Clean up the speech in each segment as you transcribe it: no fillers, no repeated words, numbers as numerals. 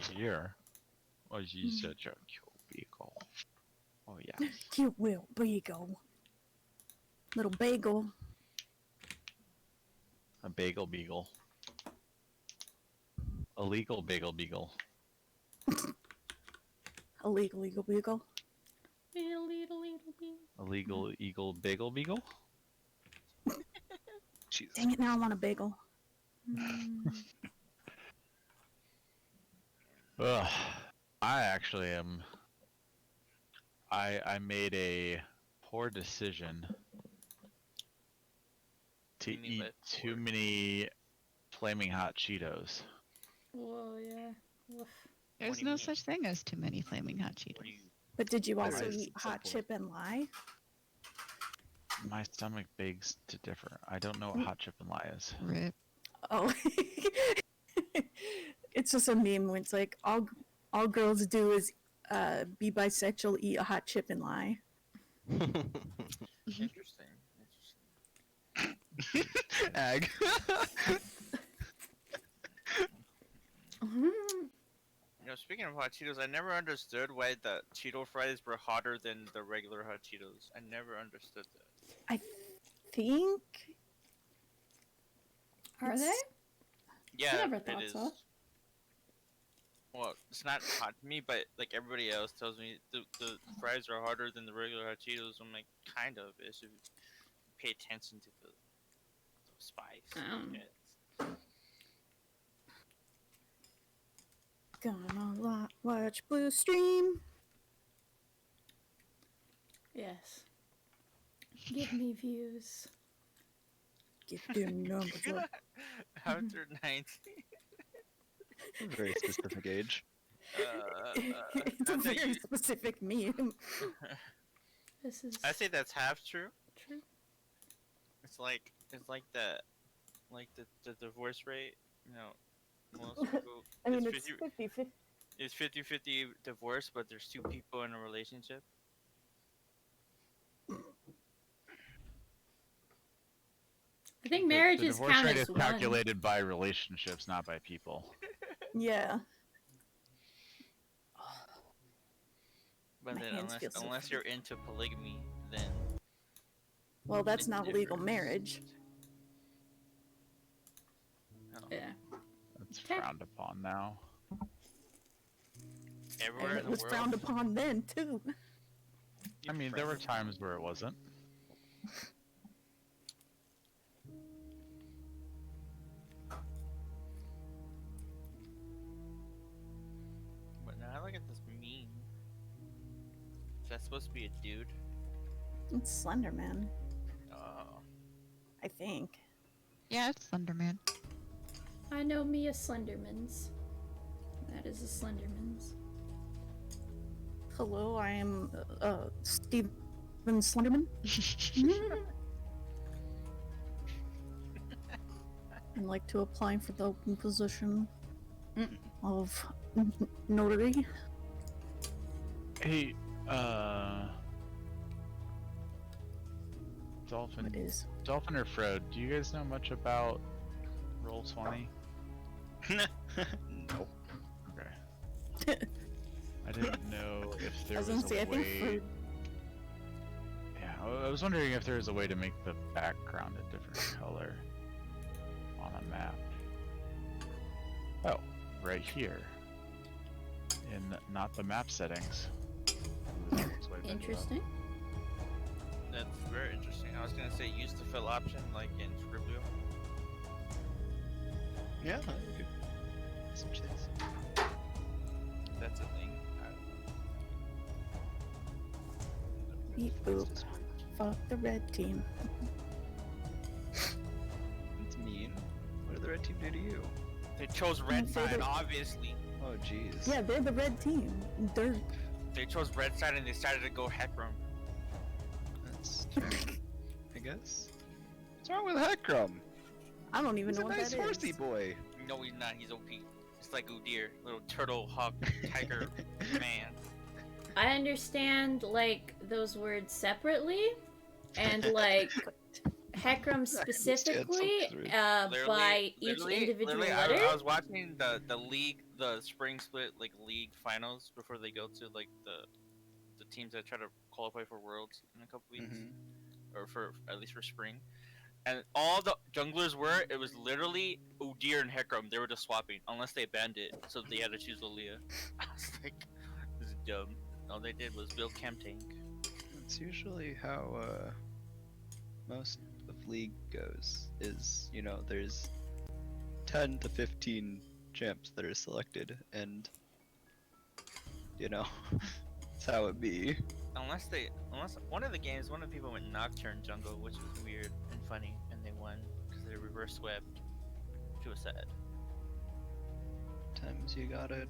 here. Oh, you said your cute beagle. Oh, yes. Cute little bagel. Little bagel. A bagel beagle. A legal bagel beagle. A legal eagle beagle. A legal eagle bagel beagle? Jesus. Dang it, now I want a bagel. Ugh. I actually am. I made a poor decision to You mean eat by too poor? many flaming hot Cheetos. Whoa, yeah. Woof. There's do you no mean? such thing as too many flaming hot What do Cheetos. you? But did you There also is eat at some hot point. chip and lye? My stomach begs to differ. I don't know what hot chip and lye is. Rip. Oh. It's just a meme where it's like all girls do is be bisexual, eat a hot chip and lye. Interesting. Ag. You know, speaking of hot Cheetos, I never understood why the Cheeto fries were hotter than the regular hot Cheetos. I never understood that. I think. Are they? It's- Yeah, never it thought is. so. Well, it's not hot to me, but like everybody else tells me the fries are hotter than the regular hot Cheetos. I'm like, kind of. It should pay attention to the spice. Oh. Gonna watch Blue Stream. Yes. Give me views. Get them numbers up. After 19. Very specific age. It's a not that very you- specific meme. This is I say that's half true. true. It's like the divorce rate. You know, most people. I mean, it's it's 50-50. It's 50-50 divorce, but there's two people in a relationship. I think marriages the divorce count rate as is one. calculated by relationships, not by people. Yeah. But My then hands feel so unless you're into polygamy, then Well, that's it's not legal different. marriage. No. Yeah. It's Okay. frowned upon now. Everywhere And in it the was world. frowned upon then, too. I mean, there were times where it wasn't. But now I look at this meme. Is that supposed to be a dude? It's Slender Man, Oh. I think. Yeah, it's Thunderman. I know me a Slenderman's. That is a Slenderman's. Hello, I am Steven Slenderman. I'd like to apply for the open position of notary. Hey, Dolphin. It is. Dolphin or Fro, do you guys know much about Roll20? Nope. Okay. I didn't know if I there was was gonna say, a I think way. Yeah, I was wondering if there was a way to make the background a different color on a map. Oh, right here. In not the map settings. Ooh, that looks way better, though. Interesting. That's very interesting. I was gonna say use the fill option like in Scriblio. Yeah. Okay. Switch things. That's a thing. I don't know. Beep boop. Fuck the red team. That's mean. What did the red team do to you? They chose red They side, did- obviously. Oh, jeez. Yeah, they're the red team. They're They chose red side and they decided to go Heckram. That's fair, I guess. What's wrong with Heckrum? I don't even He's know a what nice that horsey is. boy. No, he's not. He's OP. It's like Udyr, little turtle, hawk, tiger, man. I understand like those words separately, and like Heckram specifically, through. by each individual letter. I was watching the league, the spring split like league finals before they go to like the teams that try to qualify for worlds in a couple weeks, or for at least for spring. And all the junglers it was literally Udyr and Heckram. They were just swapping unless they banned it, so they had to choose Aaliyah. I was like, this is dumb. All they did was build camp tank. It's usually how most of League goes. Is there's 10 to 15 champs that are selected, and that's how it be. Unless one of the games, one of the people went Nocturne jungle, which was weird and funny, and they won because they reverse swept. Which was sad. Times you gotta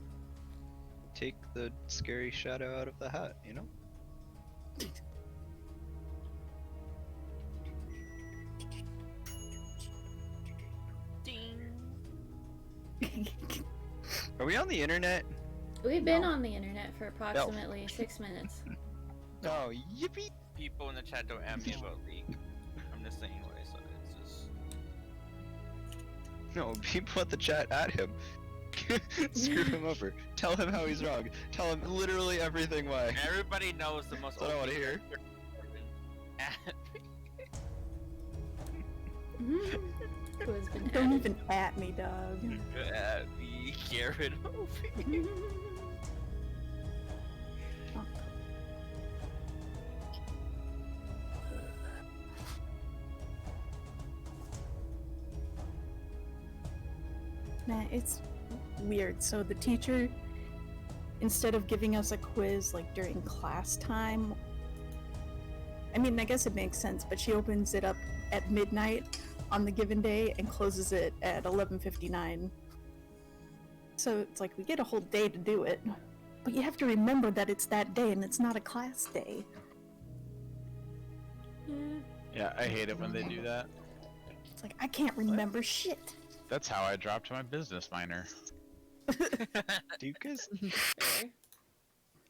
take the scary shadow out of the hat, Ding. Are we on the internet? We've been on the internet for approximately 6 minutes. Oh, yippee! People in the chat don't ask me about League. I'm just saying what I saw. It's just No, people at the chat at him. Screw him over. Tell him how he's wrong. Tell him literally everything why. everybody knows the most. That's what I want to hear. Who has been Don't added. even at me, dog. Me, Garrett. Man, it's weird. So the teacher, instead of giving us a quiz like during class time, I mean, I guess it makes sense, but she opens it up at midnight on the given day and closes it at 11:59. So it's like we get a whole day to do it, but you have to remember that it's that day and it's not a class day. Yeah, I hate it when they do that. It's like I can't remember shit. That's how I dropped my business minor. Do you guys?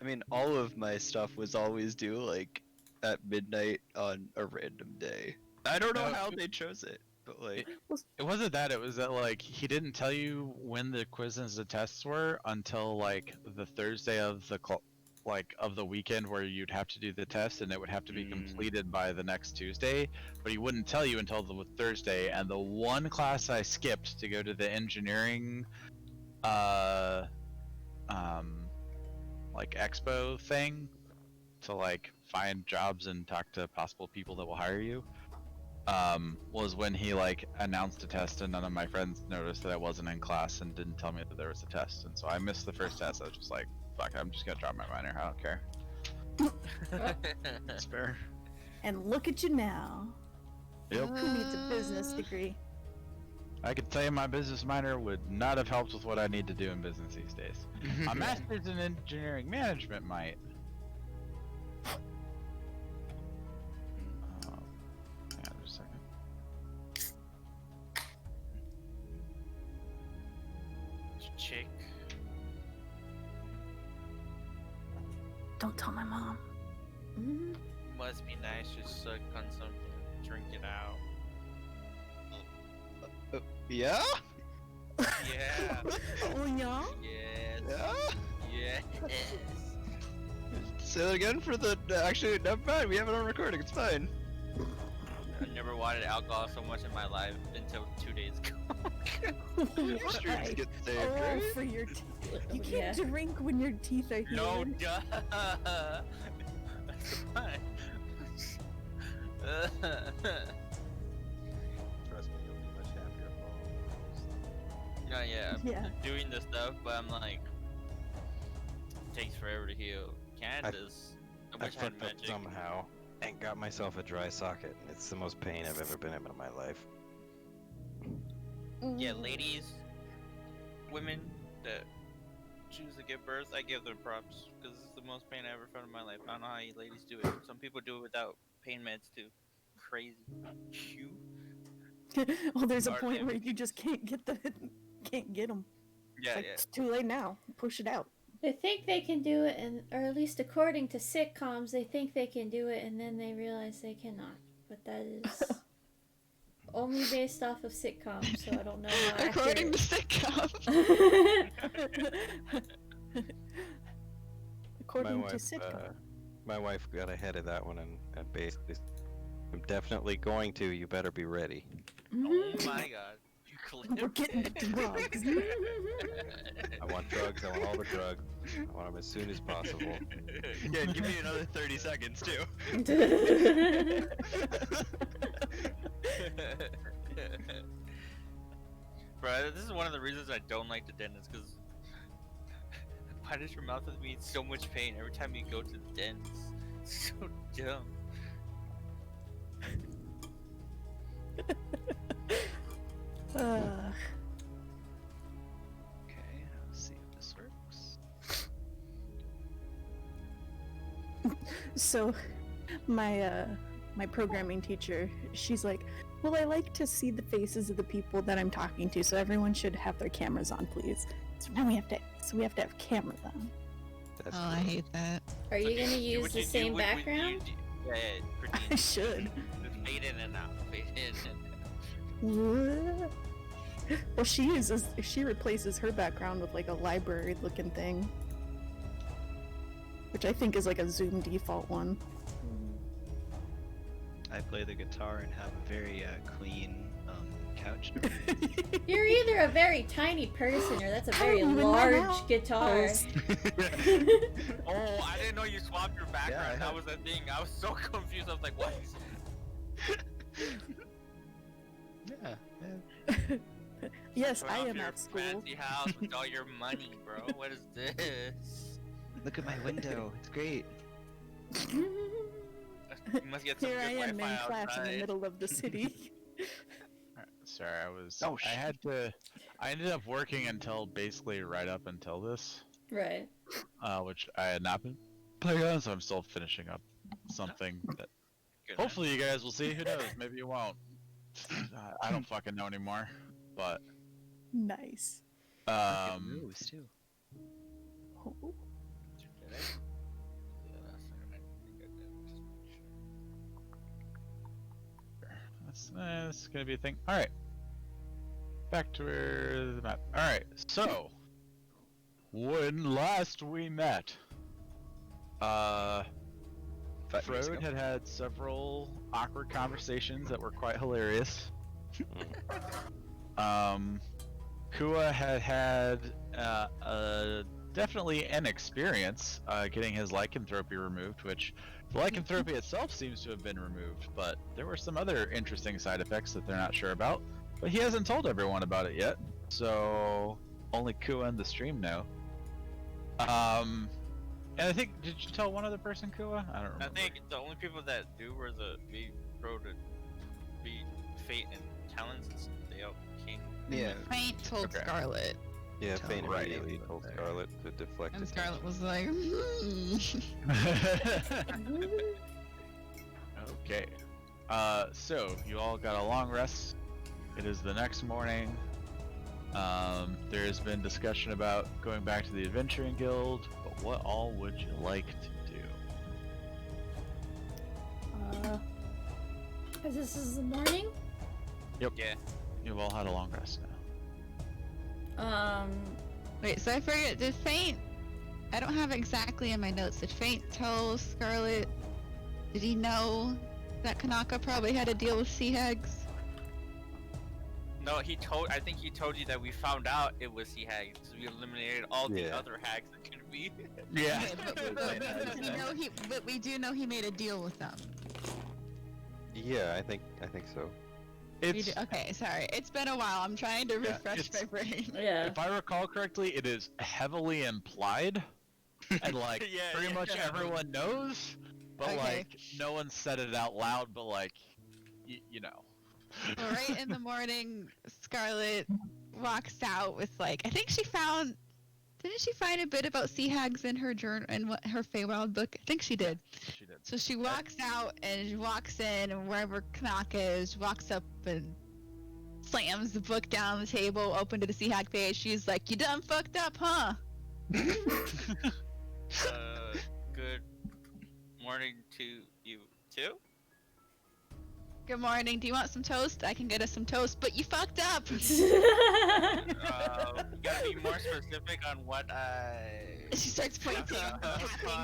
I mean, all of my stuff was always due like at midnight on a random day. I don't know No, how they chose it, but like, It wasn't that, it was that like he didn't tell you when the quizzes and tests were until like the Thursday of the of the weekend where you'd have to do the test and it would have to be completed by the next Tuesday, but he wouldn't tell you until the Thursday. And the one class I skipped to go to the engineering like expo thing to like find jobs and talk to possible people that will hire you, was when he like announced a test and none of my friends noticed that I wasn't in class and didn't tell me that there was a test, and so I missed the first test. I was just like, fuck, I'm just gonna drop my minor, I don't care. that's fair. And look at you now. Yep. Who needs a business degree? I could tell you my business minor would not have helped with what I need to do in business these days. A master's in engineering management might. Yeah, just a second. Chick. Don't tell my mom. Must be nice to suck on something, drink it out. Yeah? Yeah. Oh yeah? Yes. Yeah? Yes. Say that again for the. Actually, never mind. We have it on recording. It's fine. I never wanted alcohol so much in my life until 2 days ago. Streams Why? get saved, Oh, right? for your teeth. You Yeah. can't drink when your teeth are healed. No, duh. That's fine. Trust me, you'll be much happier following No, yeah, I'm Yeah. doing this stuff, but I'm like, it takes forever to heal. Canada's. I I wish I had fucked up magic. somehow and got myself a dry socket. It's the most pain I've ever been in my life. Yeah, ladies, women that choose to give birth, I give them props because it's the most pain I ever felt in my life. I don't know how you ladies do it. Some people do it without pain meds too. Crazy. You? Well, there's a Hard point where limit. you just can't get them. Yeah, Like, yeah. it's too late now. Push it out. They think they can do it, and or at least according to sitcoms, they think they can do it, and then they realize they cannot. But that is only based off of sitcoms, so I don't know how According to accurate. sitcom. According my to wife, sitcom. my wife got ahead of that one and basically, I'm definitely going to. You better be ready. Oh my god. You We're clipped getting it. drugs. I want drugs. I want all the drugs. I want them as soon as possible. Yeah, give me another 30 seconds too. Bro, this is one of the reasons I don't like the dentist, because why does your mouth have me in so much pain every time you go to the dentist? It's so dumb. Uh, Okay, let's see if this works. so, my programming teacher, she's like, well, I like to see the faces of the people that I'm talking to, so everyone should have their cameras on, please. So now we have to have cameras on. That's Oh, I gross. hate that. Are you gonna Do use what the you do, same what you background? do. Yeah, for I D&D. should. Just fade in and out. Fade in and out. What? Well, she replaces her background with like a library-looking thing, which I think is like a Zoom default one. I play the guitar and have a very clean couch. You're either a very tiny person or that's a very don't even know large how. guitar. Oh, I didn't know you swapped your background. I That have- was a thing. I was so confused. I was like, what is Yeah. Yes, Showing I off am your at school. fancy house with all your money, bro. What is this? Look at my window. It's great. You must get some Here good I am in Wi-Fi class in the outside. middle of the city. Sorry, Oh, I had to. I ended up working until basically right up until this, Right. which I had not been playing on, so I'm still finishing up something that Good, man. hopefully you guys will see. Who knows? Maybe you won't. I don't fucking know anymore. But Nice. Moves too. Oh, Did I? Yeah, last time I think I did. Just make sure. that's gonna be a thing. All right. Back to where the map. All right. So when last we met, Minutes Frode ago. had several awkward conversations that were quite hilarious. Kua had definitely an experience getting his lycanthropy removed, which the lycanthropy itself seems to have been removed, but there were some other interesting side effects that they're not sure about. But he hasn't told everyone about it yet, so only Kua and the stream know. And I think, did you tell one other person, Kua? I don't remember. I think the only people that do were the Fate and Talons, and they all came. Yeah. Faint told Okay. Scarlet, Yeah, Tell Fane them right. immediately told Scarlet to deflect and attention. Scarlet was like, Okay. So you all got a long rest. It is the next morning. There has been discussion about going back to the Adventuring Guild, but what all would you like to do? Because this is the morning. Yeah. You've all had a long rest now. Wait, so I forget, did Faint, I don't have exactly in my notes, did Faint tell Scarlet, did he know that Kanaka probably had a deal with sea hags? No, I think he told you that we found out it was sea hags because we eliminated all the Yeah. other hags that could be. Yeah. But we do know he made a deal with them. Yeah, I think so. It's, Okay, sorry. It's been a while. I'm trying to Yeah, refresh my brain. Yeah. if I recall correctly, it is heavily implied, and like Yeah, pretty yeah. much everyone knows, but Okay. like no one said it out loud. But like, you know. Well, right in the morning, Scarlet walks out with like, I think she found. Didn't she find a bit about sea hags in her journal in her Feywild book? I think she did. She did. So she walks out and she walks in, and wherever Kanaka is, walks up and slams the book down on the table, open to the sea hag page. She's like, "You done fucked up, huh?" Good morning to you too. Good morning. Do you want some toast? I can get us some toast, but you fucked up. You gotta be more specific on what She starts pointing,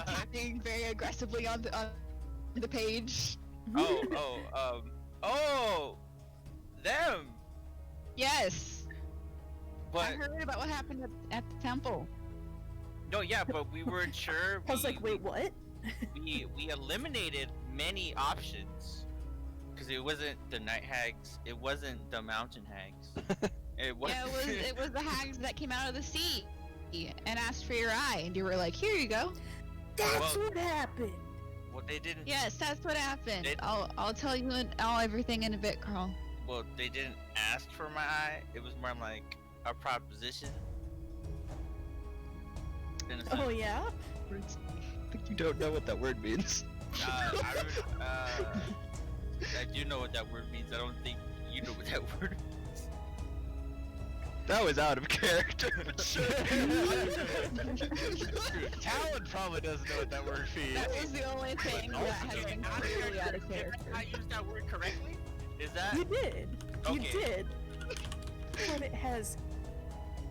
tapping very aggressively on the page. Oh, them. Yes. But I heard about what happened at the temple. no, yeah, but we weren't sure. I was like, wait, what? we eliminated many options because it wasn't the night hags, it wasn't the mountain hags. It was. Yeah, it was the hags that came out of the sea and asked for your eye, and you were like, here you go. That's Well- what happened. Well, they didn't. Yes, that's what happened. It- I'll tell you everything in a bit, Carl. Well, they didn't ask for my eye. It was more like a proposition. In a Oh sense. yeah. I think you don't know what that word means. I do know what that word means. I don't think you know what that word means. That was out of character. Talon probably doesn't know what that word means. That was the only thing that has been completely out of Did character. I use that word correctly? Is that You did. You Okay. did. But it has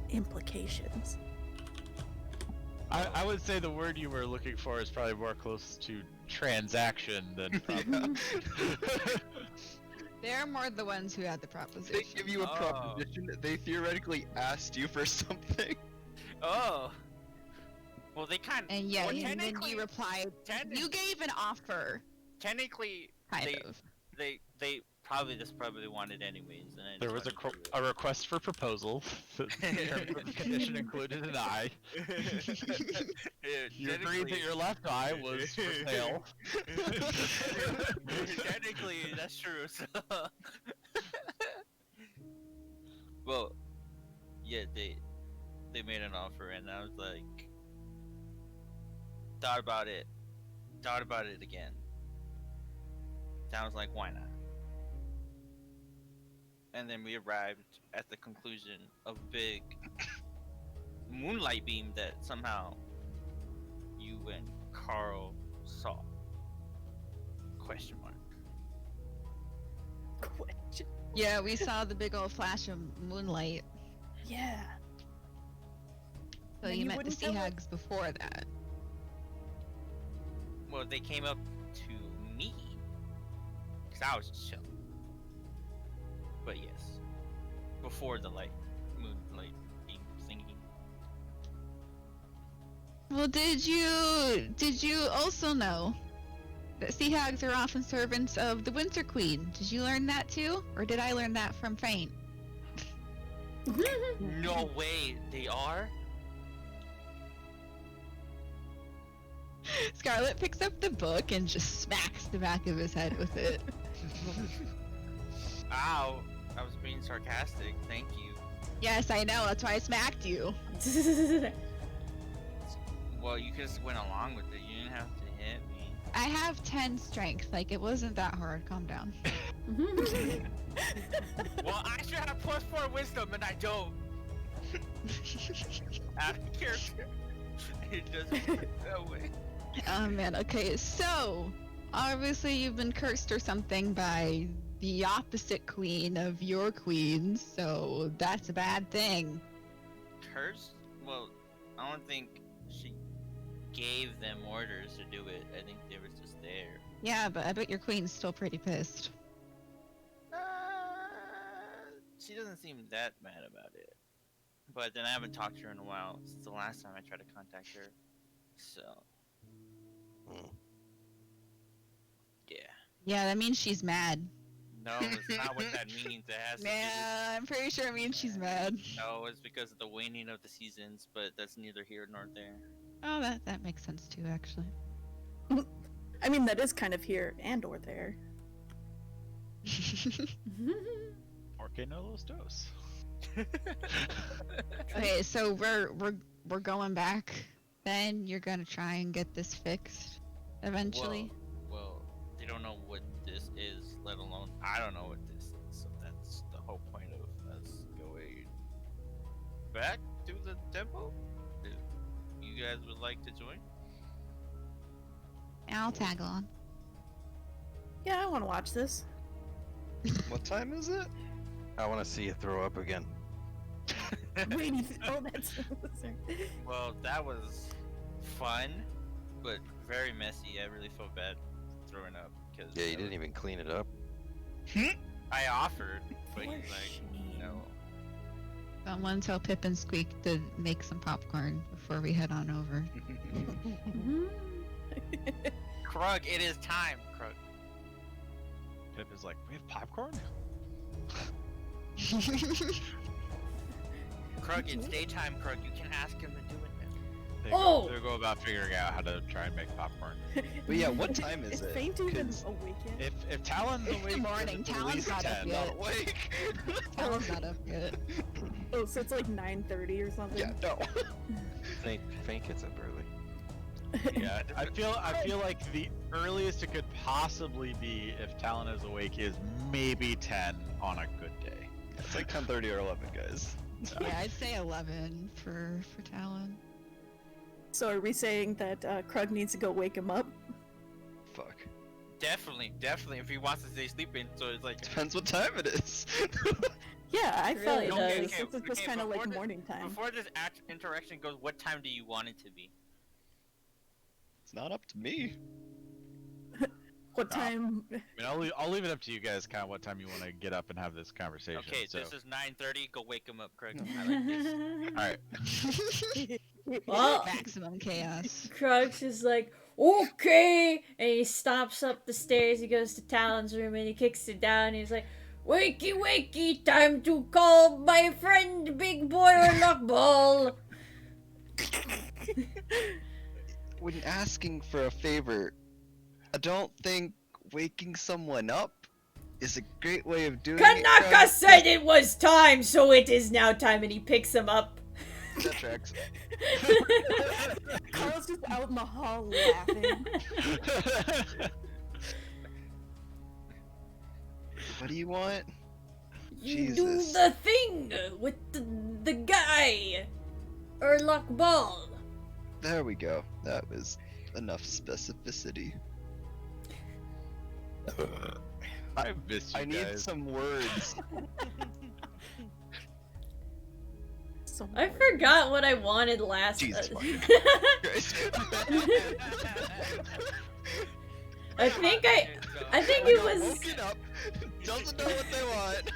implications. I would say the word you were looking for is probably more close to transaction than problem. They're more the ones who had the They proposition. give you a Oh. proposition. They theoretically asked you for something. Oh. Well, they kind of. And yeah, well, and then technically, you replied. You gave an offer, technically, kind they, of. they probably just probably wanted anyways. And I There just was wanted to a request for proposal. The terms of the condition included an eye. Yeah, You agreed that your left eye was for sale. Technically, that's true. So. Well, yeah, they made an offer, and I was like, thought about it again. I was like, why not? And then we arrived at the conclusion of big moonlight beam that somehow you and Carl saw. Question mark. Question. Yeah, we saw the big old flash of moonlight. Yeah. So Then you you met the wouldn't sea tell us. hags before that. Well, they came up to me. Because I was just chilling. But yes. Before the moonlight beam thingy. Well, did you also know that sea hags are often servants of the Winter Queen? Did you learn that too, or did I learn that from Faint? No way, they are? Scarlet picks up the book and just smacks the back of his head with it. Ow. I was being sarcastic. Thank you. Yes, I know. That's why I smacked you. Well, you just went along with it. You didn't have to hit me. I have 10 strength. Like, it wasn't that hard. Calm down. Well, I should have +4 wisdom, and I don't. Out of character. It doesn't work that way. Oh man. Okay, so obviously you've been cursed or something by the opposite queen of your queens, so that's a bad thing. Cursed? Well, I don't think she gave them orders to do it. I think they were just there. Yeah, but I bet your queen's still pretty pissed. She doesn't seem that mad about it. But then I haven't talked to her in a while since the last time I tried to contact her. So, Hmm. yeah. Yeah, that means she's mad. No, it's not what that means. It has to do with... Yeah, I'm pretty sure it means she's mad. No, it's because of the waning of the seasons, but that's neither here nor there. Oh, that makes sense too, actually. I mean, that is kind of here and or there. Or que no los dos. Okay, so we're going back. Then you're gonna try and get this fixed eventually. Well, they don't know what this is, let alone I don't know what this is. So that's the whole point of us going back to the temple. If you guys would like to join, I'll tag along. Yeah, I want to watch this. What time is it? I want to see you throw up again. Wait, oh, that's. Sorry. Well, that was fun, but very messy. I really felt bad throwing up because Yeah, you didn't even clean it up. I offered, but he's For like, shame. no. Someone tell Pip and Squeak to make some popcorn before we head on over. Krug, it is time, Krug. Pip is like, we have popcorn? Krug, it's daytime, Krug. You can ask him to do it now. They Oh! Go, they go about figuring out how to try and make popcorn. But yeah, what time is Is it? Faint even 'Cause awake yet? If Talon's It's the awake, morning. it's at Talon's least not up 10. yet. not awake. Talon's not up yet. Oh, so it's like 9:30 or something. Yeah, no. Faint gets up early. Yeah, I feel like the earliest it could possibly be if Talon is awake is maybe 10 on a good day. It's like 10:30 or 11, guys. Yeah, I'd say 11 for Talon. So are we saying that Krug needs to go wake him up? Fuck. Definitely, if he wants to stay sleeping. So it's like, Depends what time it is. Yeah, I felt really it does. does. Okay, It's just okay, kind of before like the- morning time. before this interaction goes, what time do you want it to be? It's not up to me. What time? I mean, I'll leave it up to you guys, kind of what time you want to get up and have this conversation. Okay, so. this is 9:30. Go wake him up, Krug. I like this. All right. Well, Maximum chaos. Krug's is like, okay, and he stops up the stairs. He goes to Talon's room and he kicks it down. And he's like, wakey, wakey, time to call my friend Big Boy or Luckball. When asking for a favor, I don't think waking someone up is a great way of doing it. Kanaka Krug. said it was time, so it is now time, and he picks him up. That tracks. Carl's just out in the hall laughing. What do you want? You Jesus. do the thing with the guy or Luckball. There we go. That was enough specificity. I missed you I need guys. some words. So I forgot what I wanted last. Jesus fucking I think it was. Woken up, doesn't know what they want.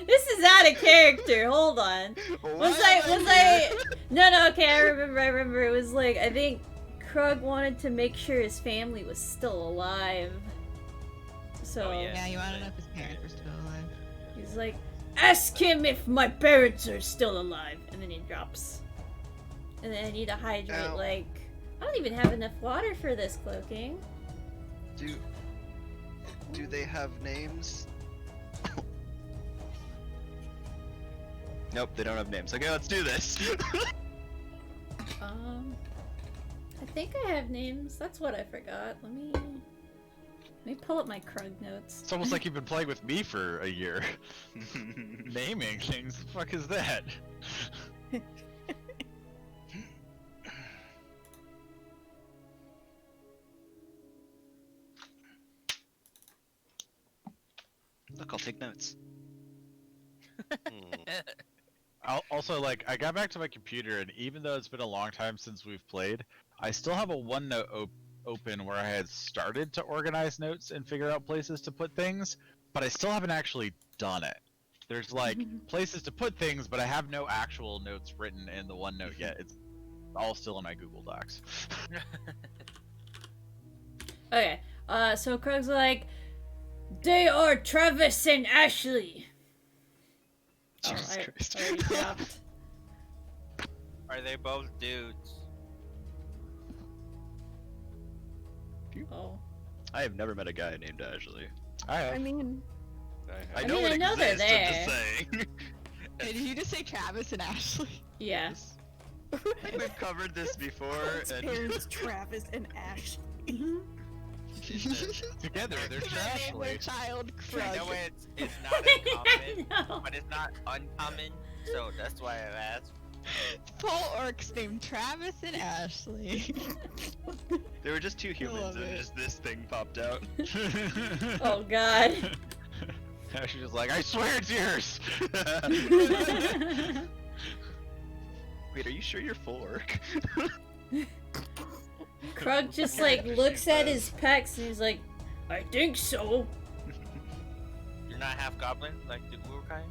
This is out of character. Hold on. Was I? No. Okay, I remember. It was like I think Krug wanted to make sure his family was still alive. So Oh, yeah. Yeah, you want to know if his parents were still alive. he's like, ask him if my parents are still alive, and then he drops. And then I need to hydrate. Ow. Like, I don't even have enough water for this cloaking. Do they have names? Nope, they don't have names. Okay, let's do this. I think I have names. That's what I forgot. Let me pull up my Krug notes. It's almost like you've been playing with me for a year. Naming things. The fuck is that? Look, I'll take notes. Also, like, I got back to my computer, and even though it's been a long time since we've played, I still have a OneNote open where I had started to organize notes and figure out places to put things, but I still haven't actually done it. There's, like, places to put things, but I have no actual notes written in the OneNote yet. It's all still in my Google Docs. Okay, so Krug's like, they are Travis and Ashley. Jesus Christ. I already dropped. Are they both dudes? Oh. I have never met a guy named Ashley. I have. I mean, I I know mean, it I know they're exists, I'm just saying. Did you just say Travis and Ashley? Yeah. I think we've covered this before, Carl's and parents, Travis and Ashley. Together, they're Name their Ashley. child I Krug. know it's not uncommon, No. but it's not uncommon, so that's why I asked. Full orcs named Travis and Ashley. they were just two humans, love and it. just this thing popped out. Oh god. She's just like, I swear it's yours! Wait, are you sure you're full orc? Krug just like looks at his pecs and he's like, I think so. You're not half goblin like the Urkai?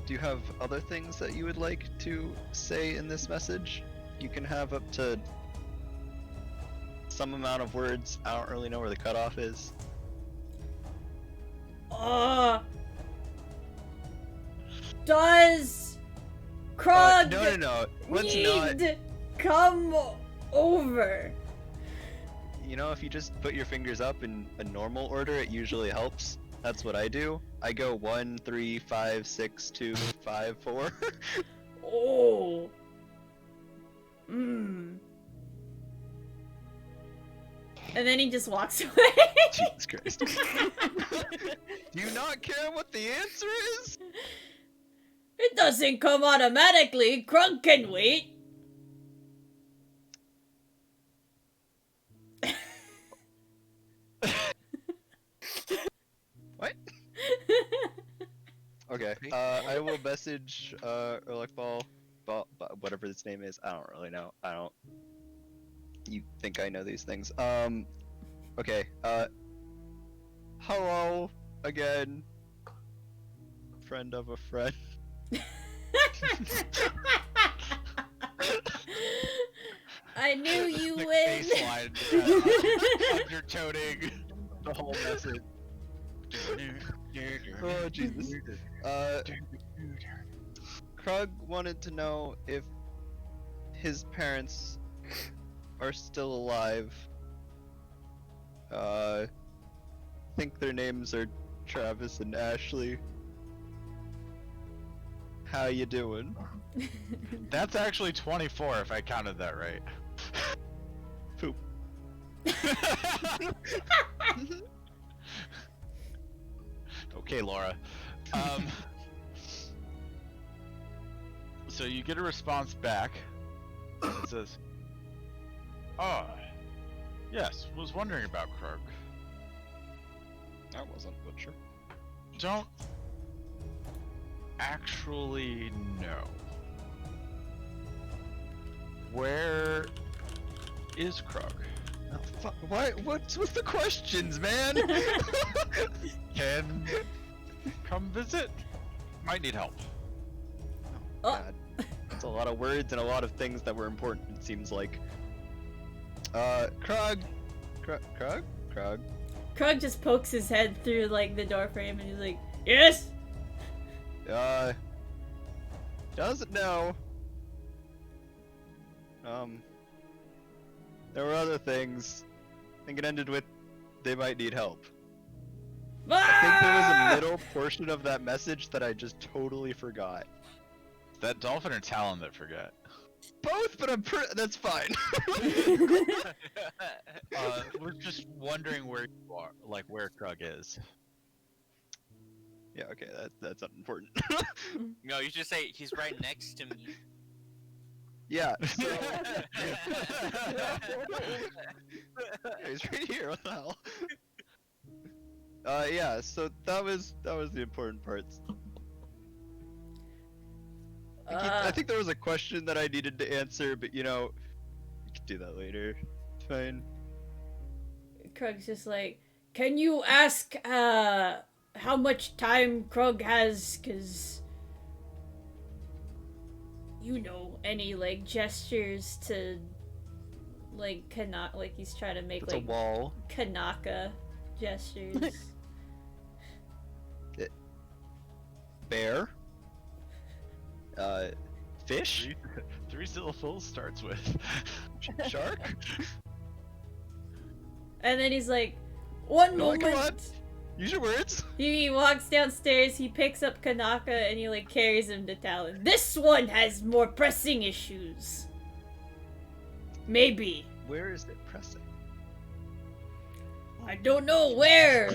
Do you have other things that you would like to say in this message? You can have up to some amount of words. I don't really know where the cutoff is. Does Krug No. Let's not. need come over? You know, if you just put your fingers up in a normal order, it usually helps. That's what I do. I go 1, 3, 5, 6, 2, 5, 4. Oh. And then he just walks away. Jesus Christ. Do you not care what the answer is? It doesn't come automatically. Krug can wait. What? Okay. I will message Erlichball, whatever its name is. I don't really know. I don't. You think I know these things? Okay. Hello again, friend of a friend. I knew you Like would. baseline, undertoning the whole message. Oh Jesus. Krug wanted to know if his parents are still alive. I think their names are Travis and Ashley. How you doing? That's actually 24 if I counted that right. Poop. Okay, Laura. So you get a response back. It says, "Oh, yes, was wondering about Krug. I wasn't butcher. Don't actually know. Where is Krug? Oh, fuck. Why? What's with the questions, man? Can come visit? Might need help." Oh. God. That's a lot of words and a lot of things that were important, it seems like. Krug? Krug? Krug just pokes his head through like the door frame and he's like, yes. Doesn't know. There were other things. I think it ended with they might need help. I think there was a middle portion of that message that I just totally forgot. That dolphin or Talon that forget? Both, but that's fine. We're just wondering where you are, like where Krug is. Yeah, okay, that's unimportant. No, you should say he's right next to me. Yeah, so... He's right here, what the hell? Yeah, so that was the important parts. I think there was a question that I needed to answer, but you know, we can do that later. It's fine. Krug's just like, can you ask how much time Krug has? Cause you know, any like gestures to like like he's trying to make It's like a wall. Kanaka gestures. Bear. Fish. Three syllables starts with Shark. And then he's like, one Oh, come on. moment. Use your words. He walks downstairs, he picks up Kanaka, and he like carries him to Talon. This one has more pressing issues. Maybe. Where is it pressing? I don't know where.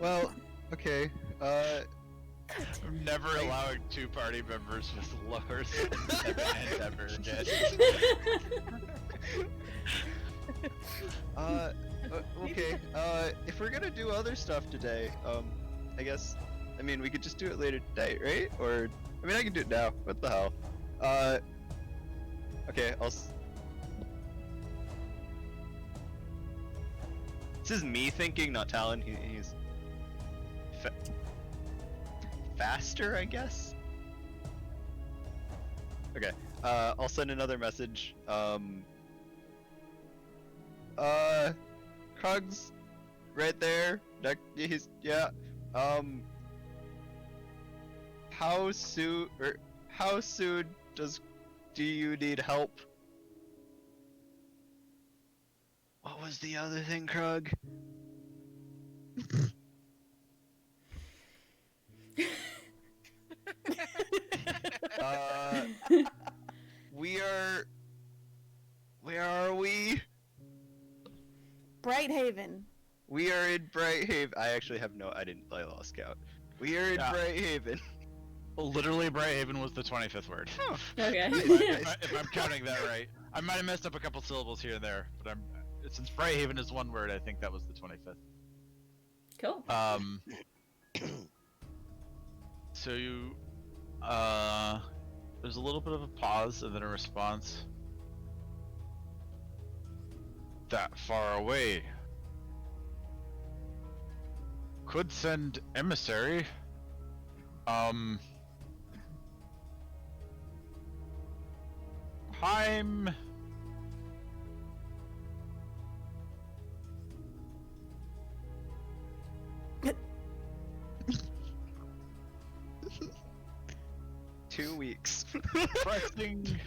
Well, okay. I'm never allowing two party members with lower end ever again. Okay. If we're gonna do other stuff today, I guess, I mean, we could just do it later today, right? Or, I mean, I can do it now. What the hell? Okay, This is me thinking, not Talon. He's faster, I guess. Okay. I'll send another message. Krug's right there. Yeah. How soon do you need help? What was the other thing, Krug? Where are we? Brighthaven. We are in Brighthaven. I actually have I didn't play Lost Count. We are in Brighthaven. Literally, Brighthaven was the 25th word. Oh. Okay. if I'm counting that right. I might have messed up a couple syllables here and there, but since Brighthaven is one word, I think that was the 25th. Cool. So you, there's a little bit of a pause and then a response. That far away. Could send emissary. Time. Two weeks. Pressing.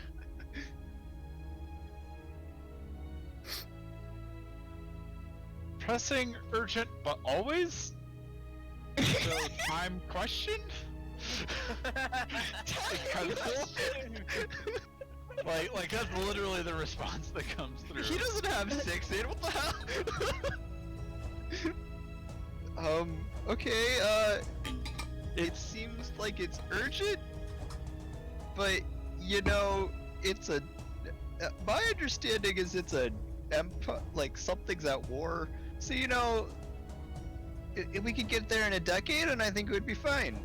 Pressing, urgent, but always? So, time question? like that's literally the response that comes through. He doesn't have 6 in, what the hell? Okay, it seems like it's urgent, but, you know, it's a... my understanding is it's a... like, something's at war, so, you know, we could get there in a decade, and I think it would be fine.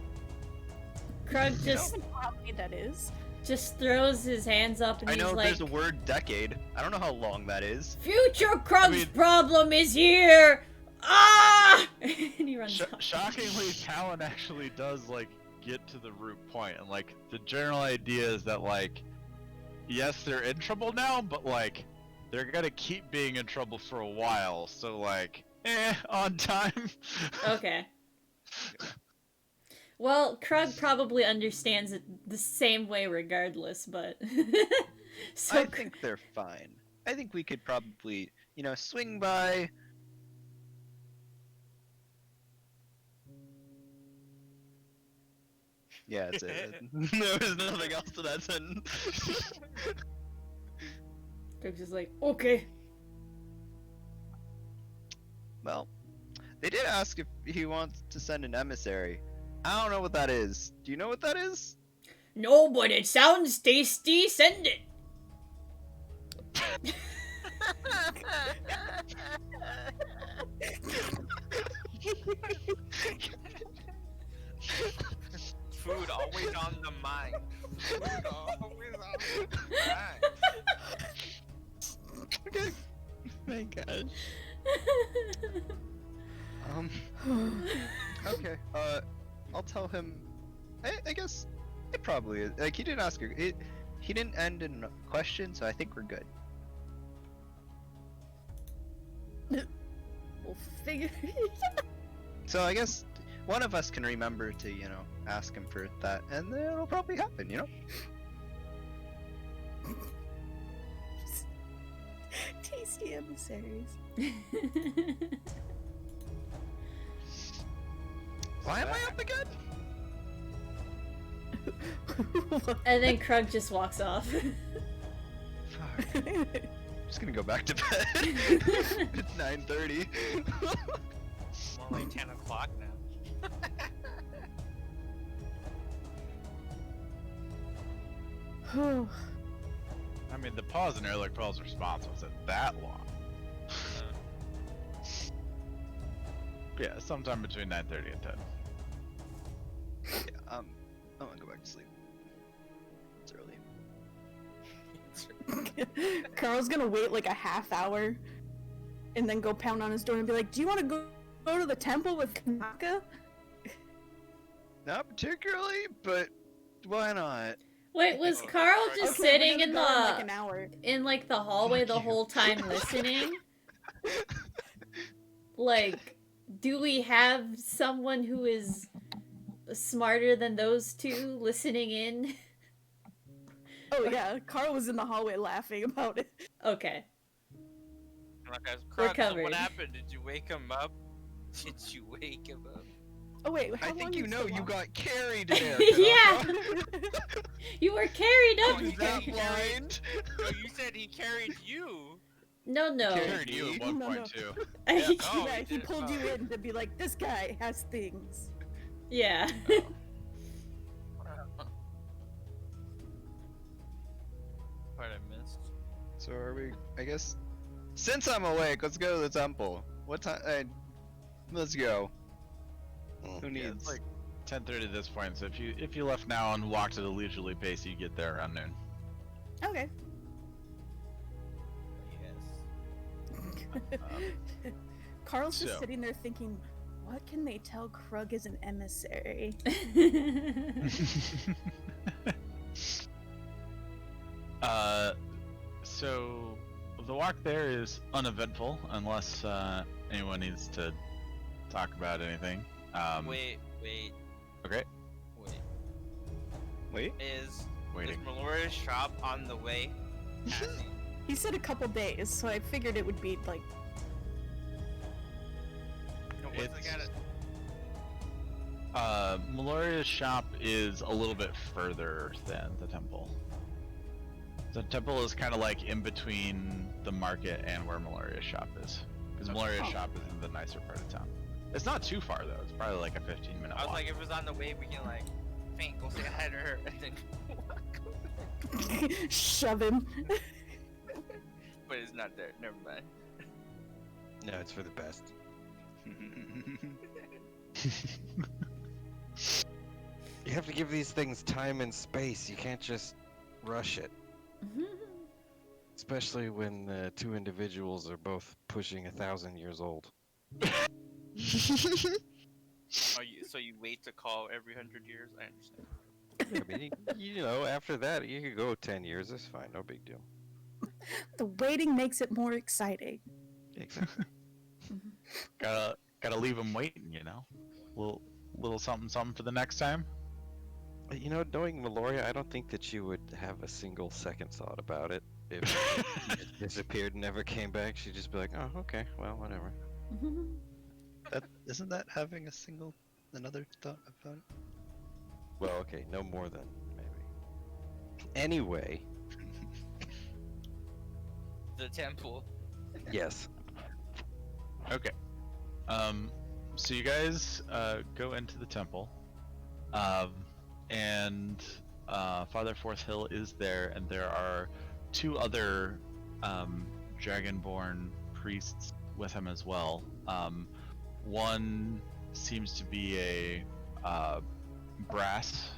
Krug I don't know how many that is. just throws his hands up and I he's know like, there's a word decade. I don't know how long that is. Future Krug's problem is here! Ah! And he runs off. Shockingly, Talon actually does, like, get to the root point, and, like, the general idea is that, like, yes, they're in trouble now, but, like, they're gonna keep being in trouble for a while, so, like, on time. Okay. Well, Krug probably understands it the same way regardless, but... so I think they're fine. I think we could probably, you know, swing by. Yeah, that's it. There was nothing else to that sentence. Krug's just like, okay. Well, they did ask if he wants to send an emissary. I don't know what that is. Do you know what that is? No, but it sounds tasty, send it! Food always on the mind. Food always on the mind. Okay. Thank God. Okay. I'll tell him. I guess it probably is. Like, he didn't ask her. He didn't end in a question, so I think we're good. We'll figure. So I guess one of us can remember to, you know, ask him for that, and then it'll probably happen, you know? Tasty emissaries. Why am I up again? And then Krug just walks off. Fuck. I'm just gonna go back to bed. It's 9:30. More like 10 o'clock now. I mean, the pause in Erlich Pearl's response wasn't that long. Yeah, sometime between 9:30 and 10. Yeah, I'm gonna go back to sleep. It's early. Carl's gonna wait like a half hour and then go pound on his door and be like, do you want to go to the temple with Kanaka? Not particularly, but why not? Wait, was Oh, Carl okay, just Okay, we're sitting gonna in go in like the an hour. hallway Fuck the you. whole time listening? Like, do we have someone who is smarter than those two listening in? Oh yeah, Carl was in the hallway laughing about it. Okay. Like, guys, We're Krug, so covered. what happened? Did you wake him up? Did you wake him up? Oh wait, how I long think you is know the you walk? got carried there. Yeah. Kanaka. You were carried up. Oh, Is that blind? No, you said he carried you. No, no. Carried you at No, no. 1.2. No, Yeah, he he did- pulled oh. you in to be like, this guy has things. Yeah. Part I missed. So are we? I guess. Since I'm awake, let's go to the temple. What time? Let's go. Who Yeah, needs? it's like 10:30 at this point. So if you left now and walked at a leisurely pace, you get there around noon. Okay. Yes. Carl's just So. sitting there thinking, what can they tell Krug is an emissary? So the walk there is uneventful unless anyone needs to talk about anything. Wait. Okay. Wait. Is Waiting. Meloria's shop on the way? Passing? He said a couple days, so I figured it would be like, No, what's the It's- guy that- Meloria's shop is a little bit further than the temple. The temple is kind of like in between the market and where Meloria's shop is. Because Meloria's Oh. shop is in the nicer part of town. It's not too far though. It's probably like a 15-minute I was walk. like, if it was on the way, we can like, faint, go say hi to her, and then walk over. shove him. But it's not there. Never mind. No, it's for the best. You have to give these things time and space. You can't just rush it. Especially when the two individuals are both pushing 1,000 years old. Oh, so you wait to call every 100 years? I understand. I mean, you know, after that, you could go 10 years. It's fine. No big deal. The waiting makes it more exciting. Exactly. Gotta leave them waiting, you know. Little something for the next time. You know, knowing Meloria, I don't think that she would have a single second thought about it. If it disappeared and never came back, she'd just be like, oh, okay, well, whatever. Isn't that having another thought about it? Well, okay, no more than maybe. Anyway, The temple. yes. Okay. So you guys go into the temple, and Father Fourth Hill is there, and there are two other Dragonborn priests with him as well. One seems to be a brass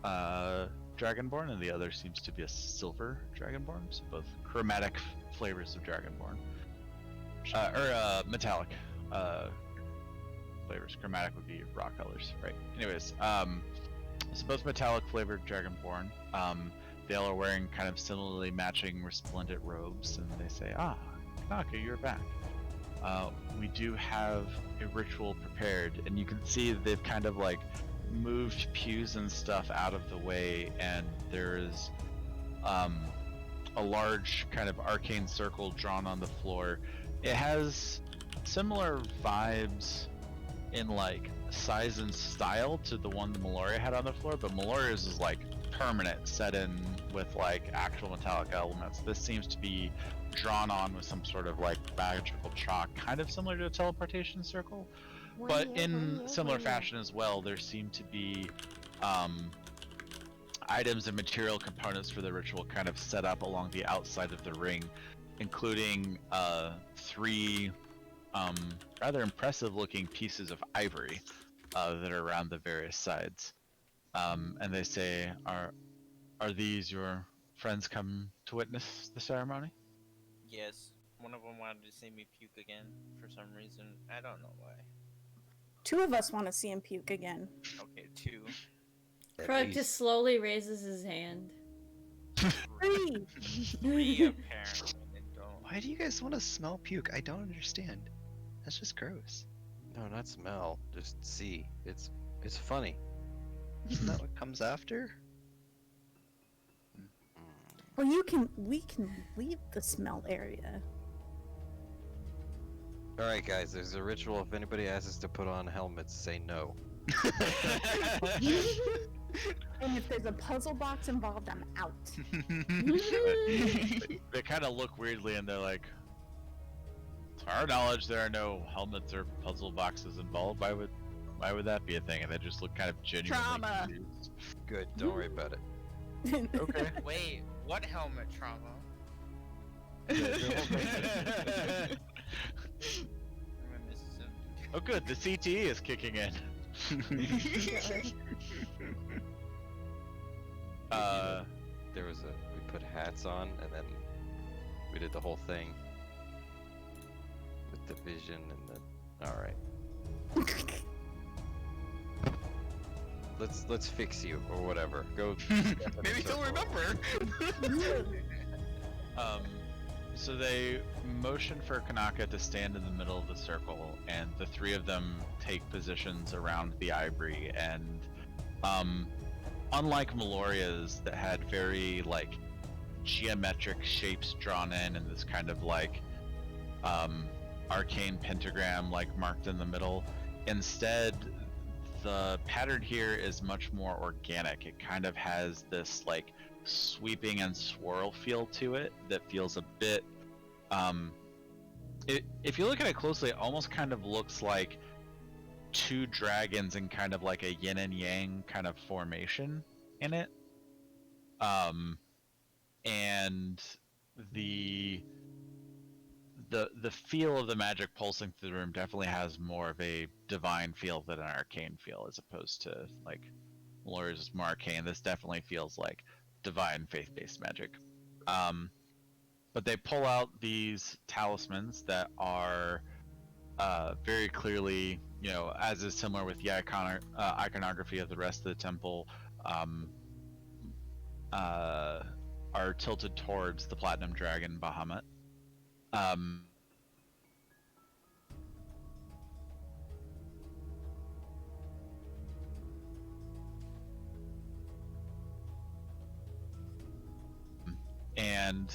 Dragonborn, and the other seems to be a silver Dragonborn. So both chromatic flavors of Dragonborn, or metallic flavors. Chromatic would be raw colors, right? Anyways, so both metallic flavored Dragonborn. They all are wearing kind of similarly matching resplendent robes, and they say, "Ah, Kanaka, you're back. We do have a ritual prepared," and you can see they've kind of like moved pews and stuff out of the way, and there is a large kind of arcane circle drawn on the floor. It has similar vibes in like size and style to the one that Meloria had on the floor, but Meloria's is like permanent, set in with like actual metallic elements. This seems to be drawn on with some sort of like magical chalk, kind of similar to a teleportation circle, but in similar fashion as well. There seem to be items and material components for the ritual kind of set up along the outside of the ring, including 3 rather impressive looking pieces of ivory that are around the various sides. And they say, are these your friends come to witness the ceremony? Yes, one of them wanted to see me puke again for some reason. I don't know why. 2 of us want to see him puke again. Okay, 2. At Krug least. just slowly raises his hand. 3! 3 apparently. I don't. Why do you guys want to smell puke? I don't understand. That's just gross. No, not smell. Just see. It's funny. Isn't that what comes after? Well, we can leave the smell area. All right, guys. There's a ritual. If anybody asks us to put on helmets, say no. And if there's a puzzle box involved, I'm out. They kind of look weirdly and they're like, to our knowledge, there are no helmets or puzzle boxes involved. Why would that be a thing? And they just look kind of genuinely Trauma. confused. Good. Don't worry about it. Okay. Wait, what helmet trauma? Yeah, Am I missing something? oh good, the CTE is kicking in. There was we put hats on and then we did the whole thing with the vision and the. All right. Let's fix you or whatever. Go. Maybe he'll remember. So they motion for Kanaka to stand in the middle of the circle, and the 3 of them take positions around the ivory. And unlike Meloria's that had very like geometric shapes drawn in and this kind of like arcane pentagram like marked in the middle, instead the pattern here is much more organic. It kind of has this like sweeping and swirl feel to it that feels a bit if you look at it closely, it almost kind of looks like 2 dragons in kind of like a yin and yang kind of formation in it. And the feel of the magic pulsing through the room definitely has more of a divine feel than an arcane feel, as opposed to like Meloria's is more arcane. This definitely feels like divine faith-based magic. But they pull out these talismans that are very clearly, you know, as is similar with the iconography of the rest of the temple, are tilted towards the platinum dragon Bahamut. And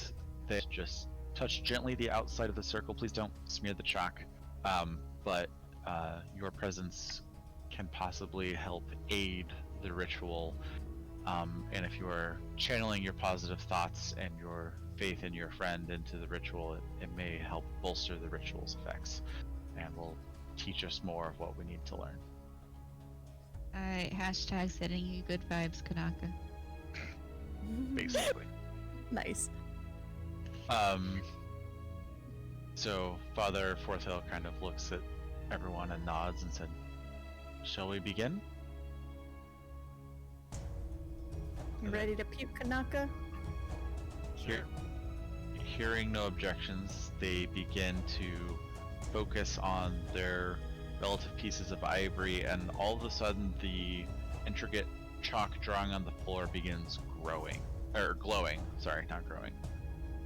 they just touch gently the outside of the circle. Please don't smear the chalk. But your presence can possibly help aid the ritual. And if you are channeling your positive thoughts and your faith in your friend into the ritual, it may help bolster the ritual's effects and will teach us more of what we need to learn. Alright, hashtag sending you good vibes, Kanaka. Basically. Nice. So Father Forthill kind of looks at everyone and nods and said, "Shall we begin?" You ready to puke, Kanaka? Hearing no objections, they begin to focus on their relative pieces of ivory, and all of a sudden the intricate chalk drawing on the floor begins glowing. Sorry, not growing.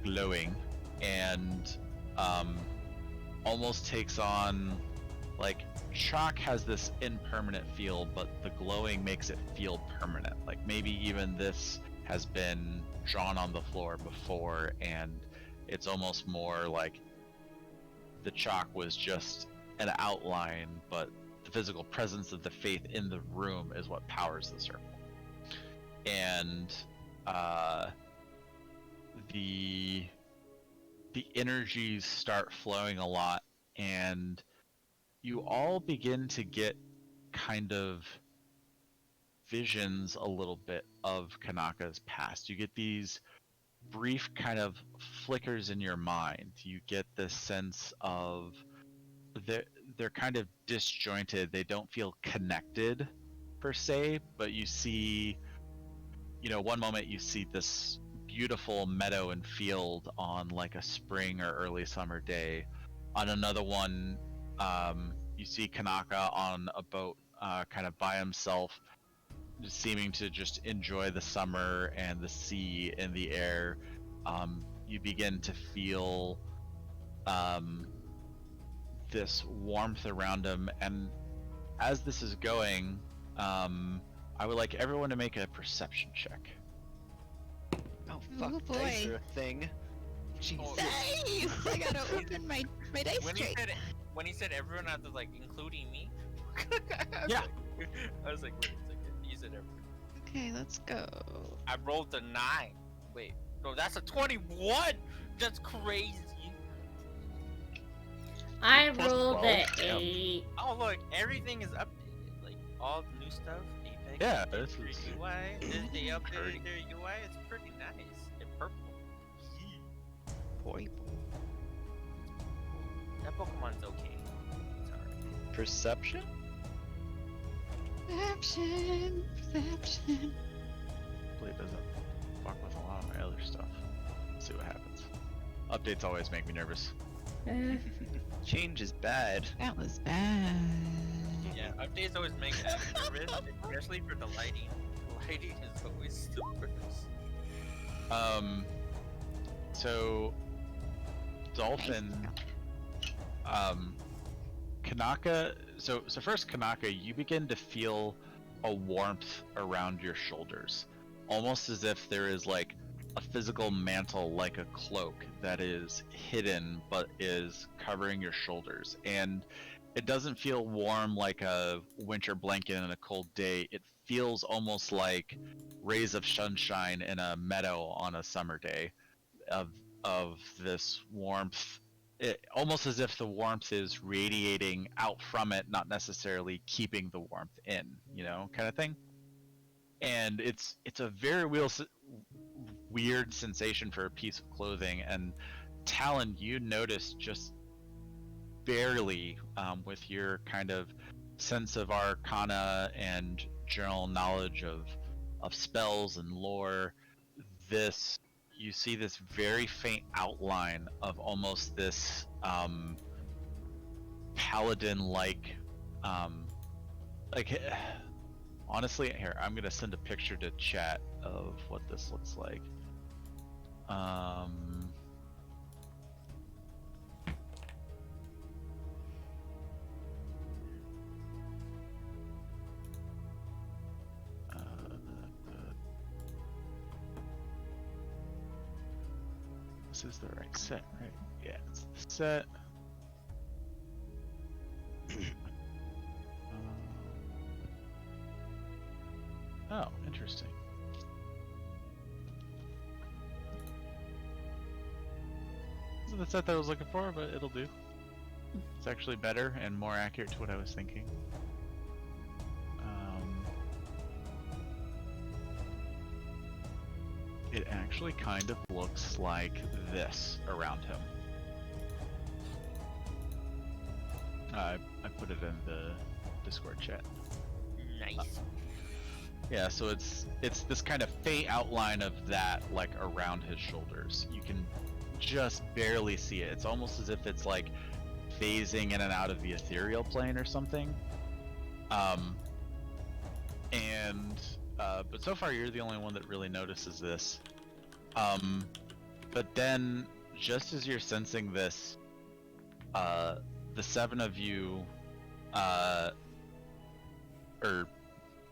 Glowing, and almost takes on, like, chalk has this impermanent feel, but the glowing makes it feel permanent. Like maybe even this has been drawn on the floor before, and it's almost more like the chalk was just an outline, but the physical presence of the faith in the room is what powers the circle. And the energies start flowing a lot, and you all begin to get kind of visions a little bit of Kanaka's past. You get these brief kind of flickers in your mind. You get this sense of they're kind of disjointed. They don't feel connected per se, but you see, one moment you see this beautiful meadow and field on like a spring or early summer day. On another one, you see Kanaka on a boat, kind of by himself, seeming to just enjoy the summer and the sea and the air. You begin to feel this warmth around him, and as this is going, I would like everyone to make a perception check. Oh fuck, Oh, dice boy. are a thing. Jeez. Oh, Nice! I gotta open my dice when tray. he said everyone, I was like, including me. Yeah. I was like, wait a second. You said everyone. Okay, let's go. I rolled a 9. Wait, no, that's a 21. That's crazy. I Plus rolled 12, a damn. 8. Oh look, everything is updated. Like all the new stuff. Apex. Yeah, updated this their is UI. They updated pretty- their UI. It's pretty nice. In purple. Boy. That Pokemon's okay. It's alright. Perception? Perception. Hopefully it doesn't fuck with a lot of my other stuff. Let's see what happens. Updates always make me nervous. Change is bad. That was bad. Yeah, updates always make me nervous, especially for the lighting. The lighting is always the worst. So Dolphin, Kanaka. So first, Kanaka, you begin to feel a warmth around your shoulders, almost as if there is like a physical mantle, like a cloak, that is hidden but is covering your shoulders. And it doesn't feel warm like a winter blanket in a cold day. It feels almost like rays of sunshine in a meadow on a summer day, of this warmth. Almost as if the warmth is radiating out from it, not necessarily keeping the warmth in, kind of thing. And it's a very weird sensation for a piece of clothing. And Talon, you notice just barely, with your kind of sense of arcana and general knowledge of spells and lore, you see this very faint outline of almost this paladin-like, honestly, here, I'm gonna send a picture to chat of what this looks like. This is the right set, right? Yeah, it's the set. Oh, interesting. This is the set that I was looking for, but it'll do. It's actually better and more accurate to what I was thinking. It actually kind of looks like this around him. I put it in the Discord chat. Nice. Yeah, so it's this kind of faint outline of that, like around his shoulders. You can just barely see it. It's almost as if it's like phasing in and out of the ethereal plane or something. But so far you're the only one that really notices this. But then, just as you're sensing this, the 7 of you, or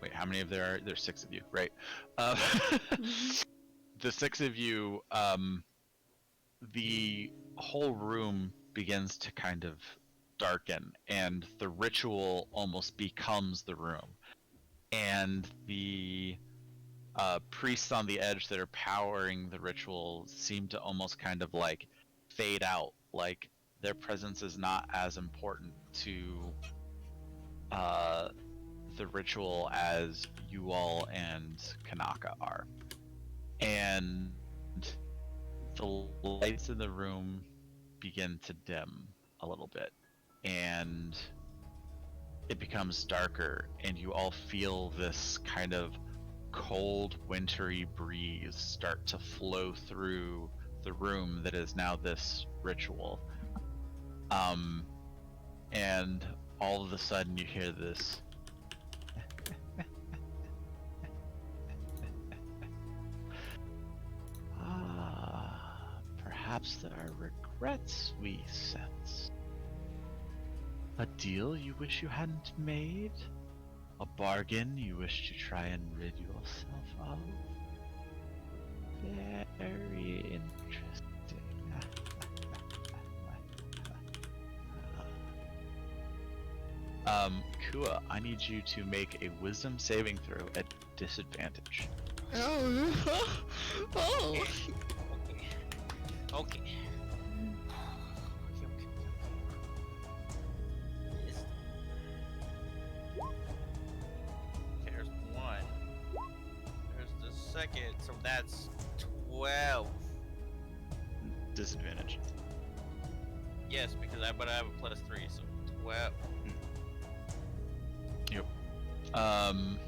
wait, how many of there are? There's 6 of you, right? The 6 of you, the whole room begins to kind of darken, and the ritual almost becomes the room. And the priests on the edge that are powering the ritual seem to almost kind of like fade out, like their presence is not as important to the ritual as you all and Kanaka are. And the lights in the room begin to dim a little bit, and it becomes darker, and you all feel this kind of cold, wintry breeze start to flow through the room that is now this ritual. And all of a sudden you hear this perhaps there are regrets we sense. A deal you wish you hadn't made? A bargain you wish to try and rid yourself of? Very interesting. Kua, I need you to make a wisdom saving throw at disadvantage. Oh. Oh. Okay. There's one. There's the second, so that's 12. Disadvantage. Yes, because I have a +3, so 12. Yep. Hang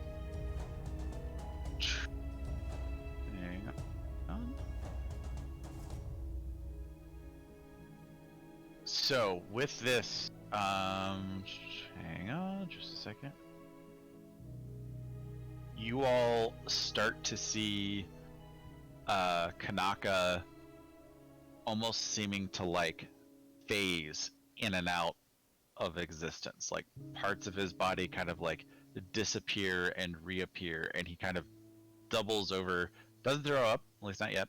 on. So with this, hang on just a second. You all start to see Kanaka almost seeming to like phase in and out of existence. Like parts of his body kind of like disappear and reappear, and he kind of doubles over, doesn't throw up, at least not yet,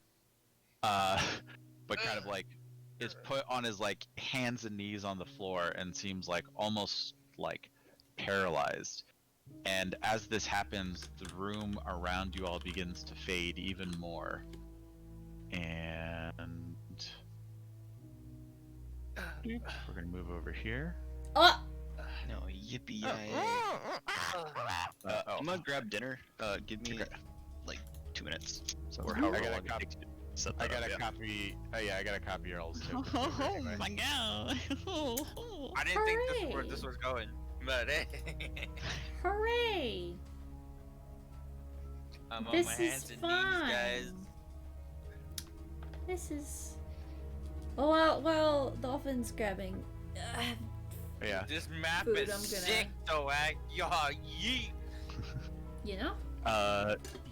but kind of like is put on his like hands and knees on the floor and seems like almost like paralyzed. And as this happens, the room around you all begins to fade even more. And we're gonna move over here. Oh! No, yippee I'm I'm gonna grab dinner. Give me like 2 minutes. So Or I however got long a it copy. takes to set I that got up, a yeah. copy. Oh yeah, I got a copy of yours too. Oh my god. I didn't think this Hooray. where this was going, but hey. Hooray! I'm on This my is hands and fine. knees, guys. This is. Oh, well, Dolphin's grabbing. Yeah. This map Food, is I'm gonna- sick though, y'all yeet. You know?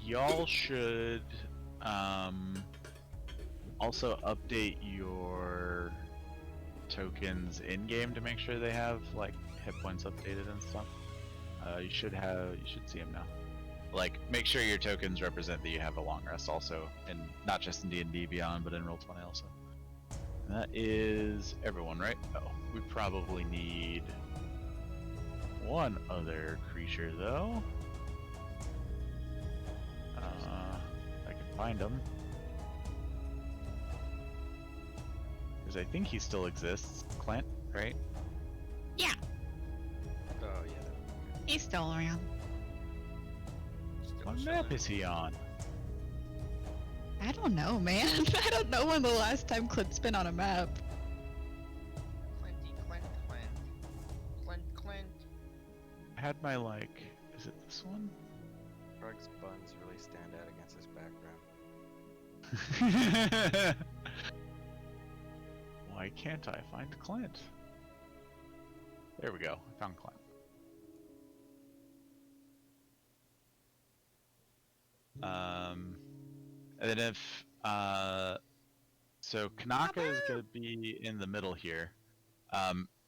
Y'all should also update your tokens in game to make sure they have like hit points updated and stuff. You should see them now. Like, make sure your tokens represent that you have a long rest also, and not just in D&D Beyond, but in Roll20 also. And that is everyone, right? Oh, we probably need one other creature though. I can find him. Because I think he still exists. Clint, right? Yeah, Oh yeah. he's still around. Still What chilling. map is he on? I don't know, man. I don't know when the last time Clint's been on a map. Clint. I had my like, is it this one? Krug's buns really stand out against his background. Why can't I find Clint? There we go. I found Clint. And then if so Kanaka is gonna be in the middle here.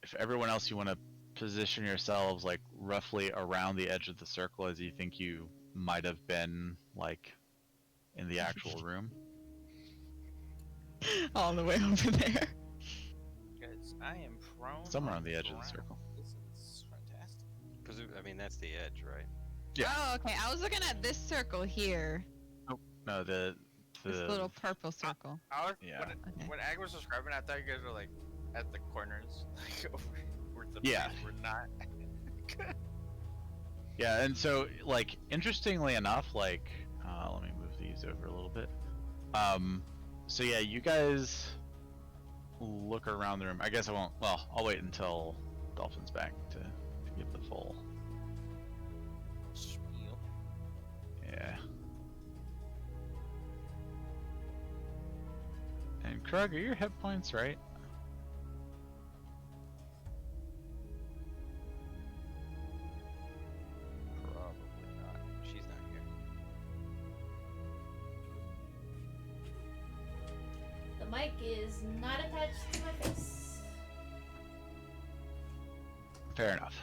If everyone else, you want to position yourselves like roughly around the edge of the circle as you think you might have been like in the actual room. All the way over there. Guys, I am prone. Somewhere on the edge of the ground. circle. This is fantastic. I mean, that's the edge, right? Yeah. Oh, okay. I was looking at this circle here. No, the This little purple circle. I was, Yeah. Okay. when Ag was describing, I thought you guys were like at the corners, like over where the Yeah. trees were not. Yeah, and so like interestingly enough, like let me move these over a little bit. So yeah, you guys look around the room. I guess I won't. Well, I'll wait until dolphins back to give the full. Spiel. Yeah. And Krug, are your hit points right? Probably not. She's not here. The mic is not attached to my face. Fair enough.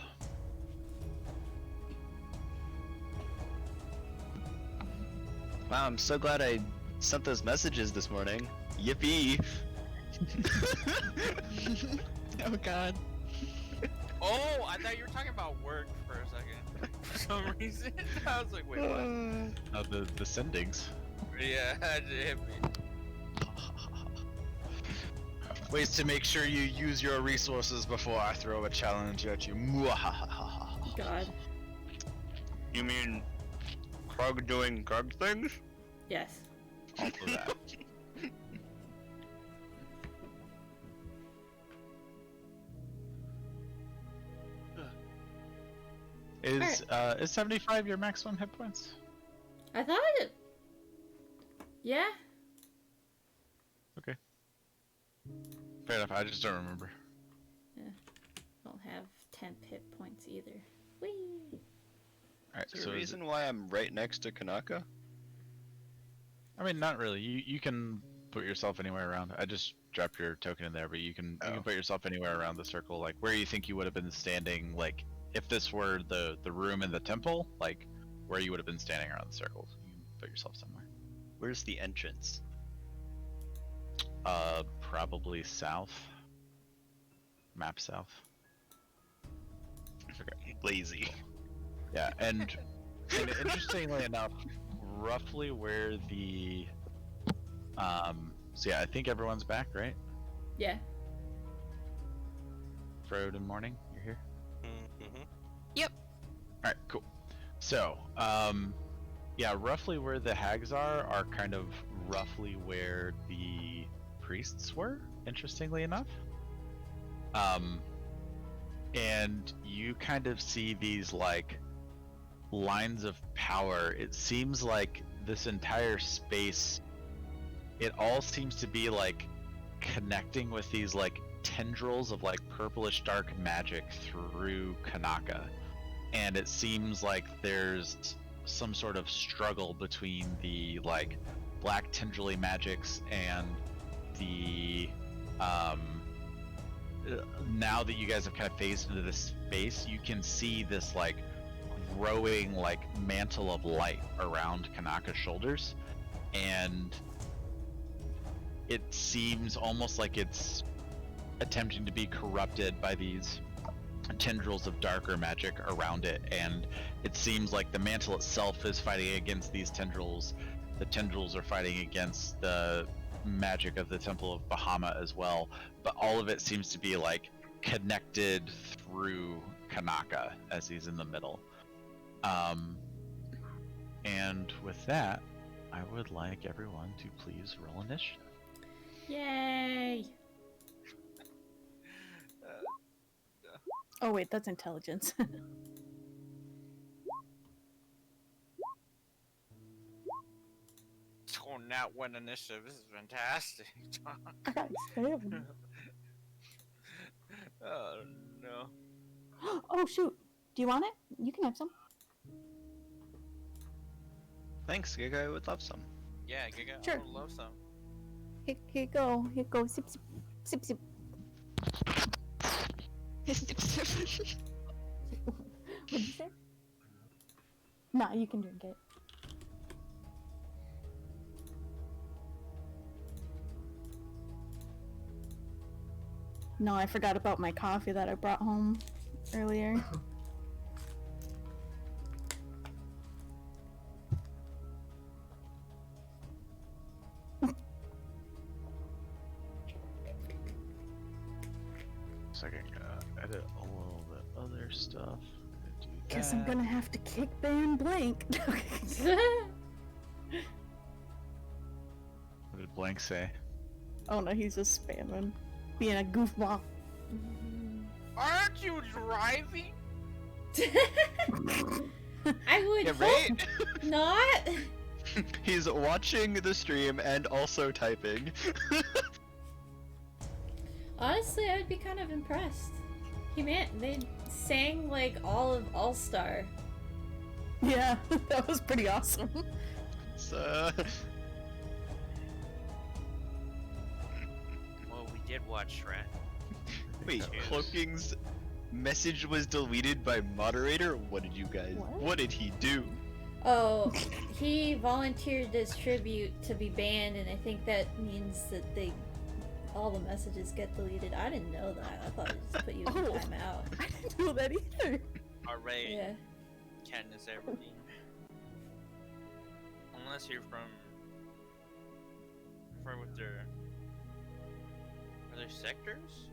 Wow, I'm so glad I sent those messages this morning. Yippee! Oh god. Oh, I thought you were talking about work for a second. For some reason, I was like, wait, what? The sendings. Yeah, it hit me. Ways to make sure you use your resources before I throw a challenge at you. Mwahahaha. God. You mean Krug doing Krug things? Yes. Also that. Is 75 your maximum hit points? I thought it. Yeah. Okay. Fair enough. I just don't remember. Don't have 10 hit points either. Whee! Alright, Is there so a reason why I'm right next to Kanaka? I mean, not really. You can put yourself anywhere around. I just dropped your token in there, but you can put yourself anywhere around the circle, like where you think you would have been standing. Like if this were the room in the temple, like where you would have been standing around the circle. You can put yourself somewhere. Where's the entrance? Probably south. Map south. Okay. Lazy. Yeah, and interestingly enough, roughly where the so yeah, I think everyone's back, right? Yeah. Frode and Morning, you're here? Mm-hmm. Alright, cool. So, yeah, roughly where the hags are kind of roughly where the priests were, interestingly enough. And you kind of see these like lines of power. It seems like this entire space, it all seems to be like connecting with these like tendrils of like purplish dark magic through Kanaka. And it seems like there's some sort of struggle between the like black tendrily magics and the now that you guys have kind of phased into this space, you can see this like growing like mantle of light around Kanaka's shoulders, and it seems almost like it's attempting to be corrupted by these tendrils of darker magic around it, and it seems like the mantle itself is fighting against these tendrils. The tendrils are fighting against the magic of the Temple of Bahamut as well, but all of it seems to be like connected through Kanaka as he's in the middle. And with that, I would like everyone to please roll initiative. Yay! Oh wait, that's intelligence. Oh, not one initiative. This is fantastic. I got 7. Oh no. Oh shoot! Do you want it? You can have some. Thanks, Giga. I would love some. Yeah, Giga, Sure. I would love some. Here you go. Here you go. Sip, sip, sip, sip. What'd you say? Nah, you can drink it. No, I forgot about my coffee that I brought home earlier. So I can edit a little bit other stuff. Do Guess I'm that. gonna have to kick Baron Blank. What did Blank say? Oh no, he's just spamming. Being a goofball. Aren't you driving? I would Yeah, hope right? not. He's watching the stream and also typing. Honestly, I would be kind of impressed. They sang like all of All Star. Yeah, that was pretty awesome. So, Well, we did watch Shrek. wait, Cheers. Cloaking's message was deleted by moderator? What did you guys? What did he do? Oh, he volunteered this tribute to be banned, and I think that means that all the messages get deleted. I didn't know that. I thought it just put you in Oh. timeout. I didn't know that either. Alright, Yeah. Katniss Everdeen. Unless you're from with their... Are there sectors?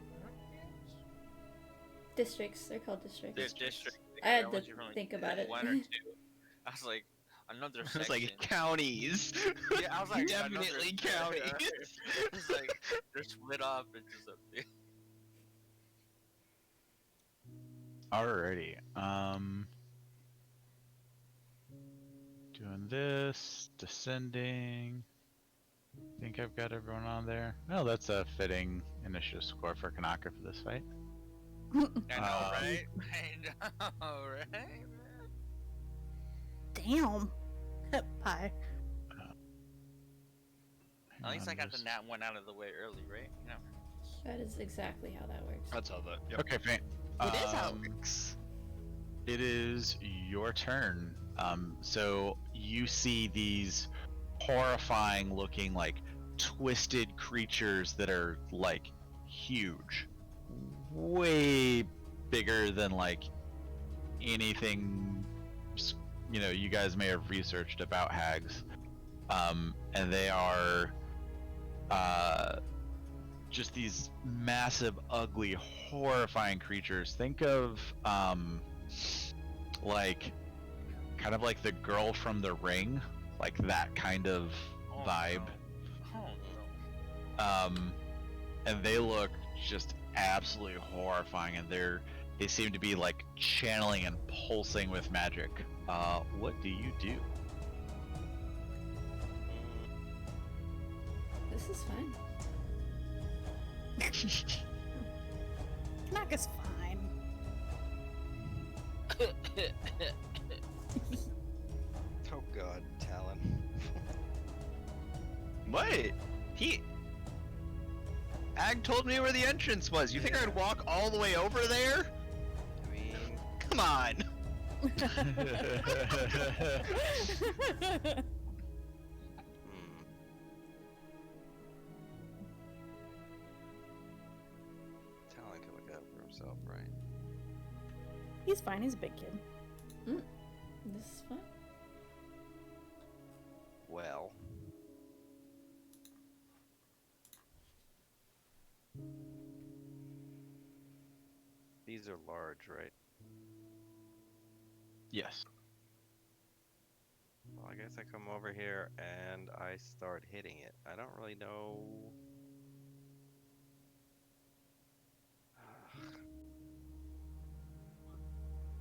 Districts. They're called districts. There's districts. I had Unless to you're from, think about it. One or two. I was like, another It's section. like counties. Yeah, I was like, Definitely another- counties. It's like, they're split off into something. Alrighty. Doing this, descending. Think I've got everyone on there. Well, that's a fitting initiative score for Kanaka for this fight. I know, right? I know, right? Damn. Pie. At least I got the nat one out of the way early, right? No. That is exactly how that works. That's how that. Yep. Okay, fine. It is how it works. It is your turn. So you see these horrifying looking, like, twisted creatures that are, like, huge. Way bigger than, like, anything, you know, you guys may have researched about hags. And they are, just these massive, ugly, horrifying creatures. Think of, like, kind of like the girl from The Ring, like that kind of Oh, vibe. No. Oh, no. And they look just absolutely horrifying, and they seem to be like channeling and pulsing with magic. What do you do? This is fine. Kanaka's fine. Oh god, Talon. What? Ag told me where the entrance was. You think I'd walk all the way over there? I mean, Come on. Talon can look out for himself, right? He's fine. He's a big kid. This is fine. Well. These are large, right? Yes. Well, I guess I come over here and I start hitting it. I don't really know.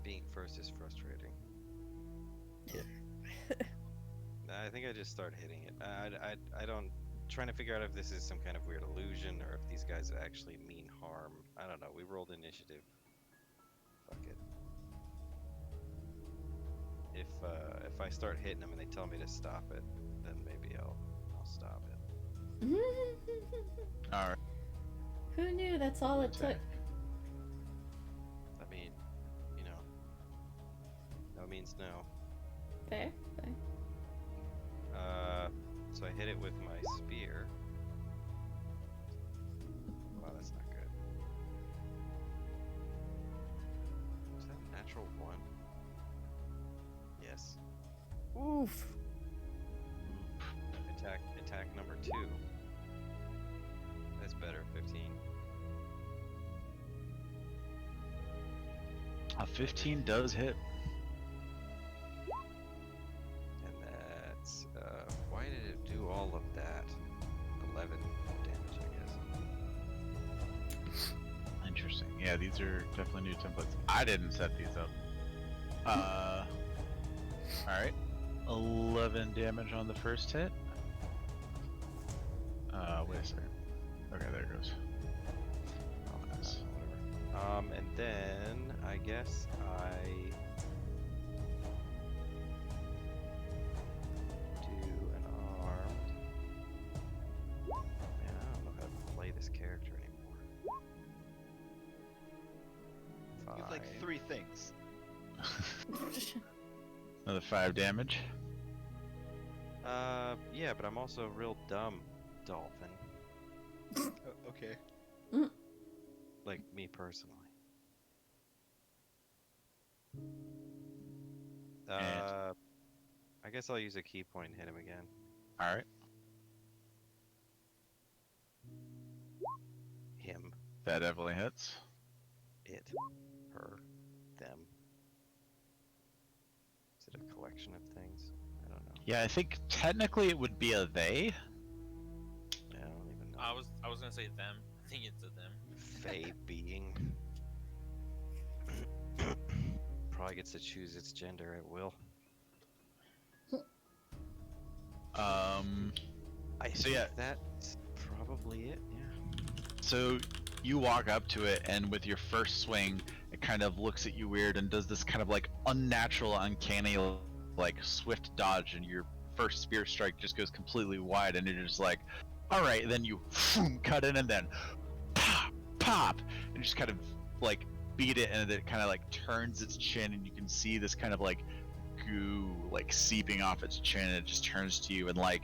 Being first is frustrating. I think I just start hitting it. I don't. Trying to figure out if this is some kind of weird illusion or if these guys actually mean harm. I don't know. We rolled initiative. Fuck it. If I start hitting them and they tell me to stop it, then maybe I'll stop it. Alright. Who knew that's all it took? I mean, you know, no means no. Fair. So I hit it with my spear. Wow, that's not good. Is that a natural one? Yes. Oof. Attack number 2. That's better, 15. A 15 does hit. And that's, why did it do all of that? 11 damage, I guess. Interesting. Yeah, Yeah, these are definitely new templates. I didn't set these up. Alright. 11 damage on the first hit. Wait a second. Okay, there it goes. Oh, nice. Whatever. And then I guess I do an armed. Man, I don't know how to play this character anymore. You have like 3 things. Another 5 damage. Yeah, but I'm also a real dumb dolphin. Okay. Like me personally. I guess I'll use a key point and hit him again. Alright. Him. That definitely hits. It. Her. Them. Is it a collection of things? I don't know. Yeah, I think technically it would be a they. I don't even know. I was gonna say them. I think it's a them. Fey being. Probably gets to choose its gender at will. I So think yeah. that's probably it, yeah. So you walk up to it, and with your first swing, it kind of looks at you weird and does this kind of like unnatural, uncanny, like swift dodge, and your first spear strike just goes completely wide, and you're just like, all right. Then you cut in, and then pop, pop, and just kind of like beat it, and it kind of like turns its chin, and you can see this kind of like goo like seeping off its chin, and it just turns to you, and like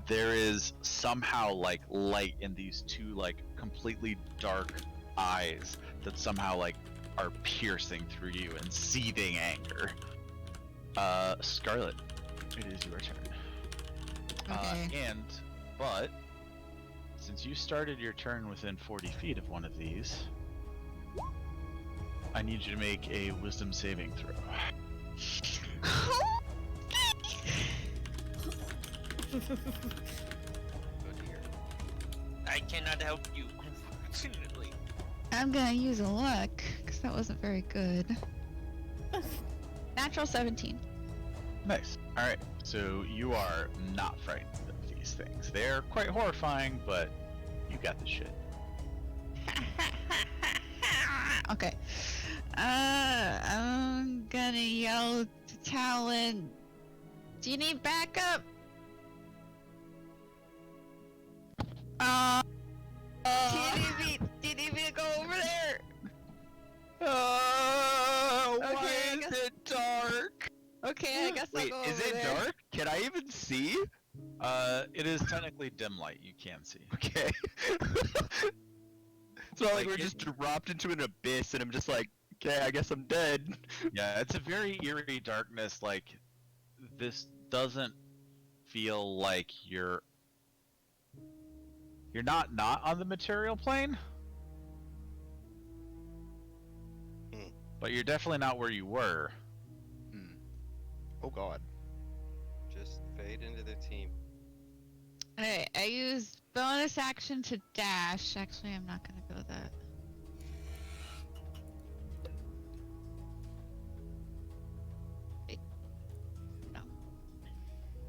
there is somehow like light in these two like completely dark eyes that somehow like are piercing through you and seething anger. Scarlet, it is your turn. Okay. But since you started your turn within 40 feet of one of these, I need you to make a wisdom saving throw. Oh dear. I cannot help you, unfortunately. I'm gonna use a luck, because that wasn't very good. Natural 17. Nice. Alright, so you are not frightened of these things. They're quite horrifying, but you got the shit. Okay. I'm gonna yell to Talon. Do you need backup? Do you need me to go over there? Why I is guess- it dark? Okay, I guess I'll Wait, go is over it there. dark? Can I even see? It is technically dim light. You can see. Okay. It's not like Like, we're it- just dropped into an abyss and I'm just like, okay, I guess I'm dead. Yeah, it's a very eerie darkness. Like, this doesn't feel like you're not on the material plane. Hmm. But you're definitely not where you were. Oh god. Just fade into the team. Alright, I use bonus action to dash. Actually, I'm not gonna go that. Wait. No.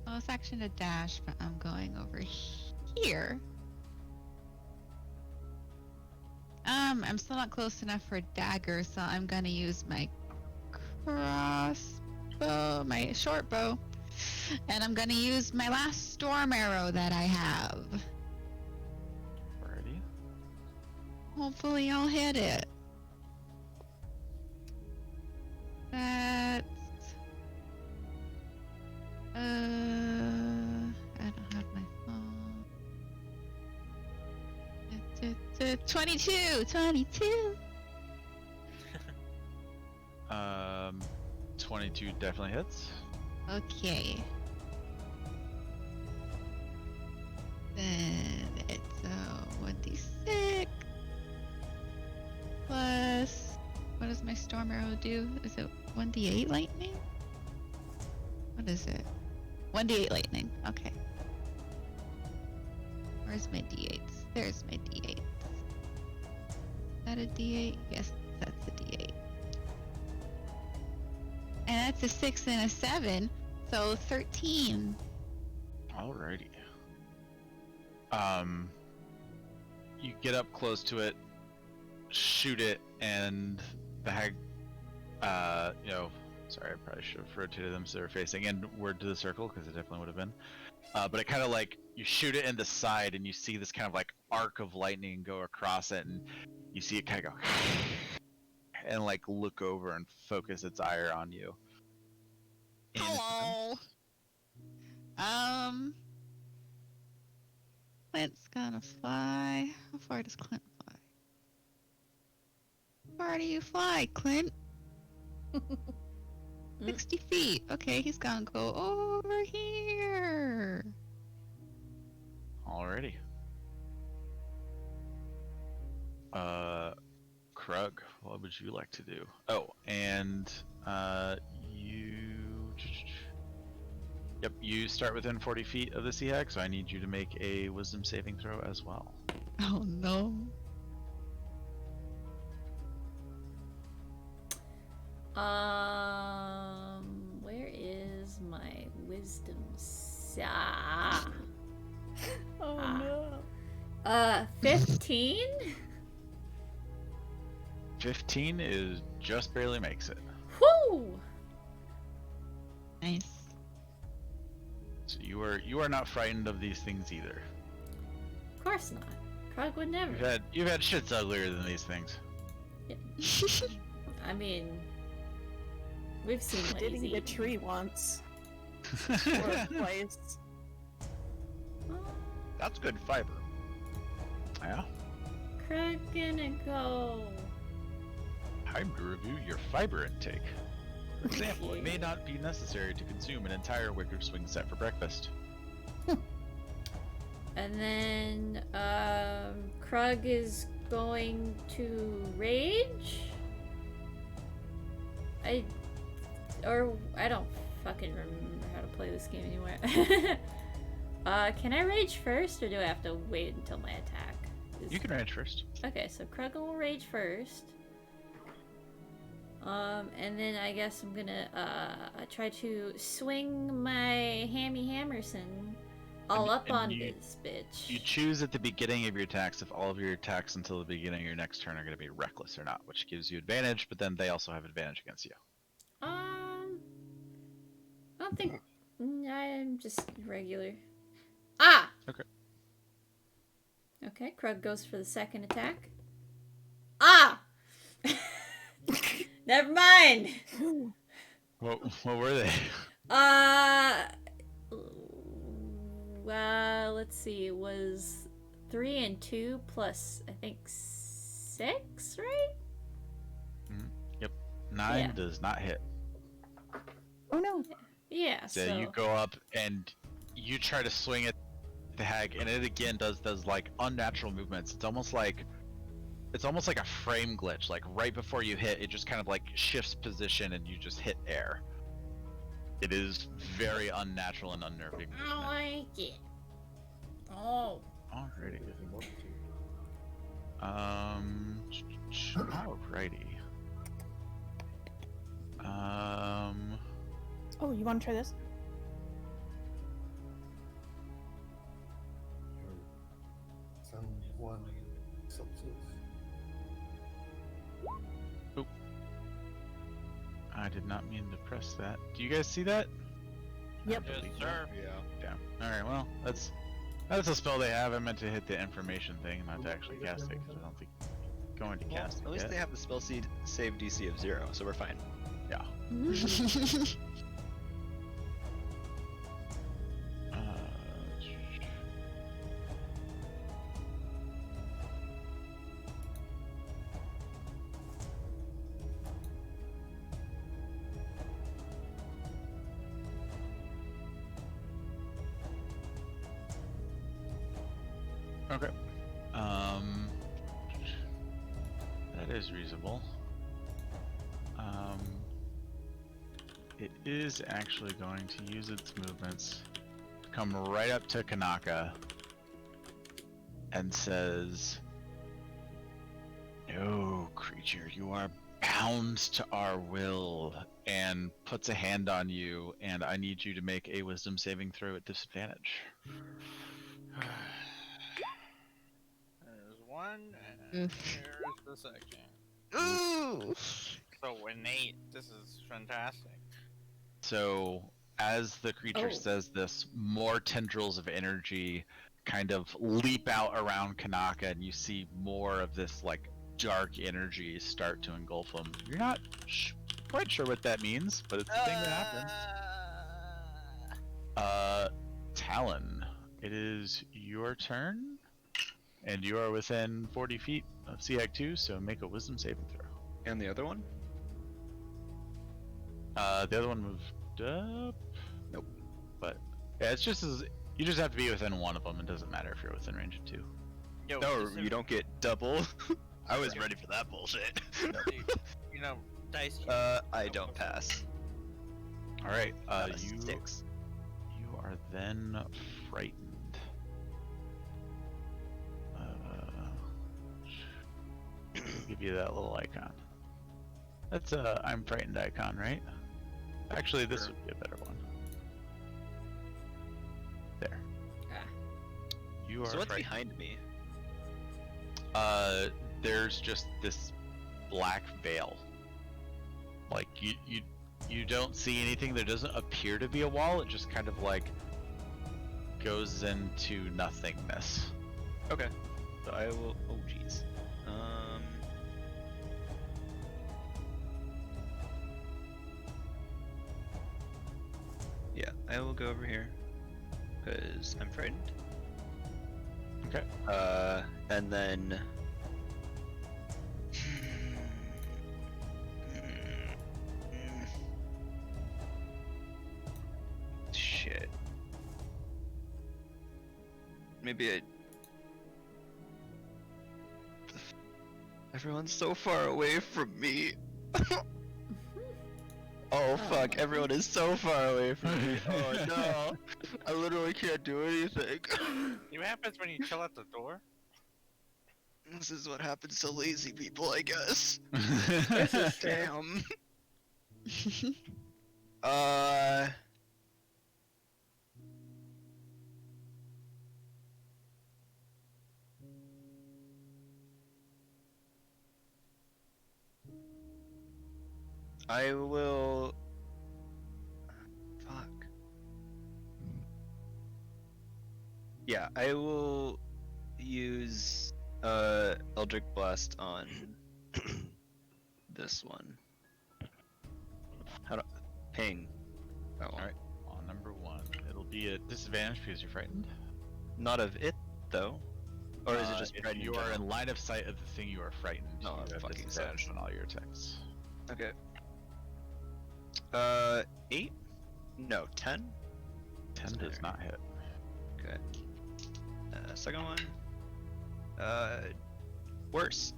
Bonus action to dash, but I'm going over here. I'm still not close enough for a dagger, so I'm gonna use my crossbow, my short bow. And I'm gonna use my last storm arrow that I have. Alrighty. Hopefully I'll hit it. That's... I don't have my phone. 22! 22! 22 definitely hits. Okay. Then it's 1d6 plus, what does my storm arrow do? Is it 1d8 lightning? What is it? 1d8 lightning. Okay. Where's my d8s? There's my d8s. that a D8? Yes, that's a D8. And that's a 6 and a 7, so 13. Alrighty. You get up close to it, shoot it, and the hag, sorry, I probably should have rotated them so they're facing inward to the circle, because it definitely would have been. But it kind of like, you shoot it in the side, and you see this kind of like arc of lightning go across it, and you see it kind of go, and like look over and focus its ire on you. And- Hello. Clint's gonna fly. How far does Clint fly? How far do you fly, Clint? 60 feet. Okay, he's gonna go over here. Alrighty. Krug, what would you like to do? Oh, and you start within 40 feet of the sea hag, so I need you to make a wisdom saving throw as well. Oh no. Where is my wisdom? Oh no. 15? 15 is just barely makes it. Whoo! Nice. So you are not frightened of these things either. Of course not. Krug would never. You've had shits uglier than these things. I mean, we've seen what Did he's eat a eaten. tree once. Or twice. That's good fiber. Yeah. Krug gonna go. Time to review your fiber intake. For example, it may not be necessary to consume an entire wicker swing set for breakfast. And then, Krug is going to rage? I don't fucking remember how to play this game anymore. Can I rage first, or do I have to wait until my attack? You can rage first. Okay, so Krug will rage first. And then I guess I'm gonna, try to swing my Hammy Hammerson all up on this bitch. You choose at the beginning of your attacks if all of your attacks until the beginning of your next turn are going to be reckless or not, which gives you advantage, but then they also have advantage against you. I don't think... I'm just regular. Ah! Okay. Okay, Krug goes for the second attack. Ah! Never mind! What were they? Well, let's see. It was 3 and 2 plus, I think, 6, right? Yep. 9 Yeah. does not hit. Oh no. Yeah, So so... you go up and you try to swing at the hag, and it again does like unnatural movements. It's almost like a frame glitch. Like right before you hit, it just kind of like shifts position and you just hit air. It is very unnatural and unnerving. I don't like it. Oh. Alrighty. Alrighty. Oh, you want to try this? Someone Celsius. I did not mean to press that. Do you guys see that? Yep. Yes, sir. Yeah. All right. Well, that's a spell they have. I meant to hit the information thing, not to actually cast it, because I don't think I'm going to cast it At least yet. they have the spell seed save DC of 0, so we're fine. Yeah. Okay. That is reasonable. It is actually going to use its movements to come right up to Kanaka and says, "No, No, creature, you are bound to our will, and puts a hand on you, and I need you to make a wisdom saving throw at disadvantage. There's one, and Oof. here's the second. Ooh. So an 8. This is fantastic. So, as the creature Oh. says this, more tendrils of energy kind of leap out around Kanaka, and you see more of this, like, dark energy start to engulf him. You're not quite sure what that means, but it's the thing that happens. Talon, it is your turn, and you are within 40 feet of Seag 2, so make a wisdom saving throw. And the other one? The other one moved up. Nope. But yeah, it's just as you just have to be within one of them. It doesn't matter if you're within range of 2. Yo, No, listen, you don't get double. I was ready for that bullshit. dude, you know, dice. I don't pass. All right. Not a You 6. are then frightened. Give you that little icon. That's a I'm frightened icon, right? Actually, this Sure. would be a better one. There. Ah. You are So what's frightened. behind me? There's just this black veil. Like you don't see anything. There doesn't appear to be a wall. It just kind of like goes into nothingness. Okay. So I will. Oh, jeez. Yeah, I will go over here because I'm frightened. Okay. And then. Shit. Maybe I. Everyone's so far away from me. Oh fuck, everyone is so far away from me. Oh no. I literally can't do anything. What happens when you chill at the door? This is what happens to lazy people, I guess. This is true. Damn. I will. Fuck. Yeah, I will use Eldritch Blast on this one. How do ping? That one. Alright. On number 1, it'll be a disadvantage because you're frightened. Not of it though, or is it just if frightened? you are general? in line of sight of the thing you are frightened? Oh, you have fucking disadvantage sucks. on all your attacks. Okay. 8? No, 10? 10 Doesn't does matter. not hit. Okay. Second one. Worse.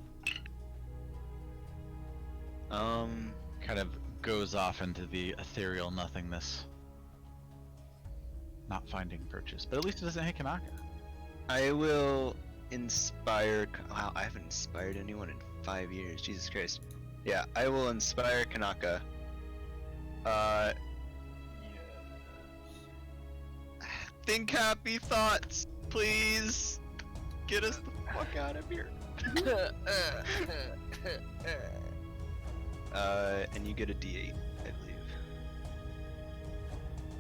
Kind of goes off into the ethereal nothingness. Not finding purchase, but at least it doesn't hit Kanaka. I will inspire. Wow, I haven't inspired anyone in 5 years. Jesus Christ. Yeah, I will inspire Kanaka. Think happy thoughts, please. Get us the fuck out of here. And you get a D8, I believe.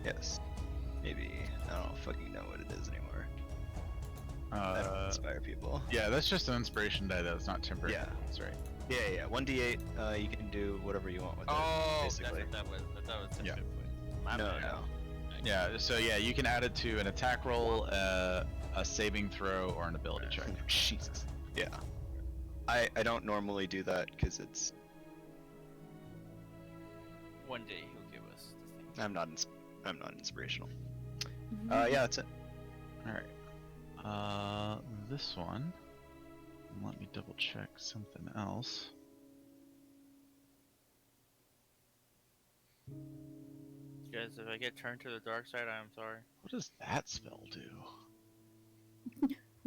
Yes. Maybe. I don't fucking know what it is anymore. I don't inspire people. Yeah, that's just an inspiration die though, it's not temporary. Yeah. That's right. Yeah, 1d8. You can do whatever you want with Oh, it, that's basically. what that was. I thought it was Yeah. My No, bad. no. Yeah, so yeah, you can add it to an attack roll, a saving throw, or an ability check. Jesus. Yeah. I don't normally do that because it's One day he'll give us the thing. I'm not inspirational. Mhm. Yeah, that's it. Alright. This one. Let me double check something else. Guys, if I get turned to the dark side, I'm sorry. What does that spell do?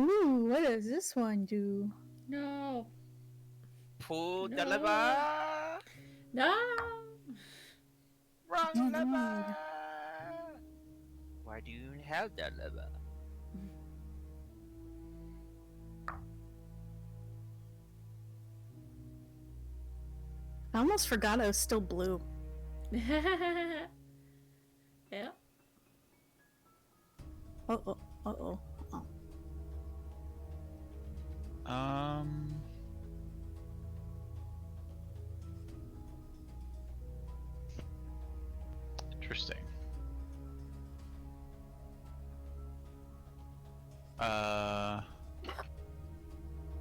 Ooh, what does this one do? No. Pull the No. lever. No. Wrong DnD. lever. Why do you have that lever? I almost forgot I was still blue. Yeah. Uh-oh. Uh-oh. Oh. Interesting.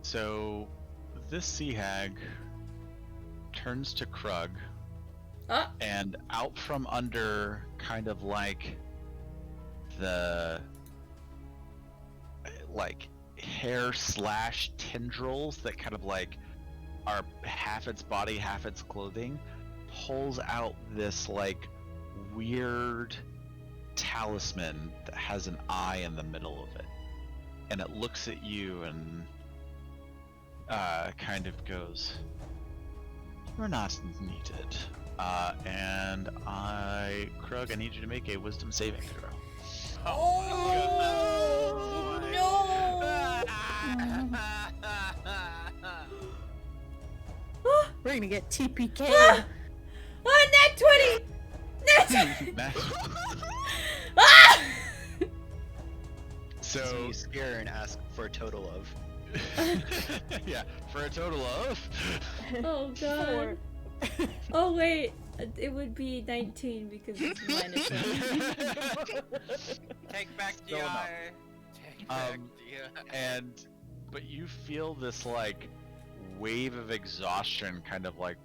So this sea hag turns to Krug, and out from under kind of like the hair / tendrils that kind of like are half its body, half its clothing, pulls out this like weird talisman that has an eye in the middle of it, and it looks at you and kind of goes, "You're not needed." And Krug, I need you to make a wisdom saving throw. Oh no! We're gonna get TPK. Oh, net 20! Net 20! Matt, Ah! So so you scare and ask for a total of. yeah, for a total of Oh god. Oh wait, it would be 19 because it's -1. Take back the Still enough. eye. Take back the eye. but you feel this like wave of exhaustion kind of like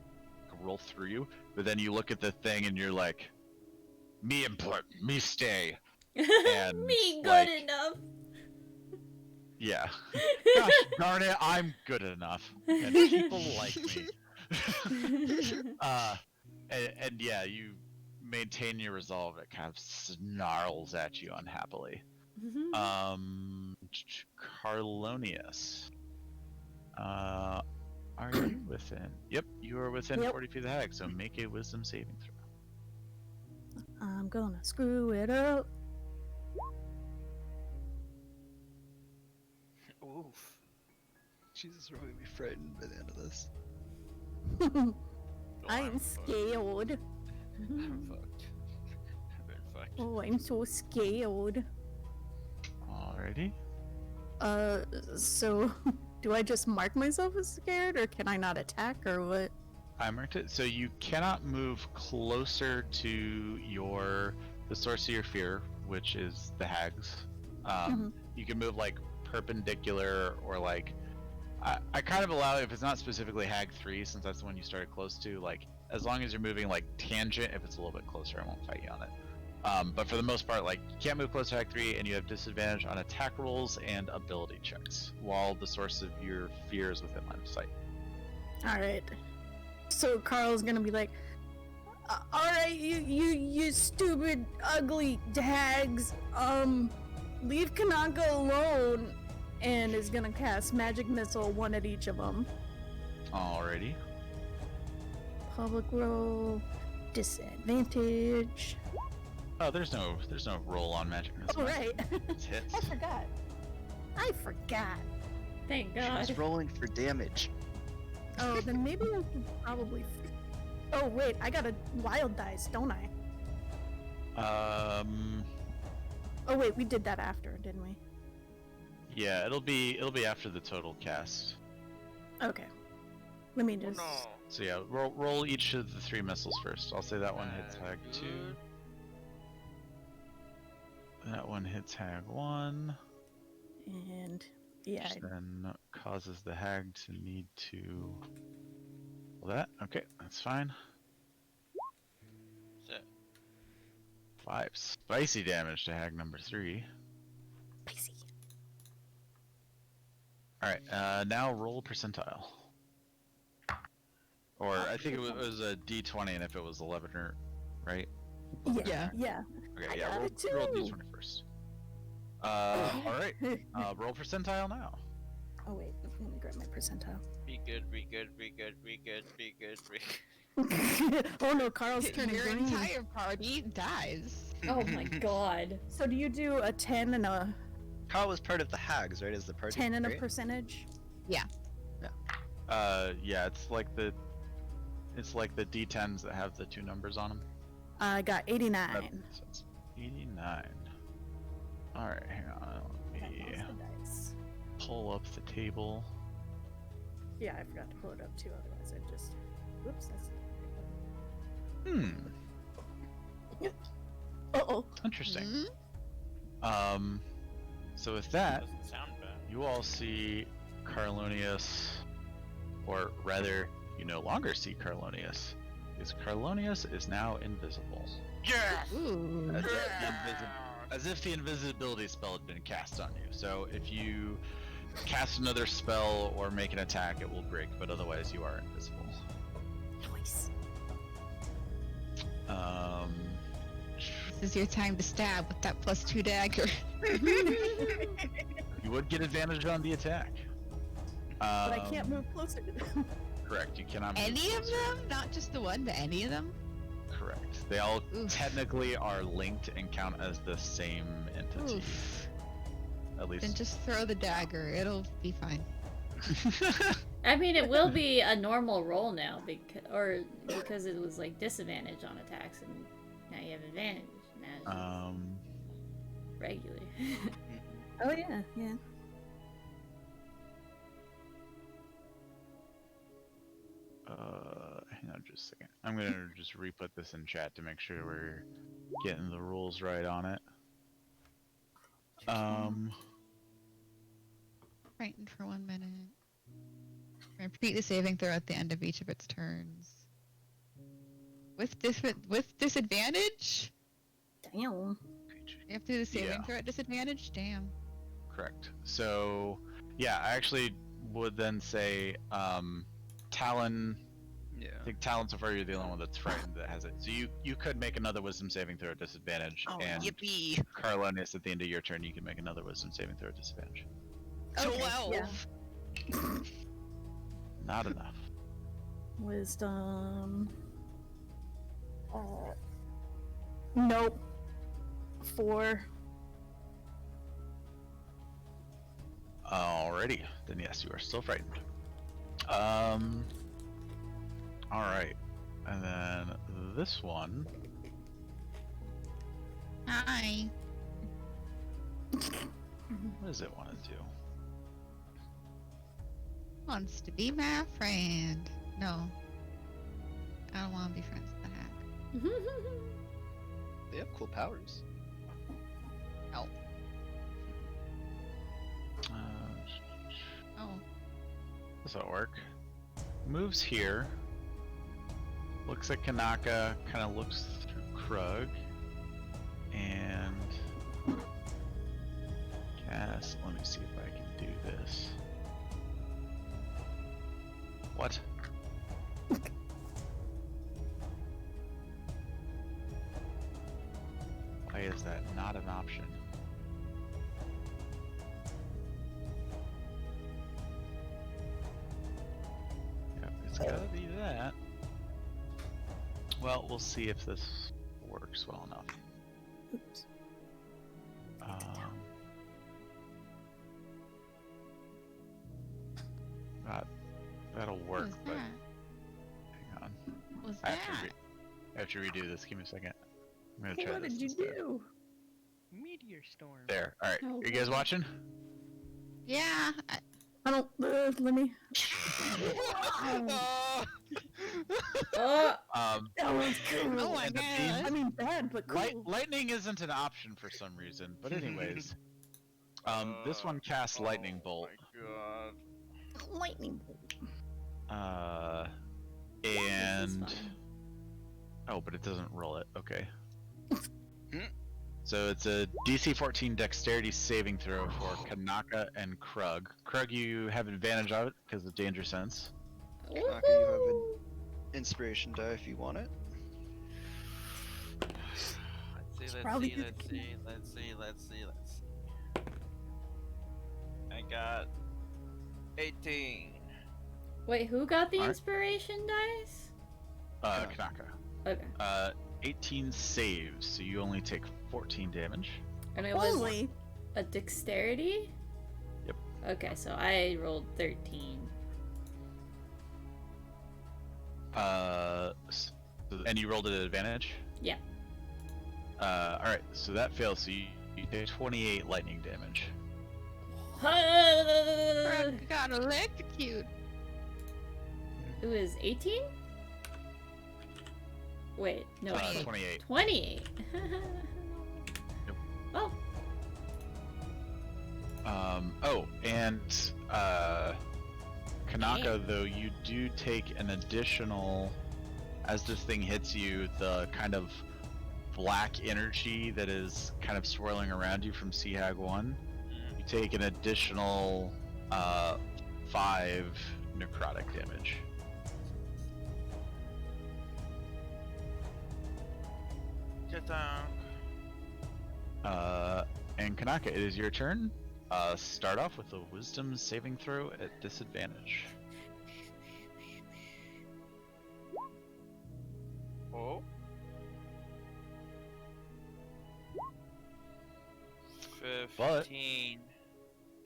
roll through you, but then you look at the thing and you're like, me important, me stay. And, Me good like- enough. Yeah. Gosh darn it, I'm good enough. And people like me. And yeah, you maintain your resolve. It kind of snarls at you unhappily. Carlonius. Are you within? Yep, you are within Yep. 40 feet of the hag, so make a wisdom saving throw. I'm gonna screw it up. Oof. Jesus, we're gonna be frightened by the end of this. I'm scared. I'm fucked. I've been fucked. Oh, I'm so scared. Alrighty. So do I just mark myself as scared, or can I not attack, or what? I marked it. So you cannot move closer to the source of your fear, which is the hags. You can move like perpendicular or like I kind of allow it if it's not specifically hag 3, since that's the one you started close to. Like as long as you're moving like tangent, if it's a little bit closer, I won't fight you on it. But for the most part, like you can't move close to hag 3, and you have disadvantage on attack rolls and ability checks while the source of your fear is within line of sight. All right. So Carl's gonna be like, "All right, you stupid, ugly hags. Leave Kanaka alone," and is gonna cast magic missile, one at each of them. Alrighty. Public roll, disadvantage. Oh, there's no roll on magic missile. Oh right, It hits. I forgot. Thank She's god. rolling for damage. Oh, then maybe I can probably. Oh wait, I got a wild dice, don't I? Oh wait, we did that after, didn't we? Yeah, it'll be after the total cast. Okay. Let me Oh just. no. So yeah, roll each of the 3 missiles first. I'll say that one hits hag 2. Good. That one hits hag 1. And yeah, Which then causes the hag to need to roll that. Okay, that's fine. Set. 5 spicy damage to hag number 3. spicy. Alright, now roll percentile. Or I think it was a d20, and if it was 11 or right? Yeah. Yeah. Okay, I yeah, got roll it too. d20 first. Alright, roll percentile now. Oh wait, let me grab my percentile. Be good, be good, be good, be good, be good, be Oh no, Carl's turning Your green. entire party dies. Oh my god. So do you do a 10 and a Carl was part of the hags, right? As the party. 10 and a right? percentage? Yeah, it's like the D10s that have the 2 numbers on them. I got 89. That makes sense. 89. All right, hang on. Let me That was the dice. pull up the table. Yeah, I forgot to pull it up too. Otherwise, I'd just. Whoops. That's. Uh-oh. Interesting. Hmm? So with that, Doesn't sound bad. you all see Carlonius, or rather, you no longer see Carlonius, because Carlonius is now invisible. Ooh. As if the invisibility spell had been cast on you. So if you cast another spell or make an attack, it will break, but otherwise you are invisible. Nice. This is your time to stab with that +2 dagger. You would get advantage on the attack. But I can't move closer to them. Correct, you cannot move Any of closer. them? Not just the one, but any of them? Correct. They all Oof. technically are linked and count as the same entity. Oof. At least. Then just throw the dagger. It'll be fine. I mean, it will be a normal roll now, because it was like disadvantage on attacks, and now you have advantage. Now it's just regular. Oh yeah, yeah. Hang on just a second. I'm gonna just re-put this in chat to make sure we're getting the rules right on it. Frightened for 1 minute. Repeat the saving throw at the end of each of its turns. With disadvantage? Damn. You have to do the saving Yeah. throw at disadvantage? Damn. Correct. So, yeah, I actually would then say, Talon. Yeah. I think Talon, so far you're the only one that's frightened that has it. So you could make another Wisdom saving throw at disadvantage, Oh, and yippee! Carlonius at the end of your turn, you can make another Wisdom saving throw at disadvantage. Okay, 12. yeah. Not enough. Wisdom. Nope. 4. Alrighty, then yes, you are still frightened. Alright, and then this one. Hi. What does it want to do? Wants to be my friend. No. I don't want to be friends with the hack. They have cool powers. No. Oh. Does that work? Moves here. Looks at Kanaka, kind of looks through Krug, and cast. Let me see if I can do this. What? Why is that not an option? Yep, it's gotta be that. Well, we'll see if this works well enough. Oops. That'll What work, was but that? hang on. What was I that? have to redo this. Give me a second. I'm gonna Hey, try what this did you instead. do? Meteor storm. There. All right. Oh, You guys watching? Yeah. I don't. Let me. Oh, That was cool. Oh my and the god. beam- I mean, bad, but cool. lightning isn't an option for some reason, but anyways, this one casts lightning bolt. Oh my Lightning bolt. this is And fun. oh, but it doesn't roll it. Okay. So it's a DC 14 Dexterity saving throw for Kanaka and Krug. Krug, you have advantage of it because of Danger Sense. Kanaka, you have an inspiration die if you want it. Let's see, probably let's good see, let's see. I got 18. Wait, who got the Alright. inspiration dice? Kanaka. Okay. 18 saves, so you only take 14 damage. And it was Holy. a dexterity? Yep. Okay, so I rolled 13. And you rolled it at advantage? Yeah. Alright, so that fails, so you take 28 lightning damage. Brooke got electrocuted. It was 18? Wait, no. 28. 28. Well, Oh, and Kanaka, though, you do take an additional, as this thing hits you, the kind of black energy that is kind of swirling around you from Seahag 1, you take an additional 5 necrotic damage. Get down. And Kanaka, it is your turn. Start off with a wisdom saving throw at disadvantage. Oh. 15.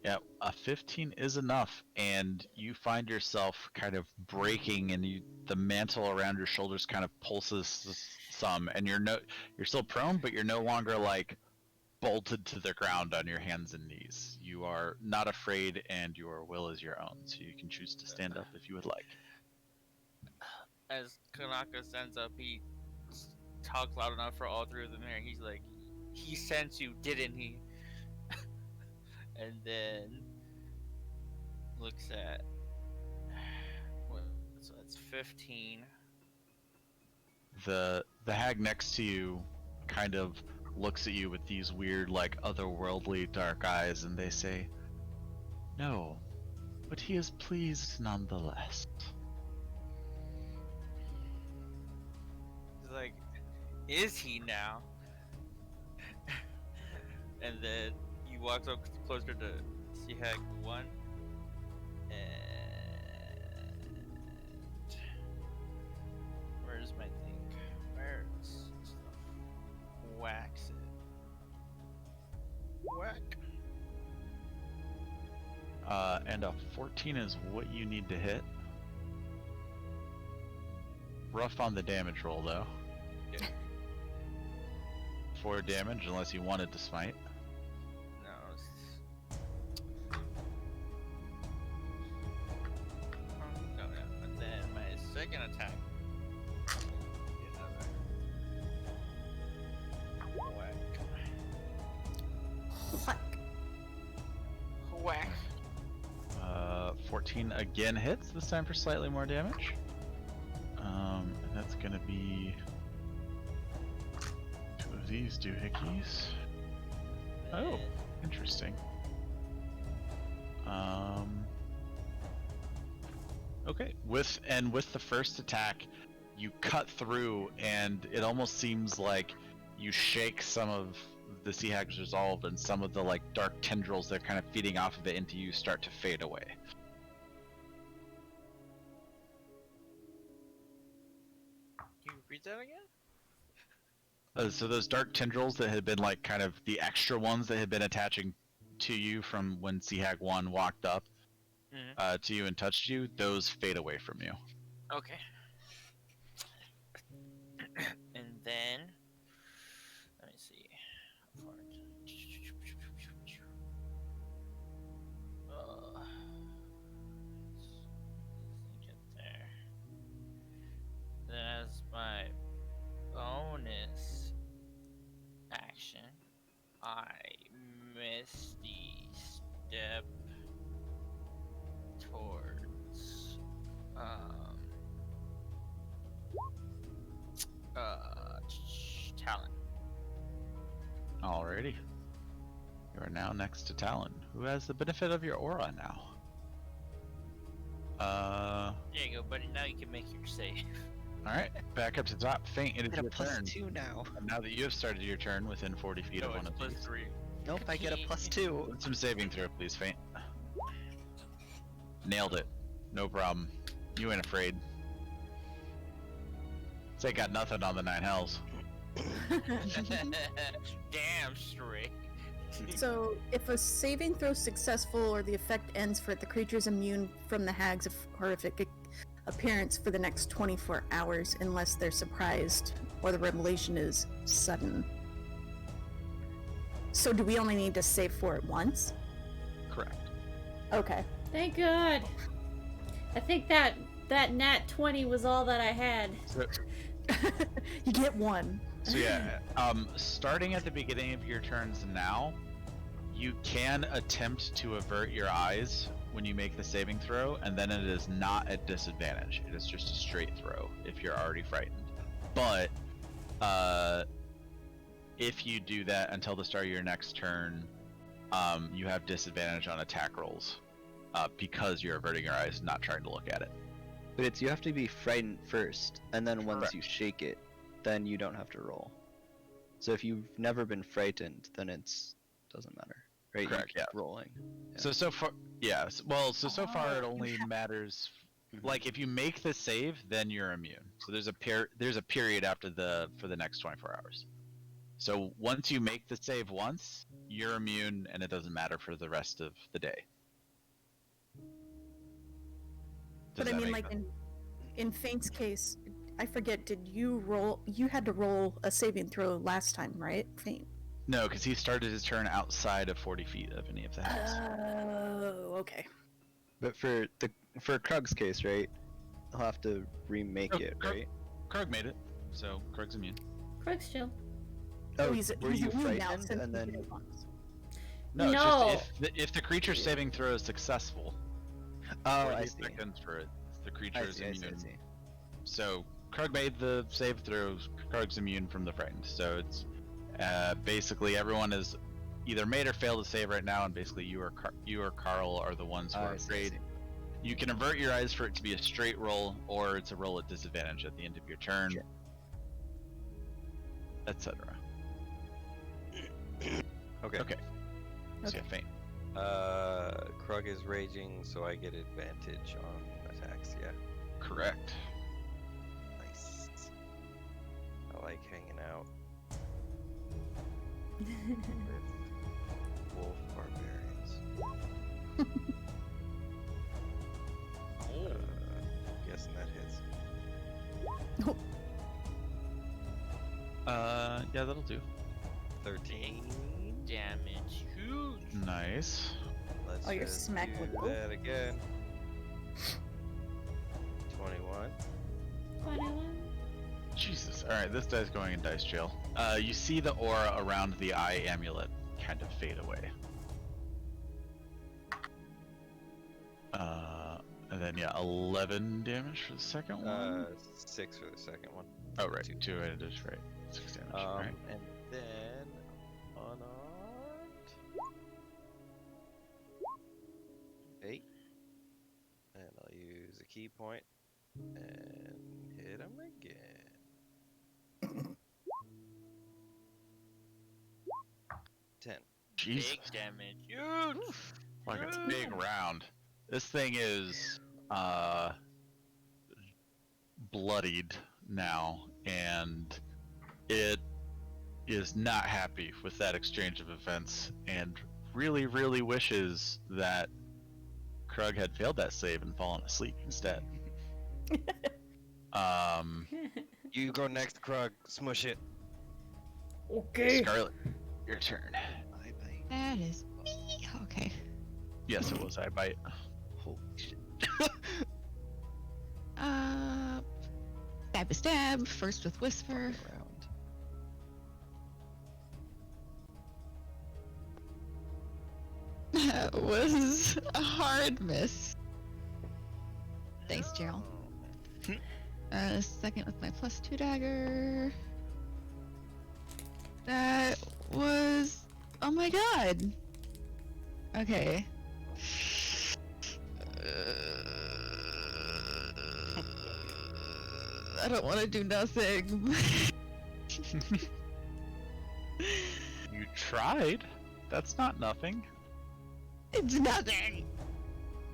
Yeah, a 15 is enough, and you find yourself kind of breaking, and the mantle around your shoulders kind of pulses some, and you're still prone, but you're no longer like bolted to the ground on your hands and knees. You are not afraid, and your will is your own, so you can choose to stand up if you would like. As Kanaka stands up, he talks loud enough for all three of them here. He's like, he sent you, didn't he? And then looks at what? So that's 15. The hag next to you kind of looks at you with these weird, like, otherworldly dark eyes, and they say, "No, but he is pleased nonetheless." He's like, is he now? And then he walks up closer to Seahag 1. And where's my thing? Where's stuff? Wax it. Whack. And a 14 is what you need to hit. Rough on the damage roll, though. Yeah. 4 damage, unless you wanted to smite. No. No, yeah. And then my second attack. Whack. Whack. 14 again hits, this time for slightly more damage. And that's gonna be 2 of these doohickeys. Oh, interesting. Okay, with the first attack, you cut through, and it almost seems like you shake some of the Sea Hag's resolve, and some of the like dark tendrils that are kind of feeding off of it into you start to fade away. Can you read that again? So those dark tendrils that had been like kind of the extra ones that had been attaching to you from when Seahag 1 walked up to you and touched you, those fade away from you. Okay. And then let me see. How far get there. Then as my bonus action, I misty step towards Talon. Alrighty. You are now next to Talon, who has the benefit of your aura now. There you go, buddy. Now you can make your save. Alright, back up to the top. Faint, it is I get a your plus turn. 2 now. And now that you have started your turn within 40 feet of No, one it's of these. +3. Nope, I get a plus 2. Some saving throw, please, Faint. Nailed it. No problem. You ain't afraid. They got nothing on the 9 hells. Damn straight. So, if a saving throw is successful or the effect ends for it, the creature is immune from the hag's horrific appearance for the next 24 hours unless they're surprised or the revelation is sudden. So, do we only need to save for it once? Correct. Okay. Thank God. I think that nat 20 was all that I had. So, You get one. so yeah, starting at the beginning of your turns now, you can attempt to avert your eyes when you make the saving throw, and then it is not at disadvantage. It is just a straight throw if you're already frightened. But if you do that until the start of your next turn, you have disadvantage on attack rolls because you're averting your eyes, not trying to look at it. But you have to be frightened first, and then once Correct. you shake it, then you don't have to roll. So if you've never been frightened, then doesn't matter, right? Correct, You keep rolling. Yeah. So far, yeah. So far it only matters. Like if you make the save, then you're immune. So there's a period after for the next 24 hours. So once you make the save once, you're immune, and it doesn't matter for the rest of the day. Does But I that mean, make like in Faint's case, I forget. Did you roll? You had to roll a saving throw last time, right, Faint? No, because he started his turn outside of 40 feet of any of the heads. Oh, okay. But for Krug's case, right? He'll have to remake it, Krug- right? Krug made it, so Krug's immune. Krug's chill. Oh, he's were you immune now frightened since and he then? did it once. No, it's No. just if the creature saving throw is successful, Oh, or I the see. seconds for it, the creature I is see, I see, immune. I see. So Krug made the save throws. Krug's immune from the frightened. So it's basically everyone is either made or failed to save right now, and basically you or Carl are the ones who Oh, are I see, I afraid. see. You can avert your eyes for it to be a straight roll, or it's a roll at disadvantage at the end of your turn, Sure. etc. Okay. Okay. So Okay. yeah, Faint. Krug is raging, so I get advantage on attacks. Yeah. Correct. Nice. I like hanging out with wolf barbarians. Oh. Guessing that hits. Yeah, that'll do. 13. Damage. Huge. Nice. Let's Oh, you're just smack do with both? that again. 21. 21. Jesus. Alright, this guy's going in dice jail. You see the aura around the eye amulet kind of fade away. And then, yeah, 11 damage for the second one. 6 for the second one. Oh, right. 2 damage, right. 6 damage, right. And then unarmed 8, and I'll use a key point and hit him again. 10. Jeez. Big damage. Huge. Like it's a big round. This thing is bloodied now, and it is not happy with that exchange of events, and really, really wishes that Krug had failed that save and fallen asleep instead. You go next, Krug. Smush it. Okay. Scarlet, your turn. I bite. That is me. Okay. Yes, it was. I bite. Holy shit. Stab a stab. First with Whisper. Round. That was a hard miss. Thanks, Gerald. Second with my +2 dagger. That was... Oh my god! Okay. I don't want to do nothing. You tried. That's not nothing. It's nothing!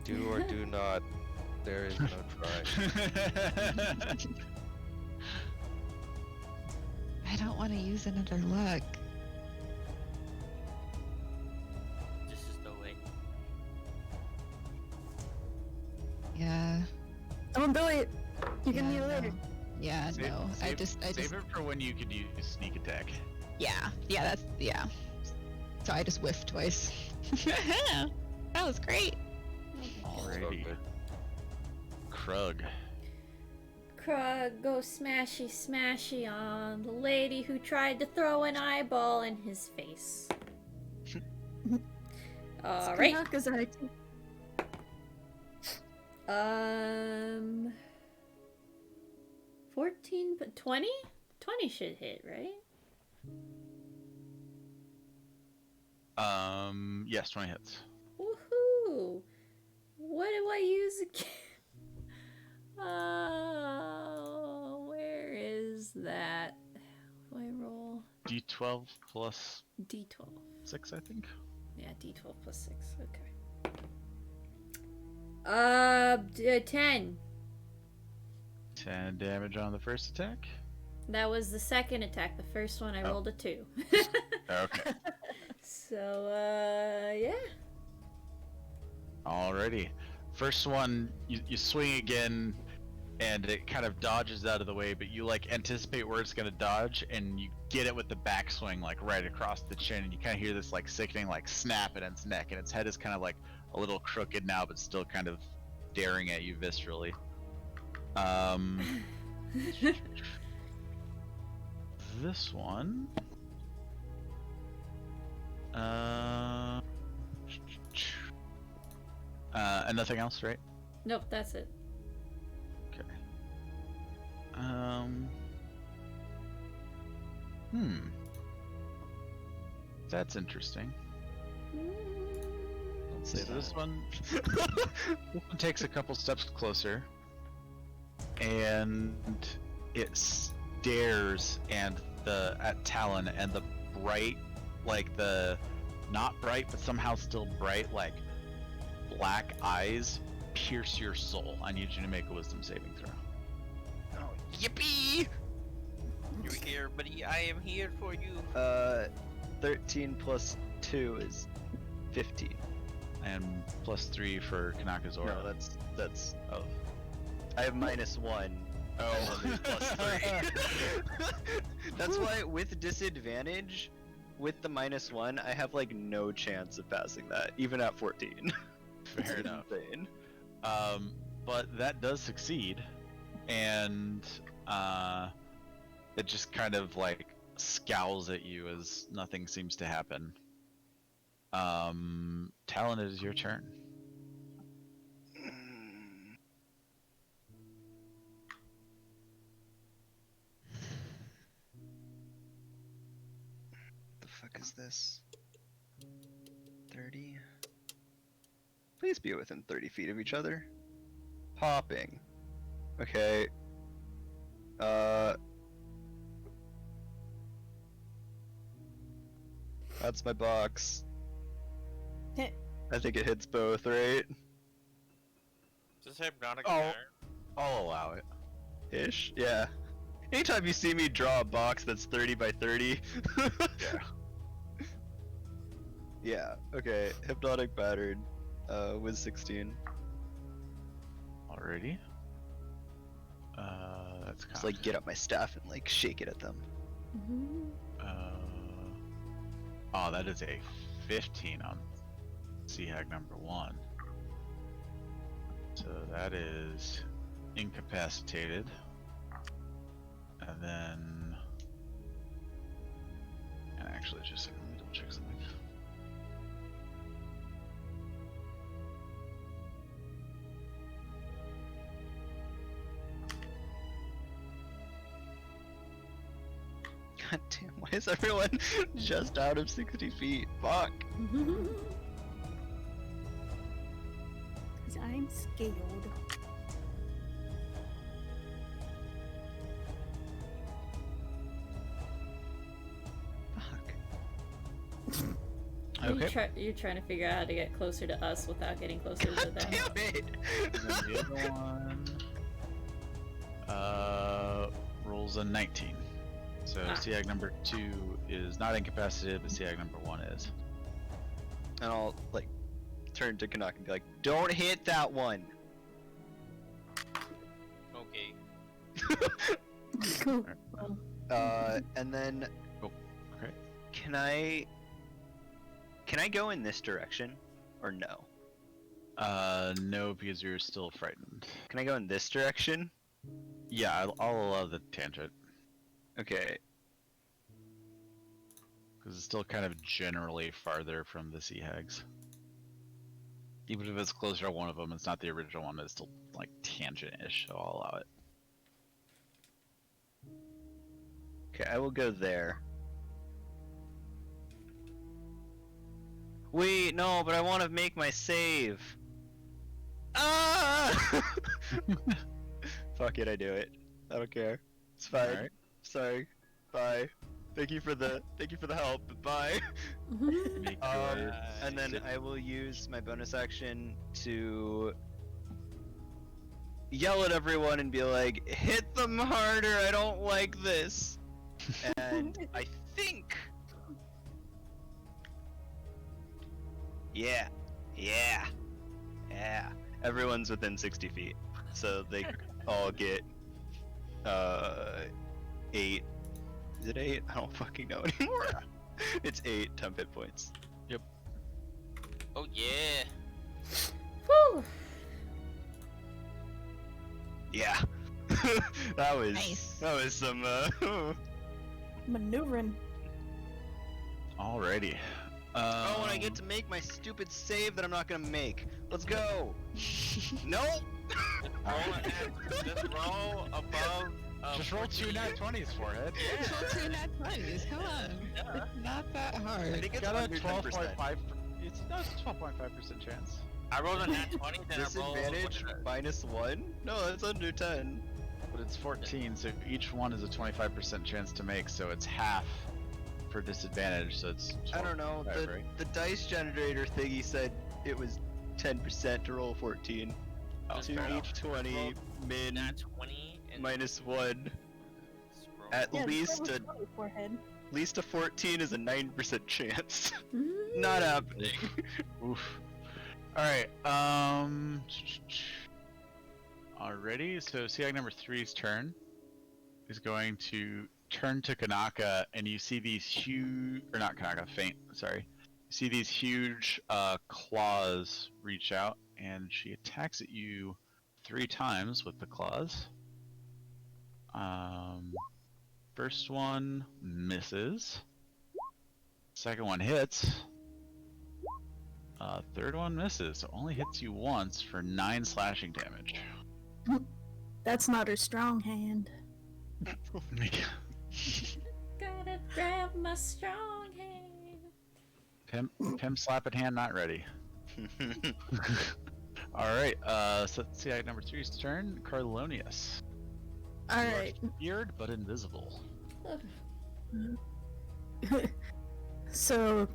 Do or do not. There is no try. I don't want to use another luck. This is the way. Yeah. Don't do it. You're gonna need it no. later. Yeah, no. I just save it for when you could use sneak attack. yeah, yeah. So I just whiffed twice. That was great. Alrighty. Krug. Krug, go smashy smashy on the lady who tried to throw an eyeball in his face. Alright. Kanaka's attitude. 14, but 20? 20 should hit, right? Yes, 20 hits. Woohoo! What do I use again? Where is that? What do I roll? D12 plus D12. 6, I think. Yeah, D12 plus 6. Okay. 10. 10 damage on the first attack. That was the second attack. The first one I Oh. rolled a 2. Okay. So, yeah. Alrighty. First one, you swing again, and it kind of dodges out of the way, but you like anticipate where it's gonna dodge, and you get it with the backswing like right across the chin, and you kind of hear this like sickening like snap in its neck, and its head is kind of like a little crooked now, but still kind of staring at you viscerally. This one. And nothing else, right? Nope, that's it. Okay. That's interesting. Don't say So this that. one, this one takes a couple steps closer, and it stares at Talon, and the bright, like the not bright but somehow still bright, like black eyes pierce your soul. I need you to make a wisdom saving throw. Oh, yippee! You're here, buddy. I am here for you. 13 plus 2 is 15. And +3 for Kanaka's aura. No, that's oh. I have -1. Oh. And then there's +3. That's why with disadvantage, with the -1, I have like no chance of passing that, even at 14. Fair enough. Insane. But that does succeed, and it just kind of like scowls at you as nothing seems to happen. Talon, it is your turn. The fuck is this? 30? Please be within 30 feet of each other. Hopping. Okay. That's my box. Heh. I think it hits both, right? Does hypnotic Oh. matter? I'll allow it. Ish, yeah. Anytime you see me draw a box that's 30 by 30. Yeah. Yeah, okay. Hypnotic battered. With 16. Alrighty. That's Just like get up my staff and like shake it at them. Oh, that is a 15 on CHAG number 1. So that is incapacitated. And then... And actually, just a second, let me double check something. God damn, why is everyone just out of 60 feet? Fuck. Because I'm scared. Fuck. Are you Okay. You're trying to figure out how to get closer to us without getting closer to them. Damn it! And then the other one rolls a 19. So Ah. SEAG number 2 is not incapacitated, but SEAG number 1 is. And I'll like turn to Canuck and be like, "Don't hit that one." Okay. Cool. And then. Oh, okay. Can I go in this direction, or no? No, because you're still frightened. Can I go in this direction? Yeah, I'll allow the tangent. Okay. Because it's still kind of generally farther from the sea hags. Even if it's closer to one of them, it's not the original one, it's still like tangent-ish, so I'll allow it. Okay, I will go there. Wait, no, but I want to make my save. Ah! Fuck it, I do it. I don't care. It's fine. Alright. Sorry. Bye. Thank you for the help. Bye. Make your And then I will use my bonus action to yell at everyone and be like, "Hit them harder! I don't like this." And I think, yeah, everyone's within 60 feet, so they all get 8. Is it 8? I don't fucking know anymore. It's 8 temp hit points. Oh yeah. Whew. Yeah. that was Nice. some Maneuvering. Alrighty. Oh, and I get to make my stupid save that I'm not gonna make. Let's go. Nope. Just roll above. Just roll 2 nat 20s, forehead. Just roll 2 nat 20s, come on. It's not that I hard. think it's Got a under 10%. 12.5. It's no, it's 12.5% chance. I rolled a nat 20, then I rolled. Disadvantage -1? No, that's under 10. But it's 14, so each one is a 25% chance to make, so it's half for disadvantage, so it's I don't know. 12.5, The right? the dice generator thingy said it was 10% to roll 14. Oh, To fair enough. each 20 min Nat 20 and -1. scroll. At Yeah, least just a roll 20 forehead. least a 14 is a 9% chance. Mm. Not happening. Oof. Alright, alrighty, so SEAG number 3's turn is going to turn to Kanaka, and you see these huge, or not Kanaka, Faint, sorry. You see these huge claws reach out, and she attacks at you 3 times with the claws. First one misses. Second one hits. Third one misses, so only hits you once for 9 slashing damage. That's not her strong hand. Gotta grab my strong hand. Pimp slap at hand not ready. Alright, so let's see, number 3's turn, Carlonius. Alright. Feared but invisible. So,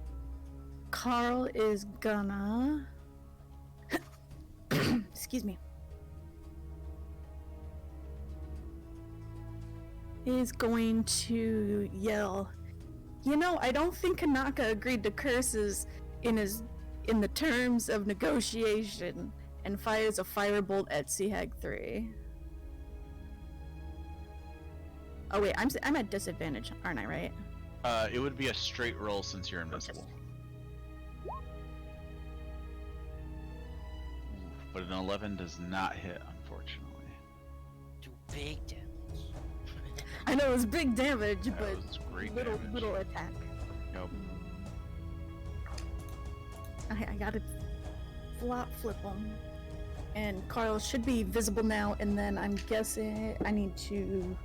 Carl is gonna. Excuse me. Is going to yell. You know, I don't think Kanaka agreed to curses in the terms of negotiation, and fires a firebolt at Seahag 3. Oh wait, I'm at disadvantage, aren't I? Right? It would be a straight roll since you're invisible. But an 11 does not hit, unfortunately. Do big damage. I know it's big damage, That but was great little damage. little attack. Yep. I gotta flip him. And Carl should be visible now, and then I'm guessing I need to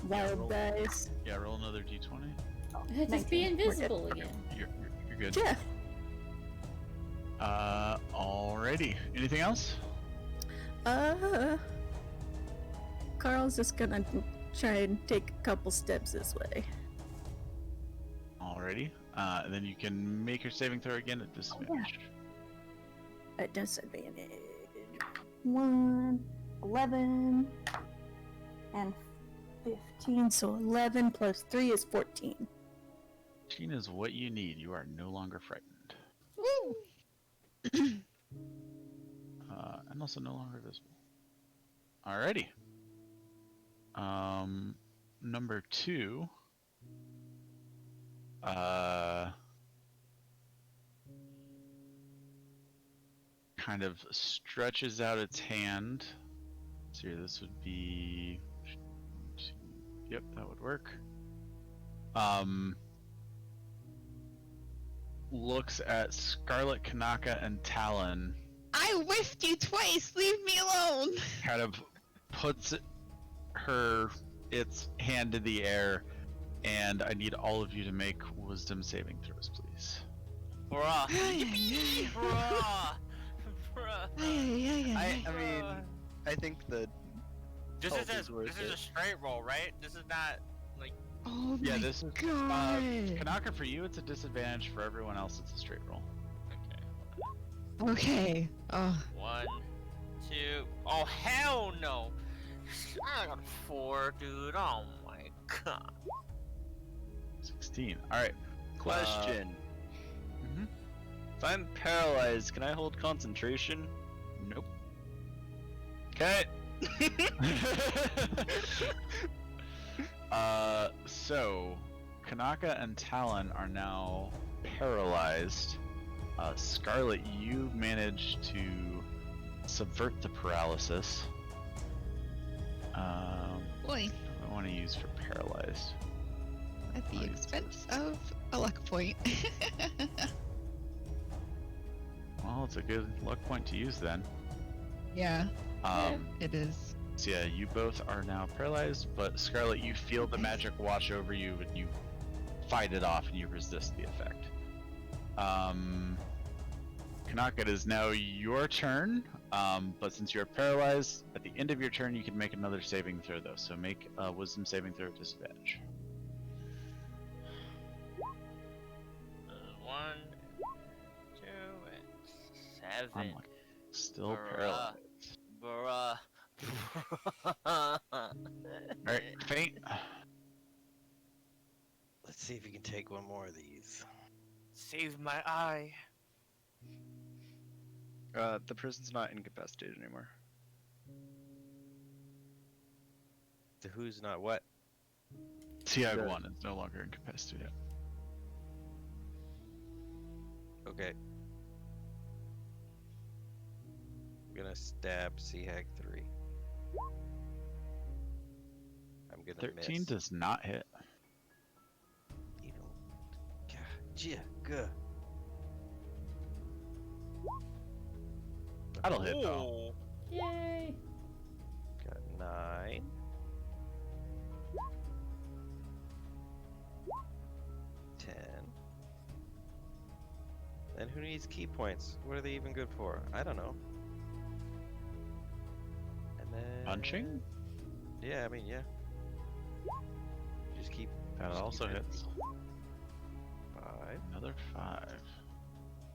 wild roll. dice. Yeah, roll another d20. Just be 19. We're good. invisible again. You're good. Yeah. Alrighty. Anything else? Carl's just gonna try and take a couple steps this way. Alrighty. And then you can make your saving throw again at disadvantage. At disadvantage. 1, 11, and 15. So 11 plus 3 is 14. 14 is what you need. You are no longer frightened. Woo! And also no longer visible. Alrighty. Number 2. Kind of stretches out its hand. So here, this would be. Yep, that would work. Looks at Scarlet, Kanaka, and Talon. I whiffed you twice. Leave me alone. Kind of puts its hand in the air, and I need all of you to make wisdom saving throws, please. Bruh. Yippee! Bruh. Bruh. I mean, I think the This Health is is a worth this is it. a straight roll, right? This is not like Oh Yeah, my this is god. Kanaka, for you it's a disadvantage. For everyone else it's a straight roll. okay. Okay. Oh. 1, 2. Oh hell no! I got 4, dude. Oh my god. 16. Alright. question. Mhm. If I'm paralyzed, can I hold concentration? Nope. Okay. So Kanaka and Talon are now paralyzed. Scarlet, you managed to subvert the paralysis. Boy, I want to use for paralyzed. at the I'll use expense of a luck point. Well, it's a good luck point to use then. Yeah, Um, it is. So yeah, you both are now paralyzed, but Scarlet, you feel the magic wash over you and you fight it off and you resist the effect. Kanaka, it is now your turn, but since you're paralyzed, at the end of your turn you can make another saving throw though, so make a wisdom saving throw at disadvantage. 1, 2, and 7. I'm like, still Bruh. paralyzed. Bruh. Alright, faint. Let's see if you can take one more of these. Save my eye. The prison's not incapacitated anymore. The who's not what? Tiag 1 is no longer incapacitated. Okay. I'm gonna stab Seahag 3. I'm gonna 13 miss. does not hit. You know, good. That'll hit though. Yay! Got 9. 10. And who needs key points? What are they even good for? I don't know. And then Punching? Yeah, I mean, yeah. Just keep. That just keep also hitting. hits. 5. Another 5.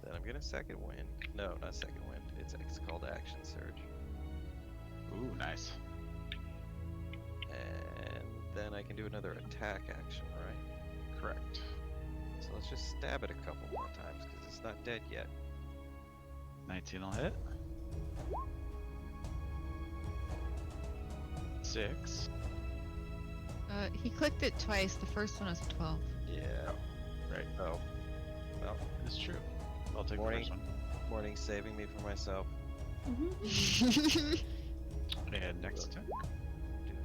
Then I'm gonna second wind. No, not second wind. It's called action surge. Ooh, nice. And then I can do another attack action, right? Correct. So let's just stab it a couple more times because it's not dead yet. 19 will hit. 6. He clicked it twice. The first one was 12. Yeah. Right. Oh. Well, It's true. I'll take Morning. the first one. morning saving me for myself. And next attack. Do it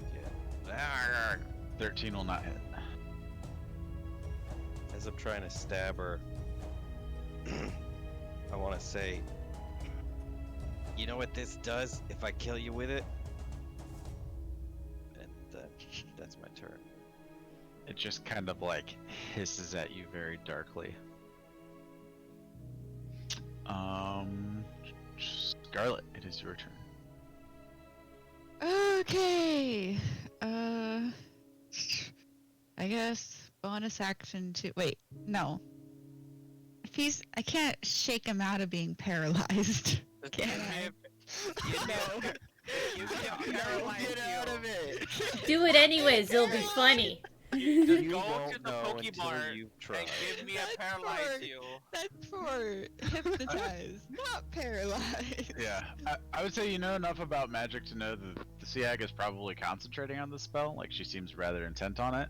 again. 13 will not hit. As I'm trying to stab her, I want to say, you know what this does if I kill you with it? And that's my turn. It just kind of like hisses at you very darkly. Scarlet, it is your turn. Okay. I guess bonus action to wait. No. I can't shake him out of being paralyzed. Just Can give me I? a- you know, give me a paralyzed Get out heal. of it! Do it anyways, it'll be funny. Just You go won't to the know until Pokemart you've and tried. give me a That's paralyzed for- heal. That's for hypnotize, not paralyzed. Yeah, I would say you know enough about magic to know that the sea hag is probably concentrating on the spell. Like she seems rather intent on it.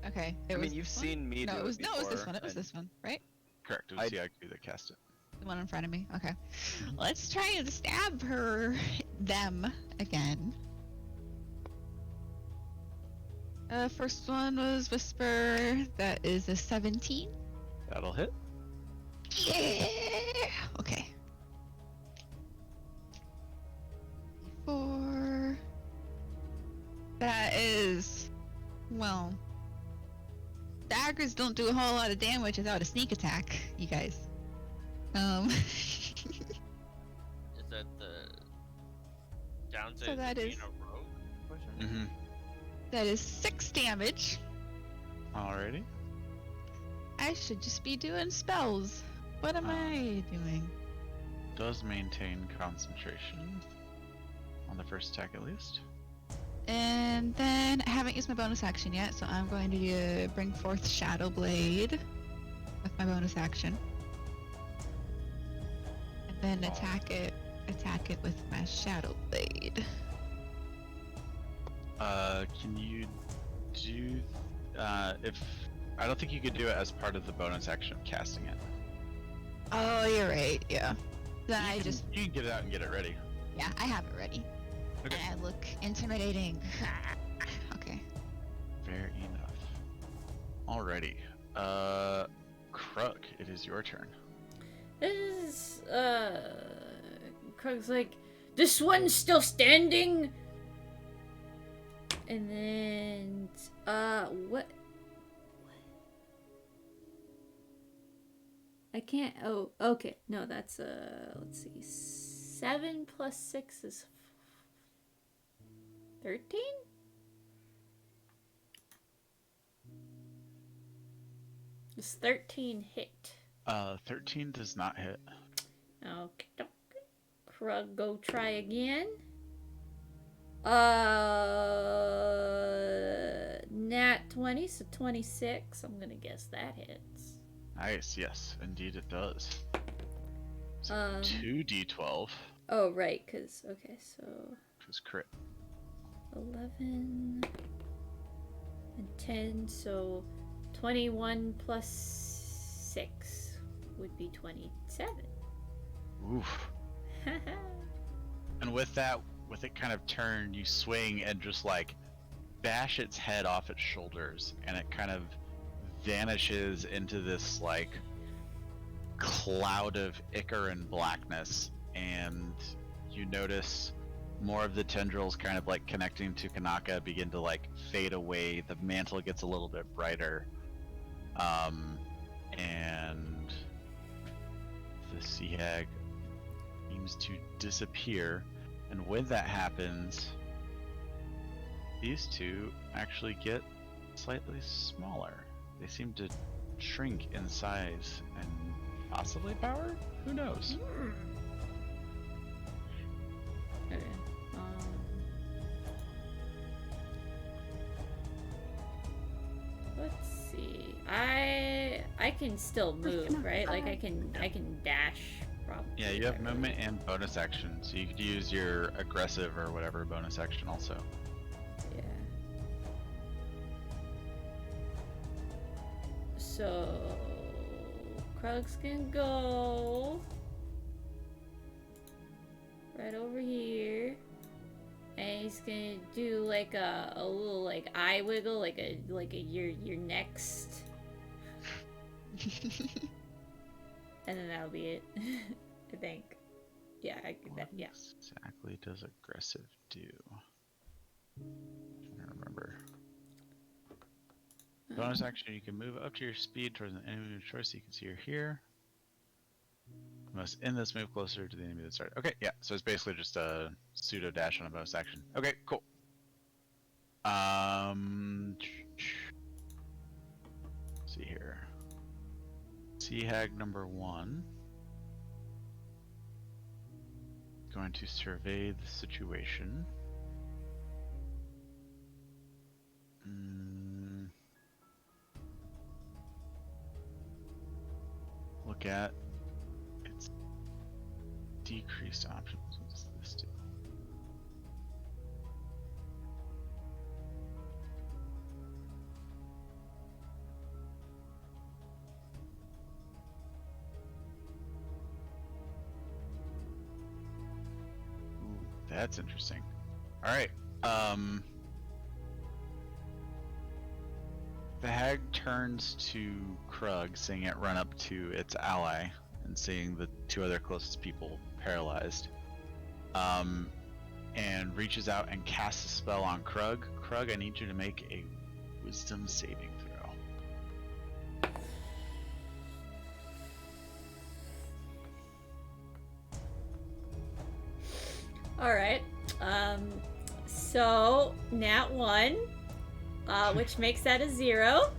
Okay. I It was mean, you've this one? seen me No, do it was it before. this one. It was and- this one, right? Correct. It was sea hag that cast it. The one in front of me. Okay. Let's try and stab them again. First one was Whisper. That is a 17. That'll hit. Yeah. Okay. 4. That is, well, daggers don't do a whole lot of damage without a sneak attack, you guys. Is that the downside So that of being is- a rogue? Question? Mm-hmm. That is 6 damage. Alrighty. I should just be doing spells. What am I doing? Does maintain concentration on the first attack at least. And then I haven't used my bonus action yet, so I'm going to bring forth Shadow Blade with my bonus action. And then attack it with my Shadow Blade. Can you do? If I don't think you could do it as part of the bonus action of casting it. Oh, you're right. Yeah. Then I You just can get it out and get it ready. I have it ready. Okay. And I look intimidating. Okay. Fair enough. Alrighty. Krug, it is your turn. This is, Krug's like, this one's still standing? And then, what? I can't, oh, okay, no, that's, let's see, 7 plus 6 is 13? Does 13 hit? 13 does not hit. Okay, Krug, go try again. Nat 20, so 26. I'm gonna guess that hits. Nice, yes, indeed it does. So Um, 2d12, Oh, right, because, okay, so which is crit. 11 and 10, so 21 plus 6 would be 27. Oof. And with that, with it kind of turned, you swing and just like bash its head off its shoulders, and it kind of vanishes into this like cloud of ichor and blackness, and you notice more of the tendrils kind of like connecting to Kanaka begin to like fade away. The mantle gets a little bit brighter, and the sea hag seems to disappear. And when that happens, these two actually get slightly smaller. They seem to shrink in size and possibly power? Who knows? Okay. Let's see. I can still move, right? Like I can dash. Probably. Yeah, you have right? movement and bonus action, so you could use your aggressive or whatever bonus action also. Yeah. So Krug's can go right over here, and he's gonna do like a little like eye wiggle, like a you're next, and then that'll be it. I think. Yeah, What yeah. exactly does aggressive do? I don't remember. Bonus action, you can move up to your speed towards an enemy of your choice. You can see you're here. You must end this move closer to the enemy that started. Okay, yeah, so it's basically just a pseudo dash on a bonus action. Okay, cool. See here. Sea Hag number 1 going to survey the situation. Look at its decreased options. What does this do? Ooh, that's interesting. All right. The hag turns to Krug, seeing it run up to its ally and seeing the 2 other closest people paralyzed. And reaches out and casts a spell on Krug. Krug, I need you to make a wisdom saving throw. Alright. So, nat 1, which makes that a 0.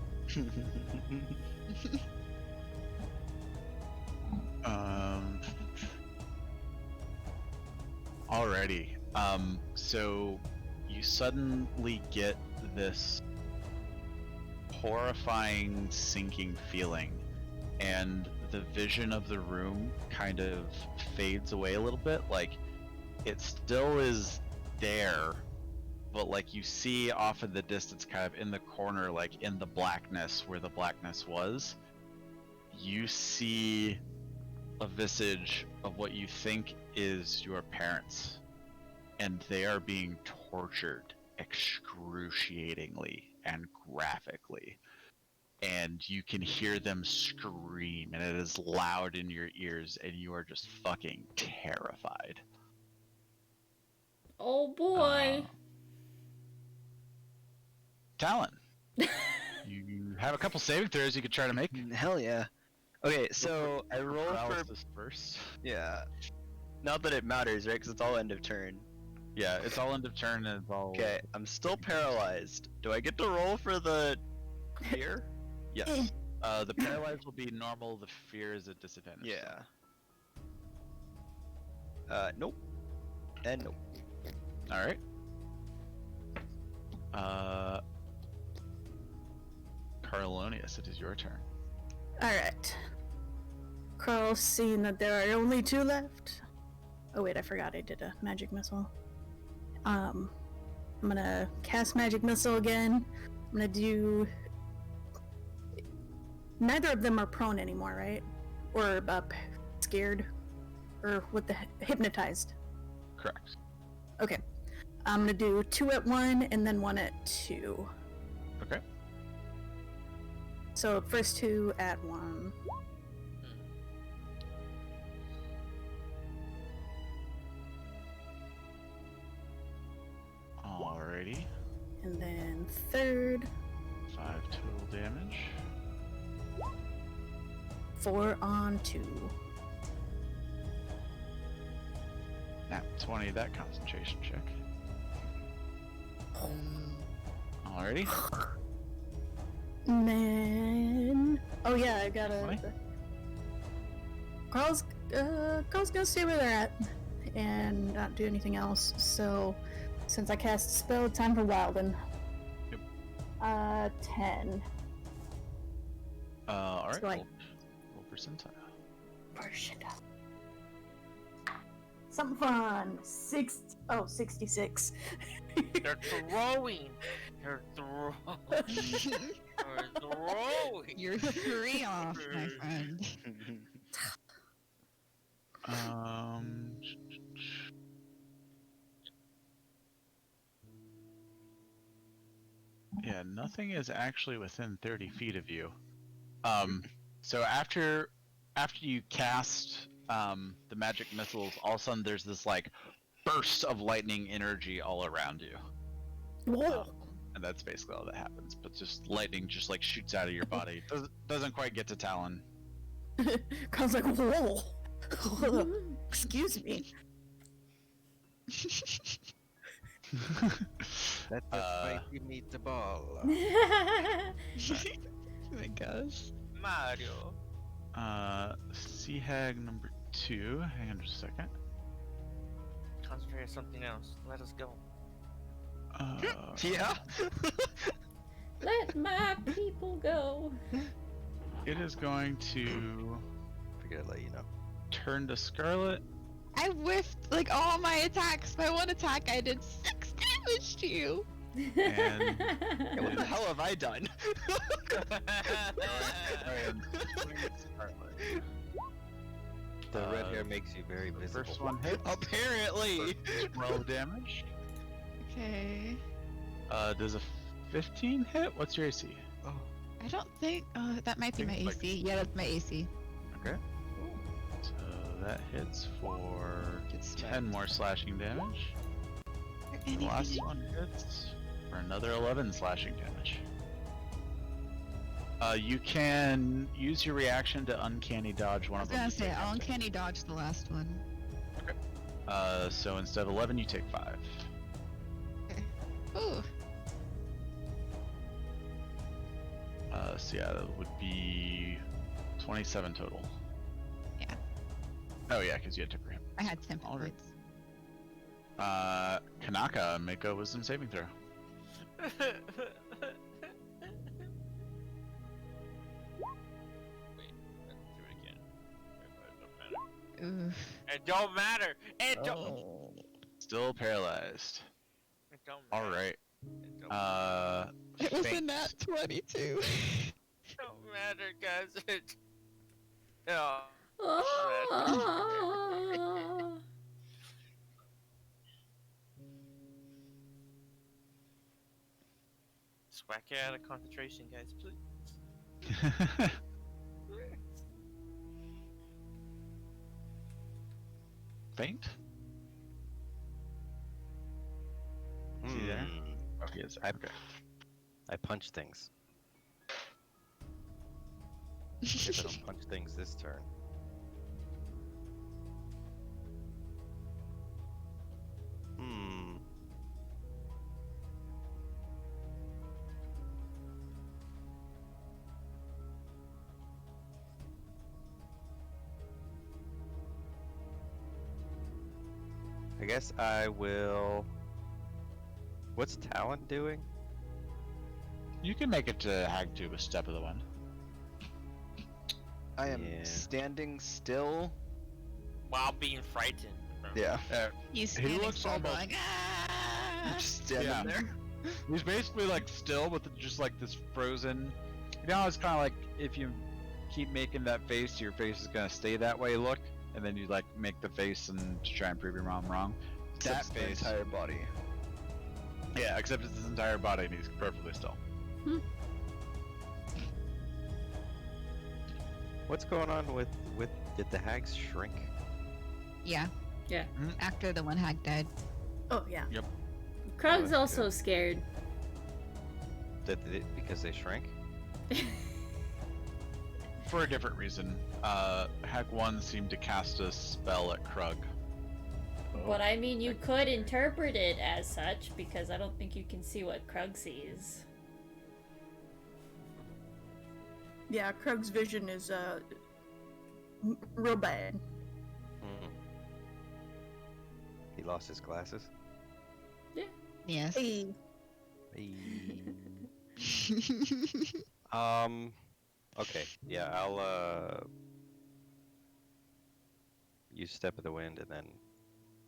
Alrighty. So you suddenly get this horrifying sinking feeling, and the vision of the room kind of fades away a little bit. Like, it still is there, but like you see off in the distance, kind of in the corner, like in the blackness where the blackness was, you see a visage of what you think is your parents, and they are being tortured excruciatingly and graphically, and you can hear them scream, and it is loud in your ears, and you are just fucking terrified. Oh boy. Talon, you have a couple saving throws you could try to make. Hell yeah. Okay, so I roll for paralysis first. yeah. Not that it matters, right? Because it's all end of turn. Yeah, it's all end of turn and it's all. Okay, I'm still paralyzed. Do I get to roll for the fear? Yes. The paralyzed will be normal. The fear is a disadvantage. Yeah. Nope. And nope. All right. Carlonius, it is your turn. Alright. Carl, seeing that there are only 2 left. Oh wait, I forgot I did a magic missile. I'm gonna cast magic missile again. I'm gonna do... Neither of them are prone anymore, right? Or scared? Or what the hypnotized? Correct. Okay. I'm gonna do 2 at 1 and then 1 at 2. Okay. So first 2 at 1. Alrighty. And then third, 5 total damage. 4 on 2. Nat 20 that concentration check. Alrighty. And then... Oh yeah, I gotta... What? Carl's gonna stay where they're at and not do anything else. So, since I cast a spell, time for Wilden. Yep. 10. Alright. So, like- roll percentile. Percentile. Something fun. 66. They're throwing. They're throwing. They're throwing. You're 3 off, my friend. Yeah, nothing is actually within 30 feet of you. So after you cast the magic missiles, all of a sudden there's this like burst of lightning energy all around you. Whoa! And that's basically all that happens. But just lightning just like shoots out of your body. Doesn't quite get to Talon. Carl's like, whoa! Excuse me. That's a spicy meatball. Oh my gosh. Mario. Sea Hag number 2. Hang on just a second. Concentrate on something else. Let us go. Yeah. Let my people go. It is going to Figured I'd let you know. turn to Scarlet. I whiffed like all my attacks. My one attack, I did 6 damage to you. And Hey, what the hell have I done? The red Uh, hair makes you very the visible. first one hits. Apparently. 12 damage. Okay. Does a 15 hit? What's your AC? I don't think. Oh, that might be my Think, like- AC. Yeah, that's my AC. Okay. So that hits for Get 10 more slashing damage. The last one hits for another 11 slashing damage. You can use your reaction to uncanny dodge one I of was them. gonna to say, take I'll half uncanny dodge the last one. damage. So instead of 11, you take 5. Ooh. So yeah, that would be 27 total. Yeah. Oh yeah, because you had temper hit. I had 10 All right. points. Kanaka, make a wisdom saving throw. Oof. It don't matter. It don't. Oh. Still paralyzed. It don't matter. All right. It don't matter. It was a Faint. nat 22. It don't matter, guys. It. Oh. Ah. Just whack it out of concentration, guys, please. Faint? Is he there? Oh, he is. Okay. I punch things. If I don't punch things this turn. Hmm. I guess I will. What's Talon doing? You can make it to Hag 2 with Step of the Wind. I am Yeah. standing still. While being frightened. Yeah. He's He standing looks still almost- going, ah! Just standing Yeah. there. He's basically like still with just like this frozen. You know, it's kind of like if you keep making that face, your face is gonna stay that way look, and then you like make the face and to try and prove your mom wrong. That Except the face. entire body. Yeah, except it's his entire body and he's perfectly still. What's going on with did the hags shrink? Yeah. Yeah. Mhm. After the one hag died. Oh yeah. Krug's that's also good. scared. Because they shrank? For a different reason. Hag 1 seemed to cast a spell at Krug. But I mean, you could interpret it as such because I don't think you can see what Krug sees. Yeah, Krug's vision is real bad. Hmm. He lost his glasses? Yes. Hey. Okay. Yeah, I'll use Step of the Wind and then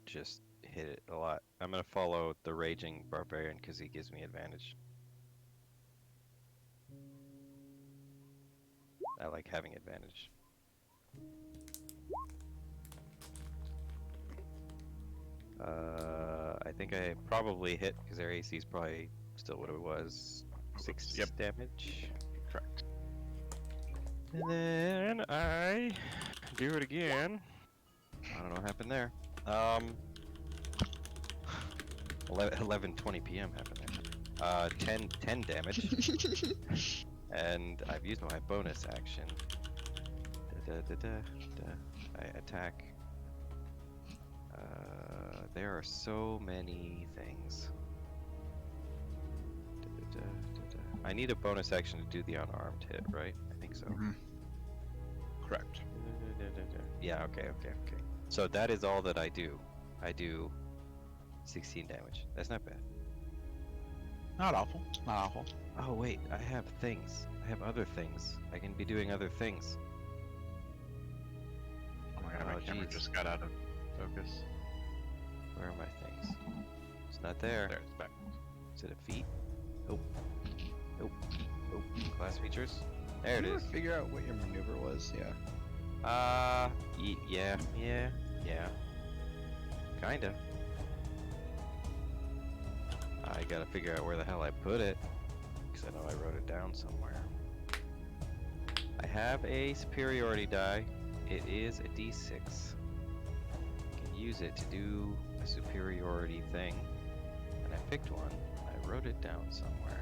just hit it a lot. I'm gonna follow the Raging Barbarian because he gives me advantage. I like having advantage. I think I probably hit because their AC is probably still what it was. 6 Yep. damage. Correct. And then I do it again. I don't know what happened there. 11:20 p.m. happened there. 10 damage. And I've used my bonus action. I attack. There are so many things. I need a bonus action to do the unarmed hit, right? I think so. Mhm. Correct. Yeah, okay. So that is all that I do. I do 16 damage. That's not bad. Not awful. Not awful. Oh, wait, I have things. I have other things. I can be doing other things. Oh my god, my Oh, camera jeez. just got out of focus. Where are my things? It's not there. There, it's back. Is it a feat? Nope. Nope. Nope. Class features? There it Did you is. ever figure out what your maneuver was? Yeah. Yeah. Kinda. I gotta figure out where the hell I put it, because I know I wrote it down somewhere. I have a superiority die. It is a d6. I can use it to do a superiority thing, and I picked one. I wrote it down somewhere.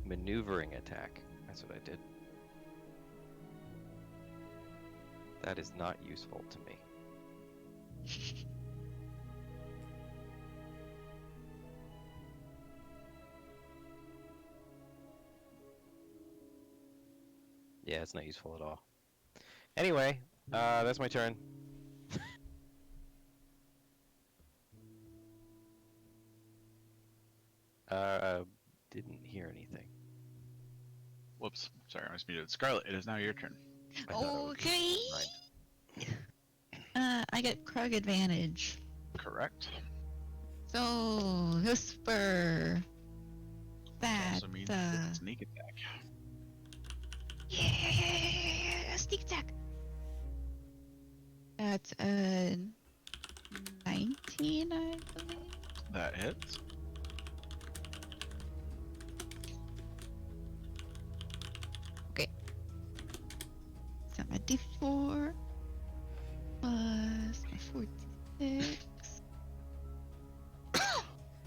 Maneuvering attack. That's what I did. That is not useful to me. Yeah, it's not useful at all. Anyway, that's my turn. Didn't hear anything. Whoops. Sorry, I was muted. Scarlet, it is now your turn. I thought I was Okay. mind. I get Krug advantage. Correct. So whisper. That. Also means it's sneak attack. Yeah, sneak attack. That's a 19, I believe. That hits. So my D4 plus my 46.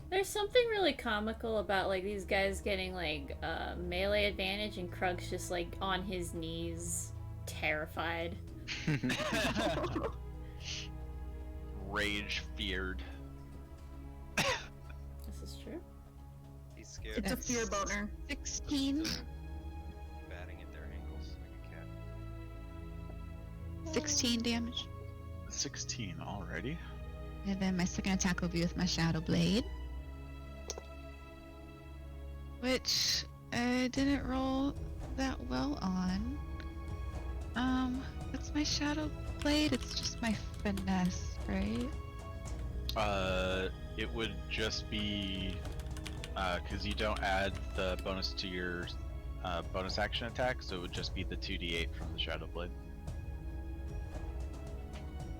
There's something really comical about like these guys getting like melee advantage and Krug's just like on his knees, terrified. Rage feared. This is true. He's scared. It's a That's fear boner. 16. Batting at their ankles like a cat. 16 damage. 16 already. And then my second attack will be with my Shadow Blade. Which I didn't roll that well on. What's my Shadow Blade? It's just my finesse, right? It would just be, because you don't add the bonus to your bonus action attack, so it would just be the 2d8 from the Shadow Blade.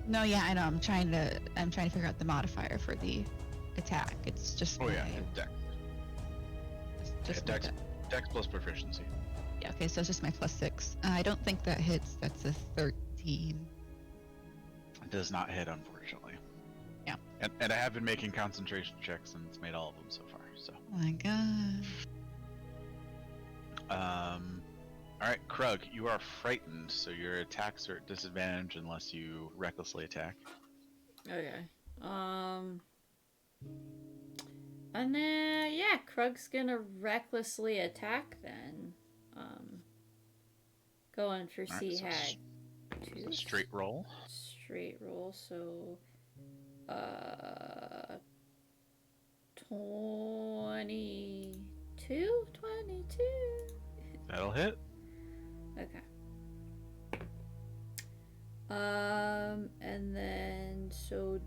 No, yeah, I know. I'm trying to figure out the modifier for the attack. It's just Oh yeah, my- Dex. just Yeah, my Dex plus proficiency. Yeah, okay, so it's just my +6. I don't think that hits. That's a 13. It does not hit, unfortunately. Yeah. And I have been making concentration checks, and it's made all of them so far. So. Oh my god. All right, Krug, you are frightened, so your attacks are at disadvantage unless you recklessly attack. Okay. And then yeah, Krug's gonna recklessly attack then. Going for Alright, Sea so Hag. It's a straight roll. Straight roll, so 22? 22? That'll hit. Okay. And then so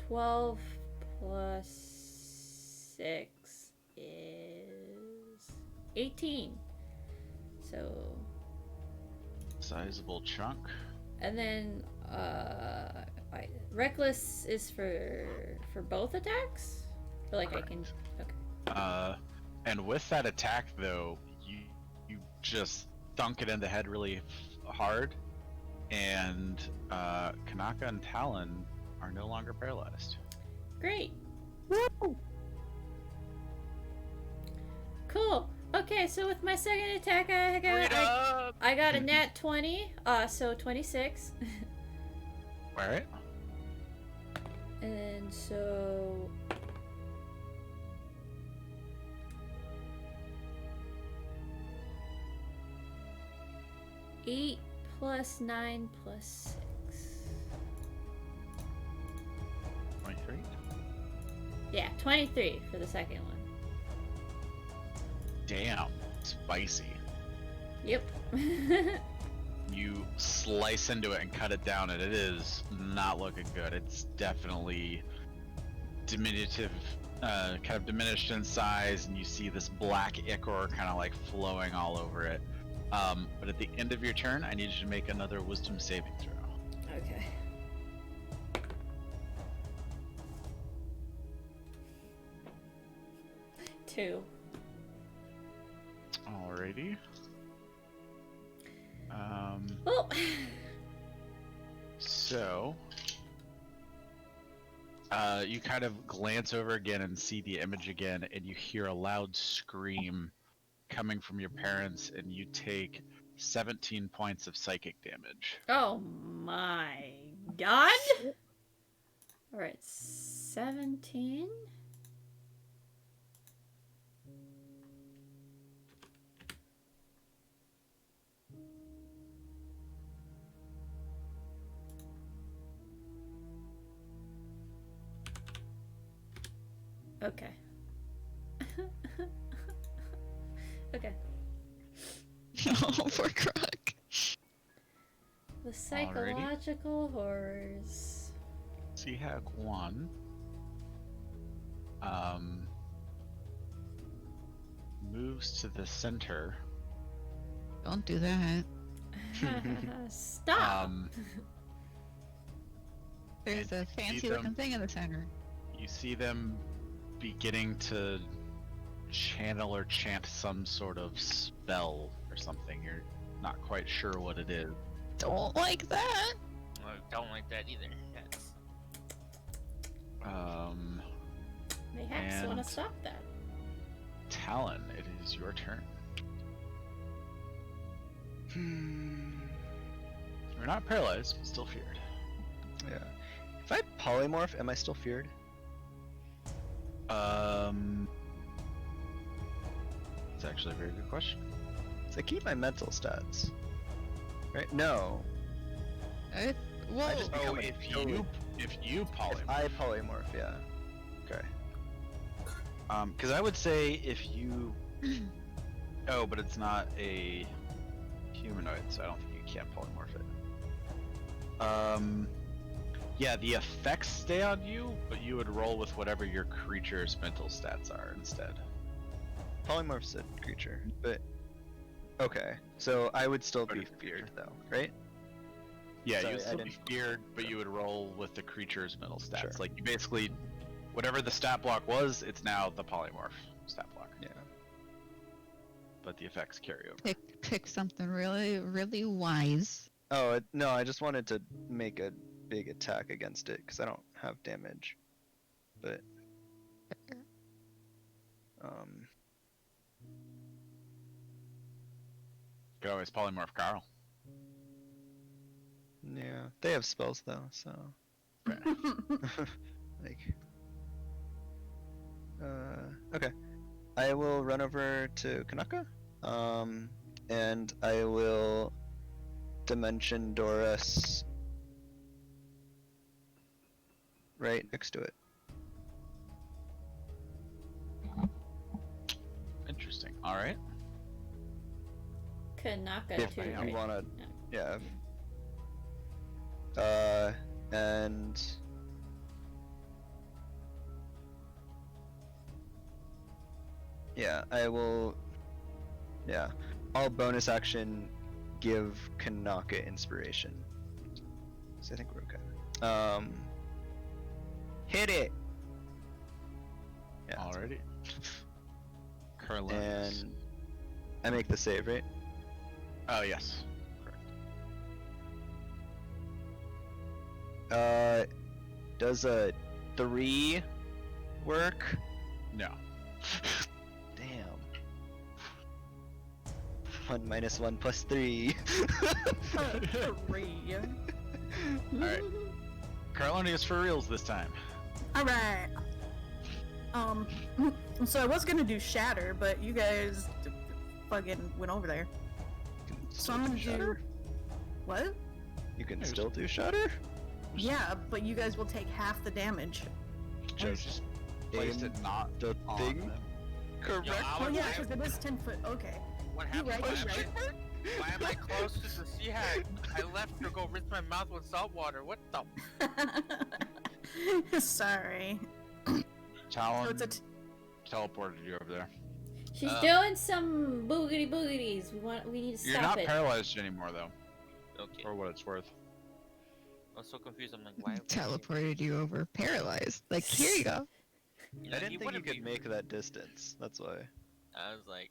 12 plus 6 is 18. So Sizable chunk. and then reckless is for both attacks? Or like I can okay. And with that attack, though, you just thunk it in the head really hard, and Kanaka and Talon are no longer paralyzed. Great. Cool. Okay, so with my second attack, I got a nat 20, so 26. All right. And so 8 plus 9 plus 6. 23. Yeah, 23 for the second one. Damn, spicy. Yep. You slice into it and cut it down, and it is not looking good. It's definitely diminutive, kind of diminished in size, and you see this black ichor kind of like flowing all over it. But at the end of your turn, I need you to make another wisdom saving throw. Okay. Two. Alrighty. Oh. So, you kind of glance over again and see the image again, and you hear a loud scream coming from your parents, and you take 17 points of psychic damage. Oh my god. Alright, 17. Okay. Okay. Oh, poor Croc. The psychological horrors. Seahag 1. Moves to the center. Don't do that. Stop. There's a fancy looking thing in the center. You see them beginning to channel or chant some sort of spell or something. You're not quite sure what it is. Don't like that. I don't like that either. That's... Mayhaps and- want to stop that. Talon, it is your turn. You're not paralyzed, but still feared. Yeah. If I polymorph, am I still feared? It's actually a very good question. So I keep my mental stats. Right? No. Well, I just become if you polymorph. If I polymorph, yeah. Okay. Because I would say if you. Oh, but it's not a humanoid, so I don't think you can polymorph it. Yeah, the effects stay on you, but you would roll with whatever your creature's mental stats are instead. Polymorph's a creature, but okay. So I would still be feared though, right? Yeah, Sorry, you'd I still be didn't- feared, but you would roll with the creature's mental stats. Sure. Like you basically, whatever the stat block was, it's now the polymorph stat block. Yeah. But the effects carry over. pick something really wise. Oh no, I just wanted to make a big attack against it because I don't have damage. But You could always polymorph Carl. yeah, they have spells though, so like okay. I will run over to Kanaka, and I will Dimension Doris right next to it. Interesting. All right. Kanaka If too, you right? wanna, Yeah. yeah. And yeah, I will. Yeah, I'll bonus action give Kanaka inspiration. So I think we're okay. Hit it. Yeah. Alrighty. Carlin. And I make the save, right? Oh yes. Does a 3 work? No. Damn. 1 minus 1 plus 3. Alright. Carlin is for reals this time. Alright. So I was gonna do Shatter, but you guys fucking went over there. So I'm gonna do What? You can still do shatter? Yeah, but you guys will take half the damage. Just place Aim it not the on thing? them. Correct. Yo, I Oh would- yeah, because it is 10 foot. Okay. What You happened? right, Why am I close to the sea hag? I left to go rinse my mouth with salt water. What the? Sorry. Talon So it's a t- teleported you over there. She's doing some boogity boogities. We need to You're stop not it. paralyzed anymore, though, Okay. for what it's worth. I was so confused. I'm like, why? Teleported you over, paralyzed. Like, here you go. You I know, didn't he think you wouldn't could be- make that distance. That's why. I was like,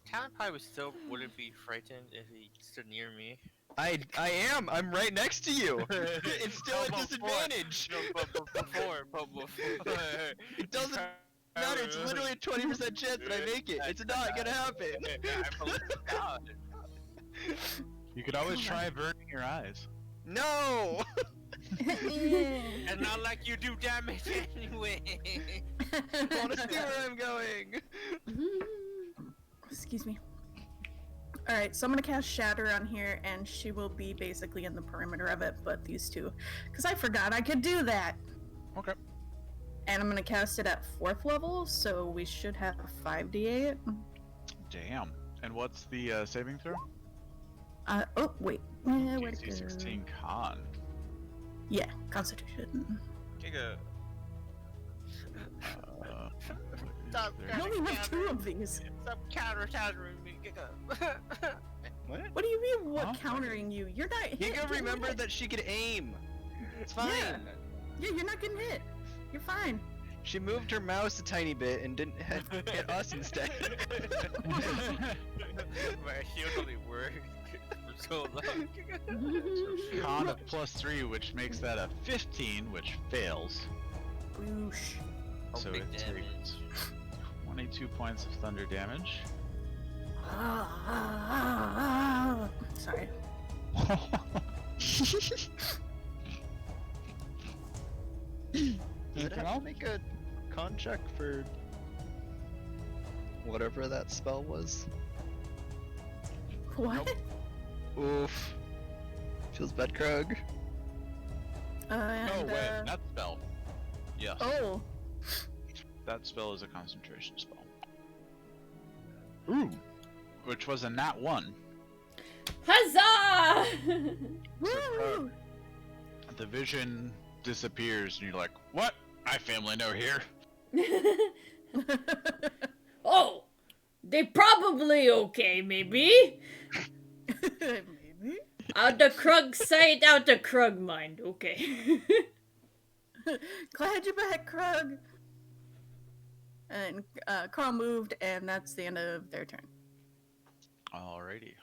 Talon probably still wouldn't be frightened if he stood near me. I am. I'm right next to you. It's still No, a but disadvantage. No, but before. It doesn't matter. It's literally a 20% chance that I make it. It's not gonna happen. I believe God. You could always try burning your eyes. No. And not like you do damage anyway. I want to see where I'm going. Excuse me. Alright, so I'm gonna cast Shatter on here, and she will be basically in the perimeter of it, but these two. Because I forgot I could do that! Okay. And I'm gonna cast it at 4th level, so we should have 5d8. Damn. And what's the saving throw? Oh, wait. Where'd it DC go? 16 con. Yeah, Constitution. Giga. Stop. I only have 2 of these. Stop countering me, Giga. What? What do you mean, what Huh? countering you? You're not hit. You gotta getting remember hit. that she could aim. It's fine. Yeah, you're not getting hit. You're fine. She moved her mouse a tiny bit and didn't hit us instead. My shield only worked for so long. Con of +3, which makes that a 15, which fails. Boosh. Oh, So big it damage. takes 22 points of thunder damage. Sorry. Did I have to make a con check for whatever that spell was? What? Oof. Feels bad, Krug. No And, way, that spell. Yes. Oh. That spell is a concentration spell. Ooh. Which was a nat 1. Huzzah! Woo! The vision disappears and you're like, what? I family know here. Oh, they probably okay, maybe. Maybe. Out the Krug sight, out the Krug mind. Okay. Glad you're back, Krug. And Carl moved, and that's the end of their turn. Alrighty.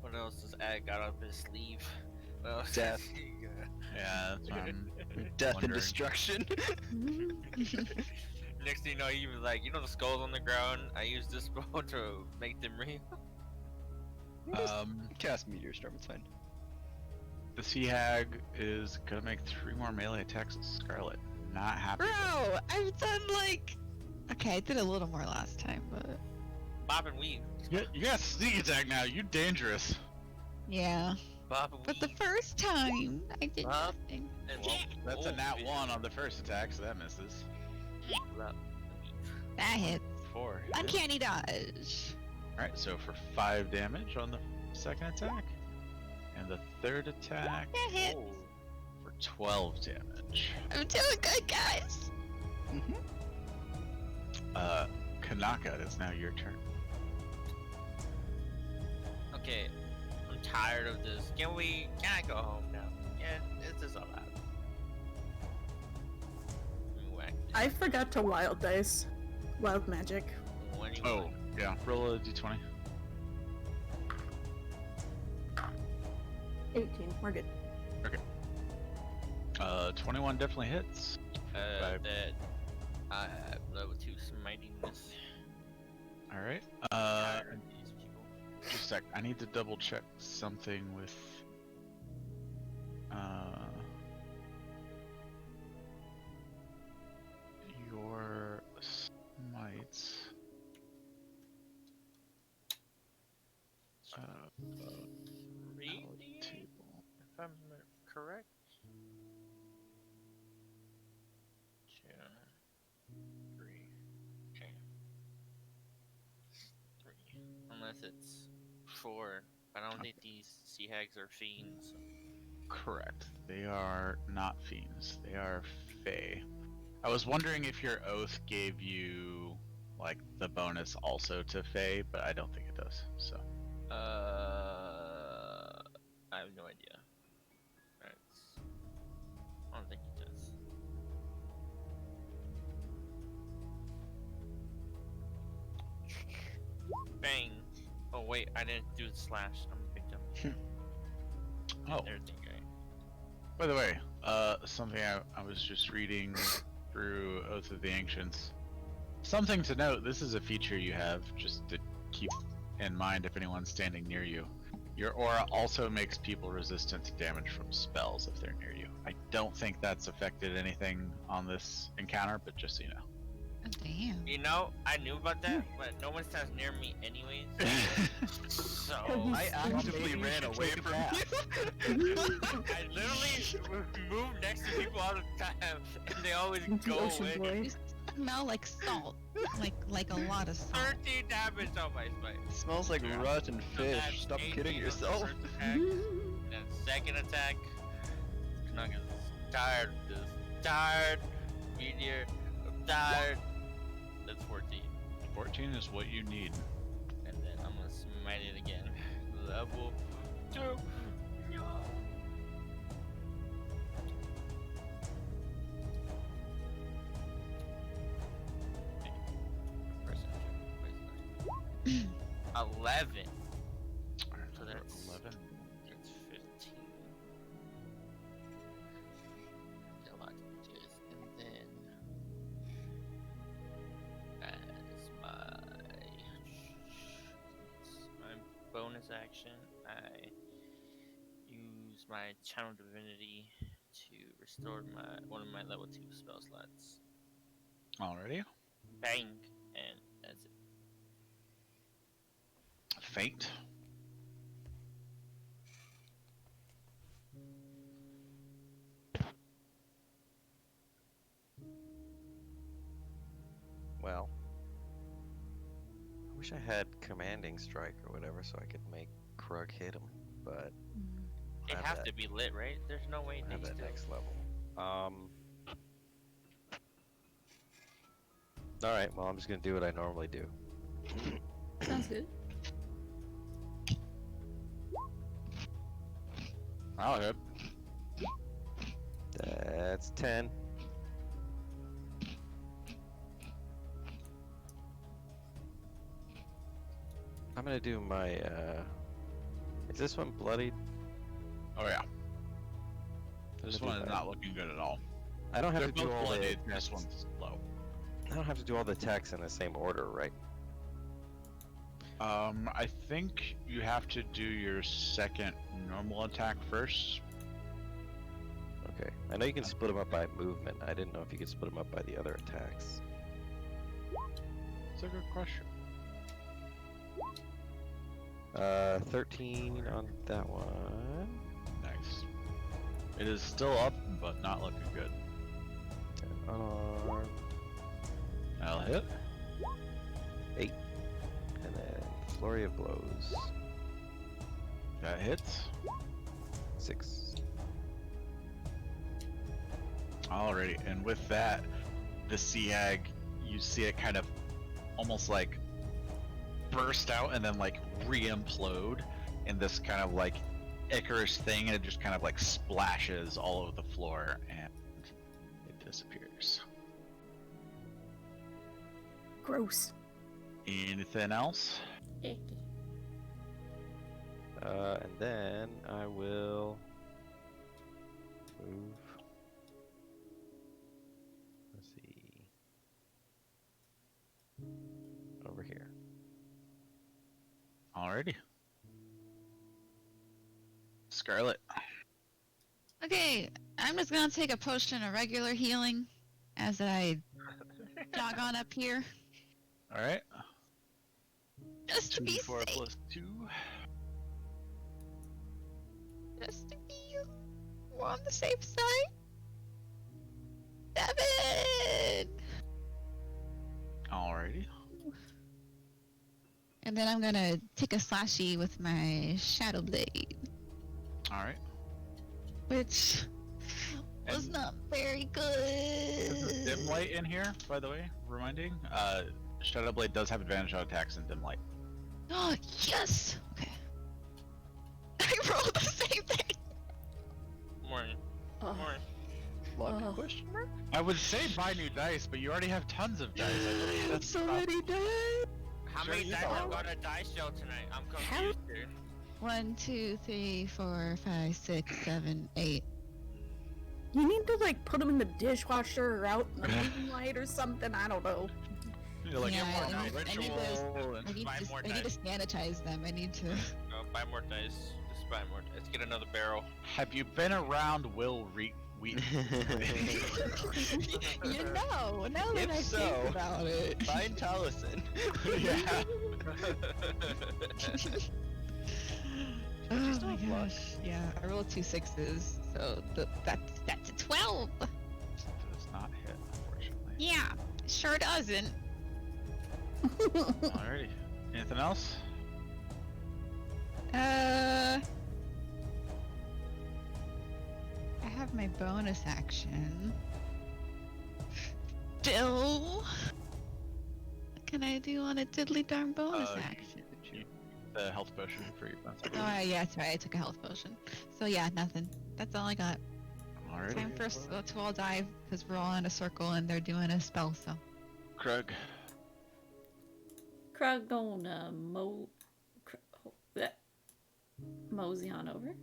What else does Ad got up his sleeve? What else Death. does he got? Yeah, that's what I'm Death and wondering. destruction. Next thing you know, he was like, the skulls on the ground? I used this spell to make them real. Cast Meteor Storm, it's fine. The Sea Hag is gonna make 3 more melee attacks with Scarlet. Not happy. Bro, I've done like. Okay, I did a little more last time, but. Bob and weave. You got sneak attack now, you dangerous. Yeah. Bob and But the weave. first time, I did Bob nothing. And Well, that's a oh, nat bitch. 1 on the first attack, so that misses. Bob. That hits. 4. Uncanny dodge. Alright, so for 5 damage on the second attack. And the third attack That hits. Oh. for 12 damage. I'm doing good, guys. Kanaka, it's now your turn. Okay, I'm tired of this. Can I go home now? Yeah, this is all out. Whack. I forgot to wild dice. Wild magic. When you Oh, yeah, roll a d20. 18. We're good. 21 definitely hits. Five. that I have level 2 smitiness. Alright. Just a sec. I need to double check something with. Your smites. Reading, Table. if I'm correct. 2, 3. Okay. 3. Unless it's 4. I don't think these sea hags are fiends. So. Correct. They are not fiends. They are fae. I was wondering if your oath gave you like the bonus also to fae, but I don't think it does. So. I have no idea. I don't think it does. Bang! Oh wait, I didn't do the slash. I'm a victim. Oh. Everything right. By the way, something I was just reading through Oath of the Ancients. Something to note, this is a feature you have, just to keep in mind if anyone's standing near you. Your aura also makes people resistant to damage from spells if they're near you. I don't think that's affected anything on this encounter, but just so you know. Oh, damn. You know, I knew about that, but no one stands near me anyways. So I actively ran away from you. I literally move next to people all the time, and they always The go ocean away. boy. You smell like salt. Like a lot of salt. 13 damage on my spike. It smells like Yeah. rotten So that's fish. Stop 18 kidding on the yourself. first attack, then second attack. Knuggles tired of this. Tired. Meteor. I'm tired. That's 14. 14 is what you need. And then I'm gonna smite it again. Level 2. No. Percentage. 11. So that's 11. That's 15. A lot of pages. And then as my bonus action, I use my channel divinity to restore one of my level 2 spell slots. Already? Bang, and that's it. Faint. Well, I wish I had commanding strike or whatever so I could make Krug hit him, but They I have that- to be lit, right? There's no way I they have that still. next level. All right. Well, I'm just gonna do what I normally do. Sounds good. I'll hit. That's 10. I'm gonna do my. Is this one bloodied? Oh yeah. I'm This gonna one do is that. not looking good at all. I don't have They're to do both all the. blooded. This attacks- one's low. I don't have to do all the attacks in the same order, right? I think you have to do your second normal attack first. Okay. I know you can split them up by movement. I didn't know if you could split them up by the other attacks. That's a good question. 13 on that one. Nice. It is still up, but not looking good. 10 unarmed. I'll hit. 8. And then flurry of blows. That hits. 6. Alrighty, and with that, the sea hag, you see it kind of almost like burst out and then like re-implode in this kind of like Icarus thing, and it just kind of like splashes all over the floor and it disappears. Gross. Anything else? Icky. And then I will move. Let's see. Over here. Alrighty. Scarlet. Okay, I'm just gonna take a potion of regular healing as I jog on up here. Alright. Just to be 2d4 safe. plus 2. Just to be on the safe side. 7! Alrighty. And then I'm gonna take a slashy with my Shadow Blade, Alright. which was And- not very There's a dim good. light in here, by the way, reminding. Shadow Blade does have advantage on attacks in dim light. Oh, yes! Okay. I rolled the same thing. Morning. Oh, Morning. oh. Question mark? I would say buy new dice, but you already have tons of dice. I believe that's So the problem. many days. How Sure, many you dice are. are going to dice show tonight? I'm How- confused here. 1, 2, 3, 4, 5, 6, 7, 8. You need to like put them in the dishwasher or out in the moonlight or something. I don't know. You're like, Yeah, more I need ritual I and- need, Buy to, more I need to dice. sanitize them. I need to. Go buy more dice. Just buy more dice. Get another barrel. Have you been around Will Wheaton? You know, now that If I so, think about it. Find Taliesin. Yeah. Oh Just my don't blush. gosh. Yeah, I rolled 2 6s, so that's a 12. Does not hit, unfortunately. Yeah, sure doesn't. Alrighty. Anything else? I have my bonus action. Still, what can I do on a diddly darn bonus action? The health potion for your bonus action. Oh yeah, that's right. I took a health potion. So yeah, nothing. That's all I got. Alrighty. Time for us to all dive because we're all in a circle and they're doing a spell. So Krug. Krug gonna mosey on over,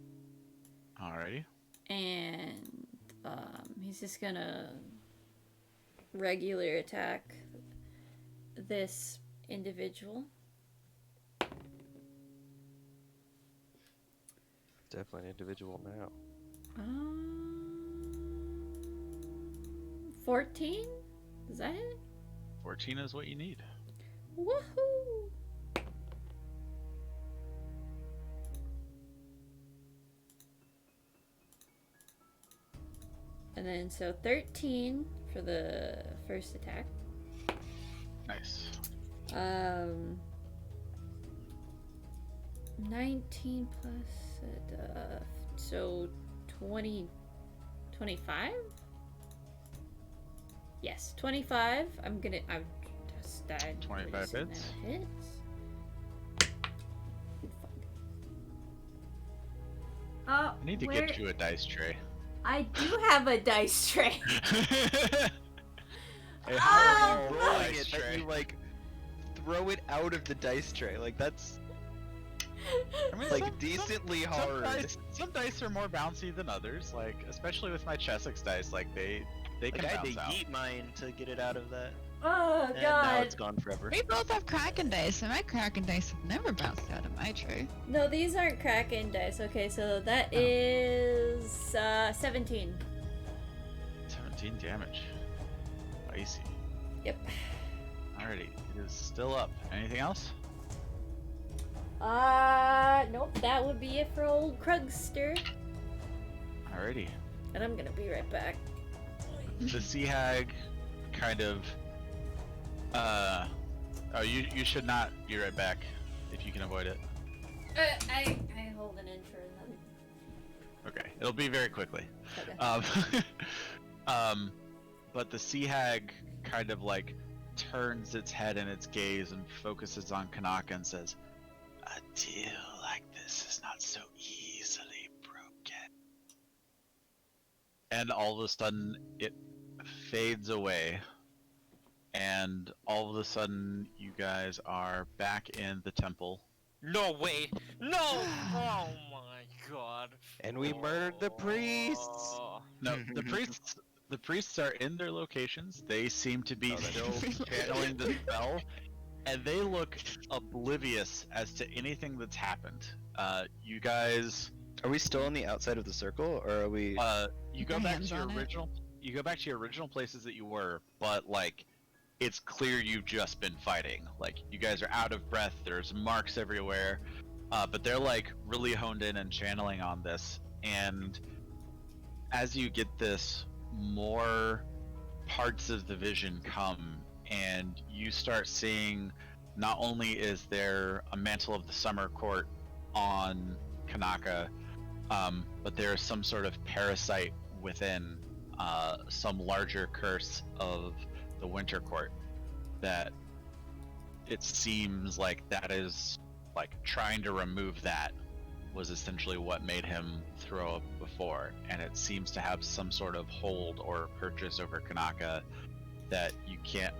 Alrighty. and he's just gonna regular attack this individual. Definitely an individual now. 14? Is that it? 14 is what you need. Woohoo! And then so 13 for the first attack. Nice. 19 plus so 20 25? Yes, 25. I've just died. 25 placing hits. that hits. I need to get you a dice tray. I do have a dice tray. Hey, Ah! how are you Rolling rolling it, that you like throw it out of the dice tray. Like that's I mean, like decently hard. Some dice are more bouncy than others. Like especially with my Chessex dice, like they Like can I had to bounce out. yeet mine to get it out of that. Oh And now god. it's gone forever. we both have Kraken dice, and my Kraken dice have never bounced out of my tray. No, these aren't Kraken dice. Okay, so that is 17. 17 damage. Icy. Yep. Alrighty, it is still up. Anything else? Nope, that would be it for old Krugster. Alrighty. And I'm gonna be right back. The sea hag kind of oh, you should not be right back if you can avoid it. I hold it in for another. Okay, it'll be very quickly. Okay. But the sea hag kind of like turns its head and its gaze and focuses on Kanaka and says, "A deal like this is not so easily broken." And all of a sudden, it fades away. And all of a sudden, you guys are back in the temple. No way! No! Oh my god! And we murdered the priests. Oh. No, the priests are in their locations. They seem to be still channeling the spell, and they look oblivious as to anything that's happened. You guys Are we still on the outside of the circle, or are we? You With go our back hands to your on it. original. You go back to your original places that you were, but like, it's clear you've just been fighting. Like, you guys are out of breath. There's marks everywhere, but they're like really honed in and channeling on this. And as you get this, more parts of the vision come, and you start seeing. Not only is there a mantle of the summer court on Kanaka, but there is some sort of parasite within, some larger curse of the winter court, that it seems like that is like trying to remove that was essentially what made him throw up before, and it seems to have some sort of hold or purchase over Kanaka that you can't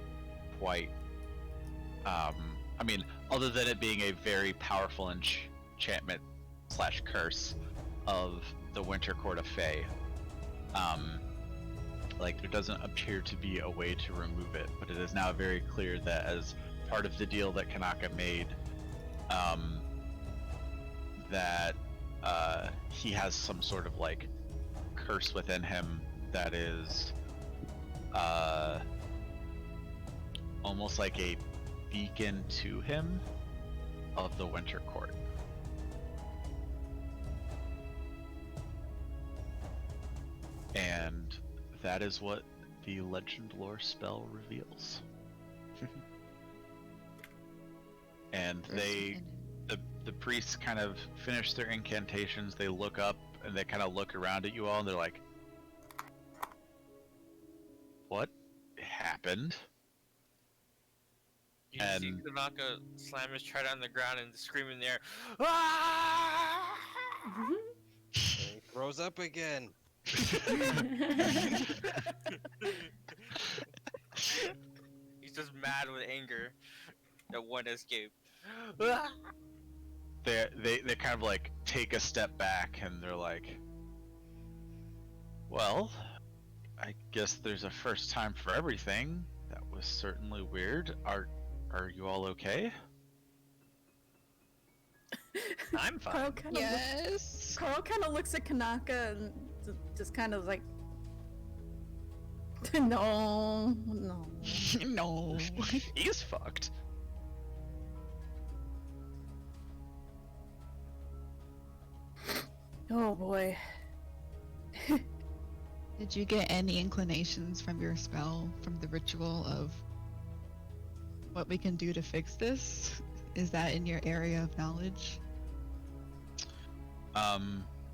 quite I mean, other than it being a very powerful enchantment / curse of the Winter Court of Fae, like, there doesn't appear to be a way to remove it, but it is now very clear that as part of the deal that Kanaka made, that he has some sort of like curse within him that is almost like a beacon to him of the Winter Court. And that is what the legend lore spell reveals. And the priests kind of finish their incantations, they look up and they kind of look around at you all and they're like, what happened? You see And- Tanaka slam his trident on the ground and scream in the air, "Ah!" He throws up again. He's just mad with anger that one escaped. They kind of like take a step back and they're like, well, I guess there's a first time for everything. That was certainly weird. Are you all okay? I'm fine. Carl kind of Yes. Carl kind of looks at Kanaka and just kind of like, no. No, he's fucked. Oh boy. Did you get any inclinations from your spell, from the ritual of what we can do to fix this? Is that in your area of knowledge?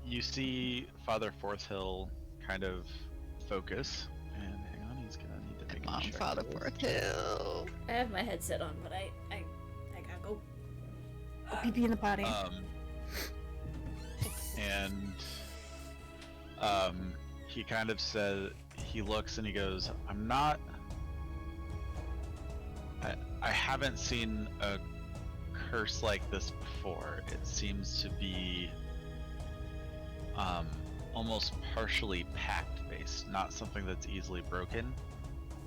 You see Father Forthill kind of focus, and hang on, he's gonna need to make Come a on, check. Father Forthill. I have my headset on, but I gotta go. Pee pee in the potty. And he kind of says, he looks and he goes, I haven't seen a curse like this before. It seems to be almost partially pact based, not something that's easily broken,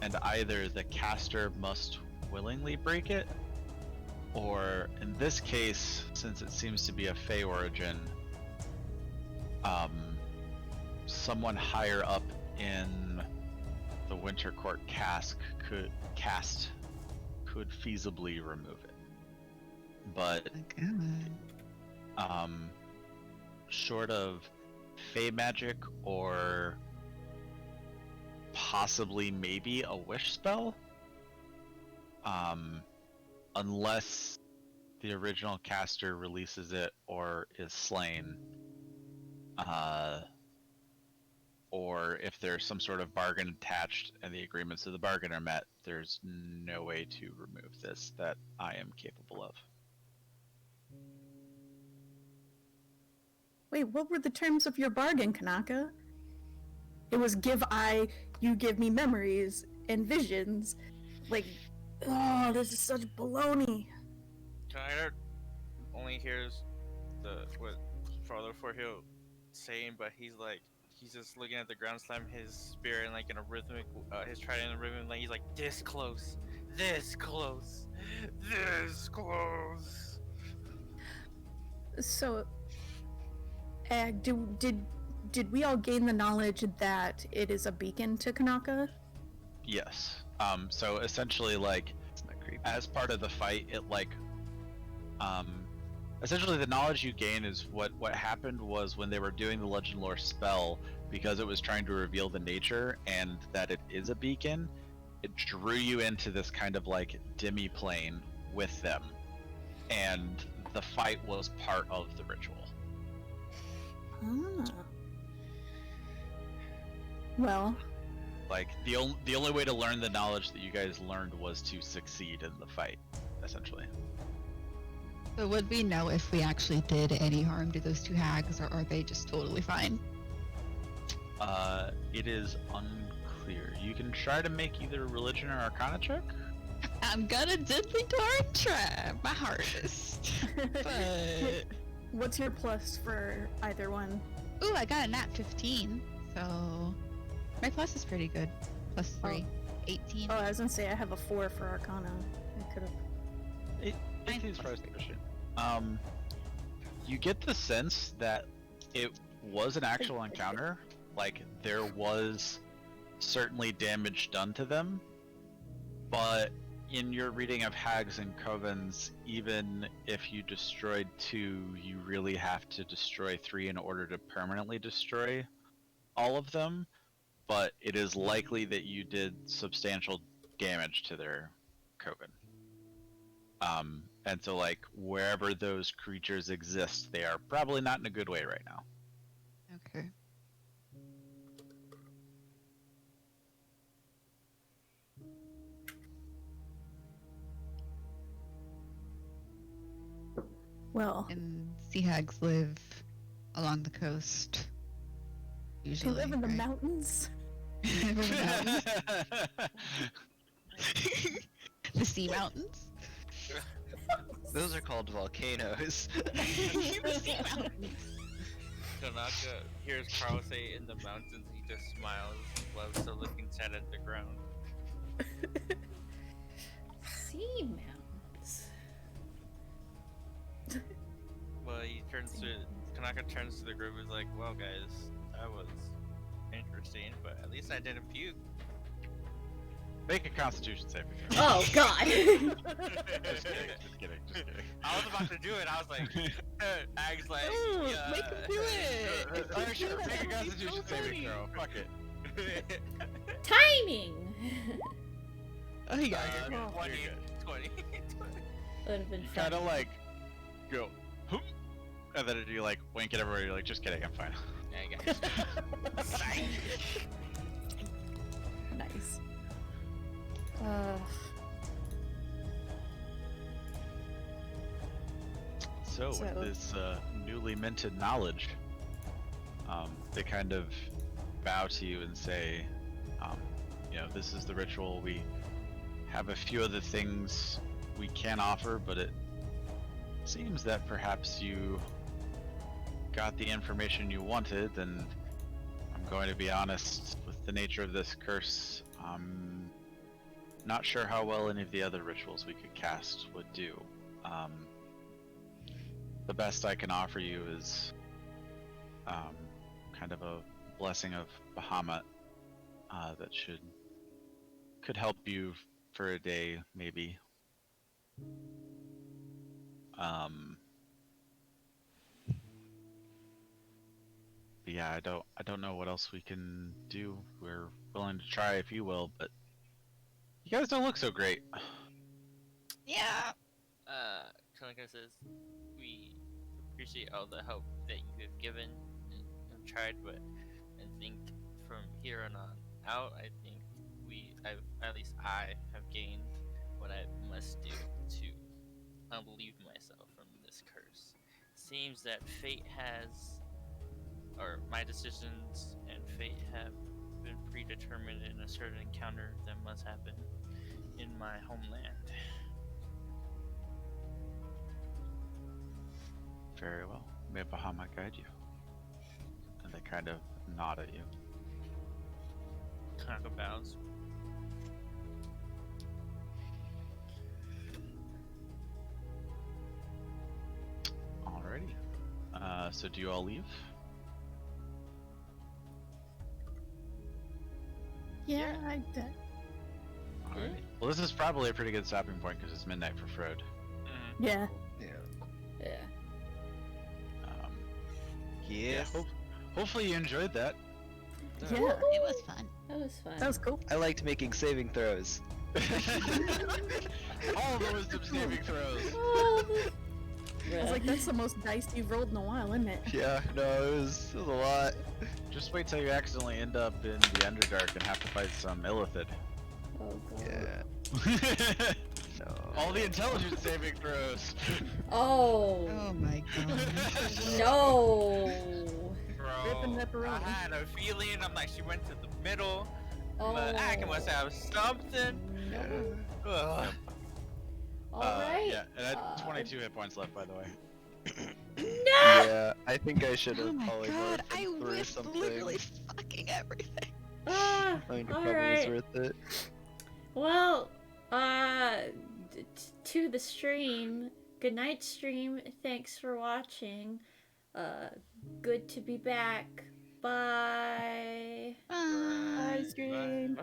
and either the caster must willingly break it, or in this case, since it seems to be a Fey origin, someone higher up in the Winter Court caste could feasibly remove it. But short of Fey magic or possibly maybe a wish spell, unless the original caster releases it or is slain, or if there's some sort of bargain attached and the agreements of the bargain are met, there's no way to remove this that I am capable of. Wait, what were the terms of your bargain, Kanaka? It was you give me memories and visions. Like, oh, this is such baloney. Tyler only hears what Father Forthill saying, but he's just looking at the ground, slam his spear and like in a rhythmic, his trident in a rhythm, like he's like this close, this close, this close. So, Ag, did we all gain the knowledge that it is a beacon to Kanaka? Yes. So essentially, like, It's not creepy. as part of the fight, it like, essentially the knowledge you gain is what happened was when they were doing the legend lore spell, because it was trying to reveal the nature and that it is a beacon, it drew you into this kind of like demi-plane with them, and the fight was part of the ritual. Ah. Well, Like the only way to learn the knowledge that you guys learned was to succeed in the fight, essentially. So would we know if we actually did any harm to those two hags, or are they just totally fine? It is unclear. You can try to make either religion or arcana check. I'm gonna diddly darn try my hardest. But what's your plus for either one? ooh, I got a nat 15, so my plus is pretty good. Plus 3, 18. Oh, I was gonna say I have a 4 for Arcana. I could have. It Mine seems plus sufficient. You get the sense that it was an actual encounter. Like there was certainly damage done to them, but in your reading of hags and covens, even if you destroyed 2, you really have to destroy 3 in order to permanently destroy all of them. But it is likely that you did substantial damage to their coven. And so, like, wherever those creatures exist, they are probably not in a good way right now. Okay. Well, And sea hags live along the coast. they Usually, live in the right? mountains. They live in the mountains. The sea mountains. Those are called volcanoes. The sea mountains. Tanaka hears Carl say in the mountains, he just smiles, while still looking sad at the ground. Sea mountains. Well, Tanaka turns to the group and is like, well guys, that was interesting, but at least I didn't puke. Make a Constitution saving throw. Oh God. Just kidding. I was about to do it, I was like, Ag's like, Ooh, yeah. make him do it. Alright, sure. Make a Constitution saving throw. Fuck it. Timing. Oh, you got Uh, it. 20, You're good. 20. Would have been Kind of fun. like go, "Hoop," and then you like wink at everybody. You're like, just kidding, I'm fine. Yeah, I got it. Nice. So, So- with this newly minted knowledge, they kind of bow to you and say, this is the ritual. We have a few other things we can offer, but it seems that perhaps you got the information you wanted, and I'm going to be honest, with the nature of this curse, I'm not sure how well any of the other rituals we could cast would do. The best I can offer you is kind of a blessing of Bahamut that could help you for a day, maybe. But yeah, I don't know what else we can do. We're willing to try if you will, but you guys don't look so great. Yeah. Tanaka says, we appreciate all the help that you have given and tried, but I think from here on out, I think at least I have gained what I must do to unbelieve myself from this curse. Seems that fate has, or my decisions and fate have been predetermined in a certain encounter that must happen in my homeland. Very well. May Bahamut guide you. And they kind of nod at you. Tanaka bows. Alrighty. So do you all leave? Yeah, I did. Alright. Well, this is probably a pretty good stopping point because it's midnight for Frode. Yeah. Yeah. Um, Yes. hopefully you enjoyed that. Yeah. It was fun. That was fun. That was cool. I liked making saving throws. All the wisdom saving throws. Oh, I was like, that's the most dice you've rolled in a while, isn't it? Yeah, no, it was a lot. Just wait till you accidentally end up in the Underdark and have to fight some Illithid. oh god. Yeah. No. All the intelligence saving throws. Oh. Oh my god. No. Ripping Bro, I pepperoni. had a feeling. I'm like, she went to the middle. Oh. But I must have something. Ugh. Alright. Yeah, and I had 22 hit points left, by the way. No! Yeah, I think I should have Oh my polymorphed god, I and threw whiffed something. literally fucking everything. Ah, I think it probably alright. was worth it. Well, to the stream. Good night, stream. Thanks for watching. Good to be back. Bye. Bye. Ice cream. Bye.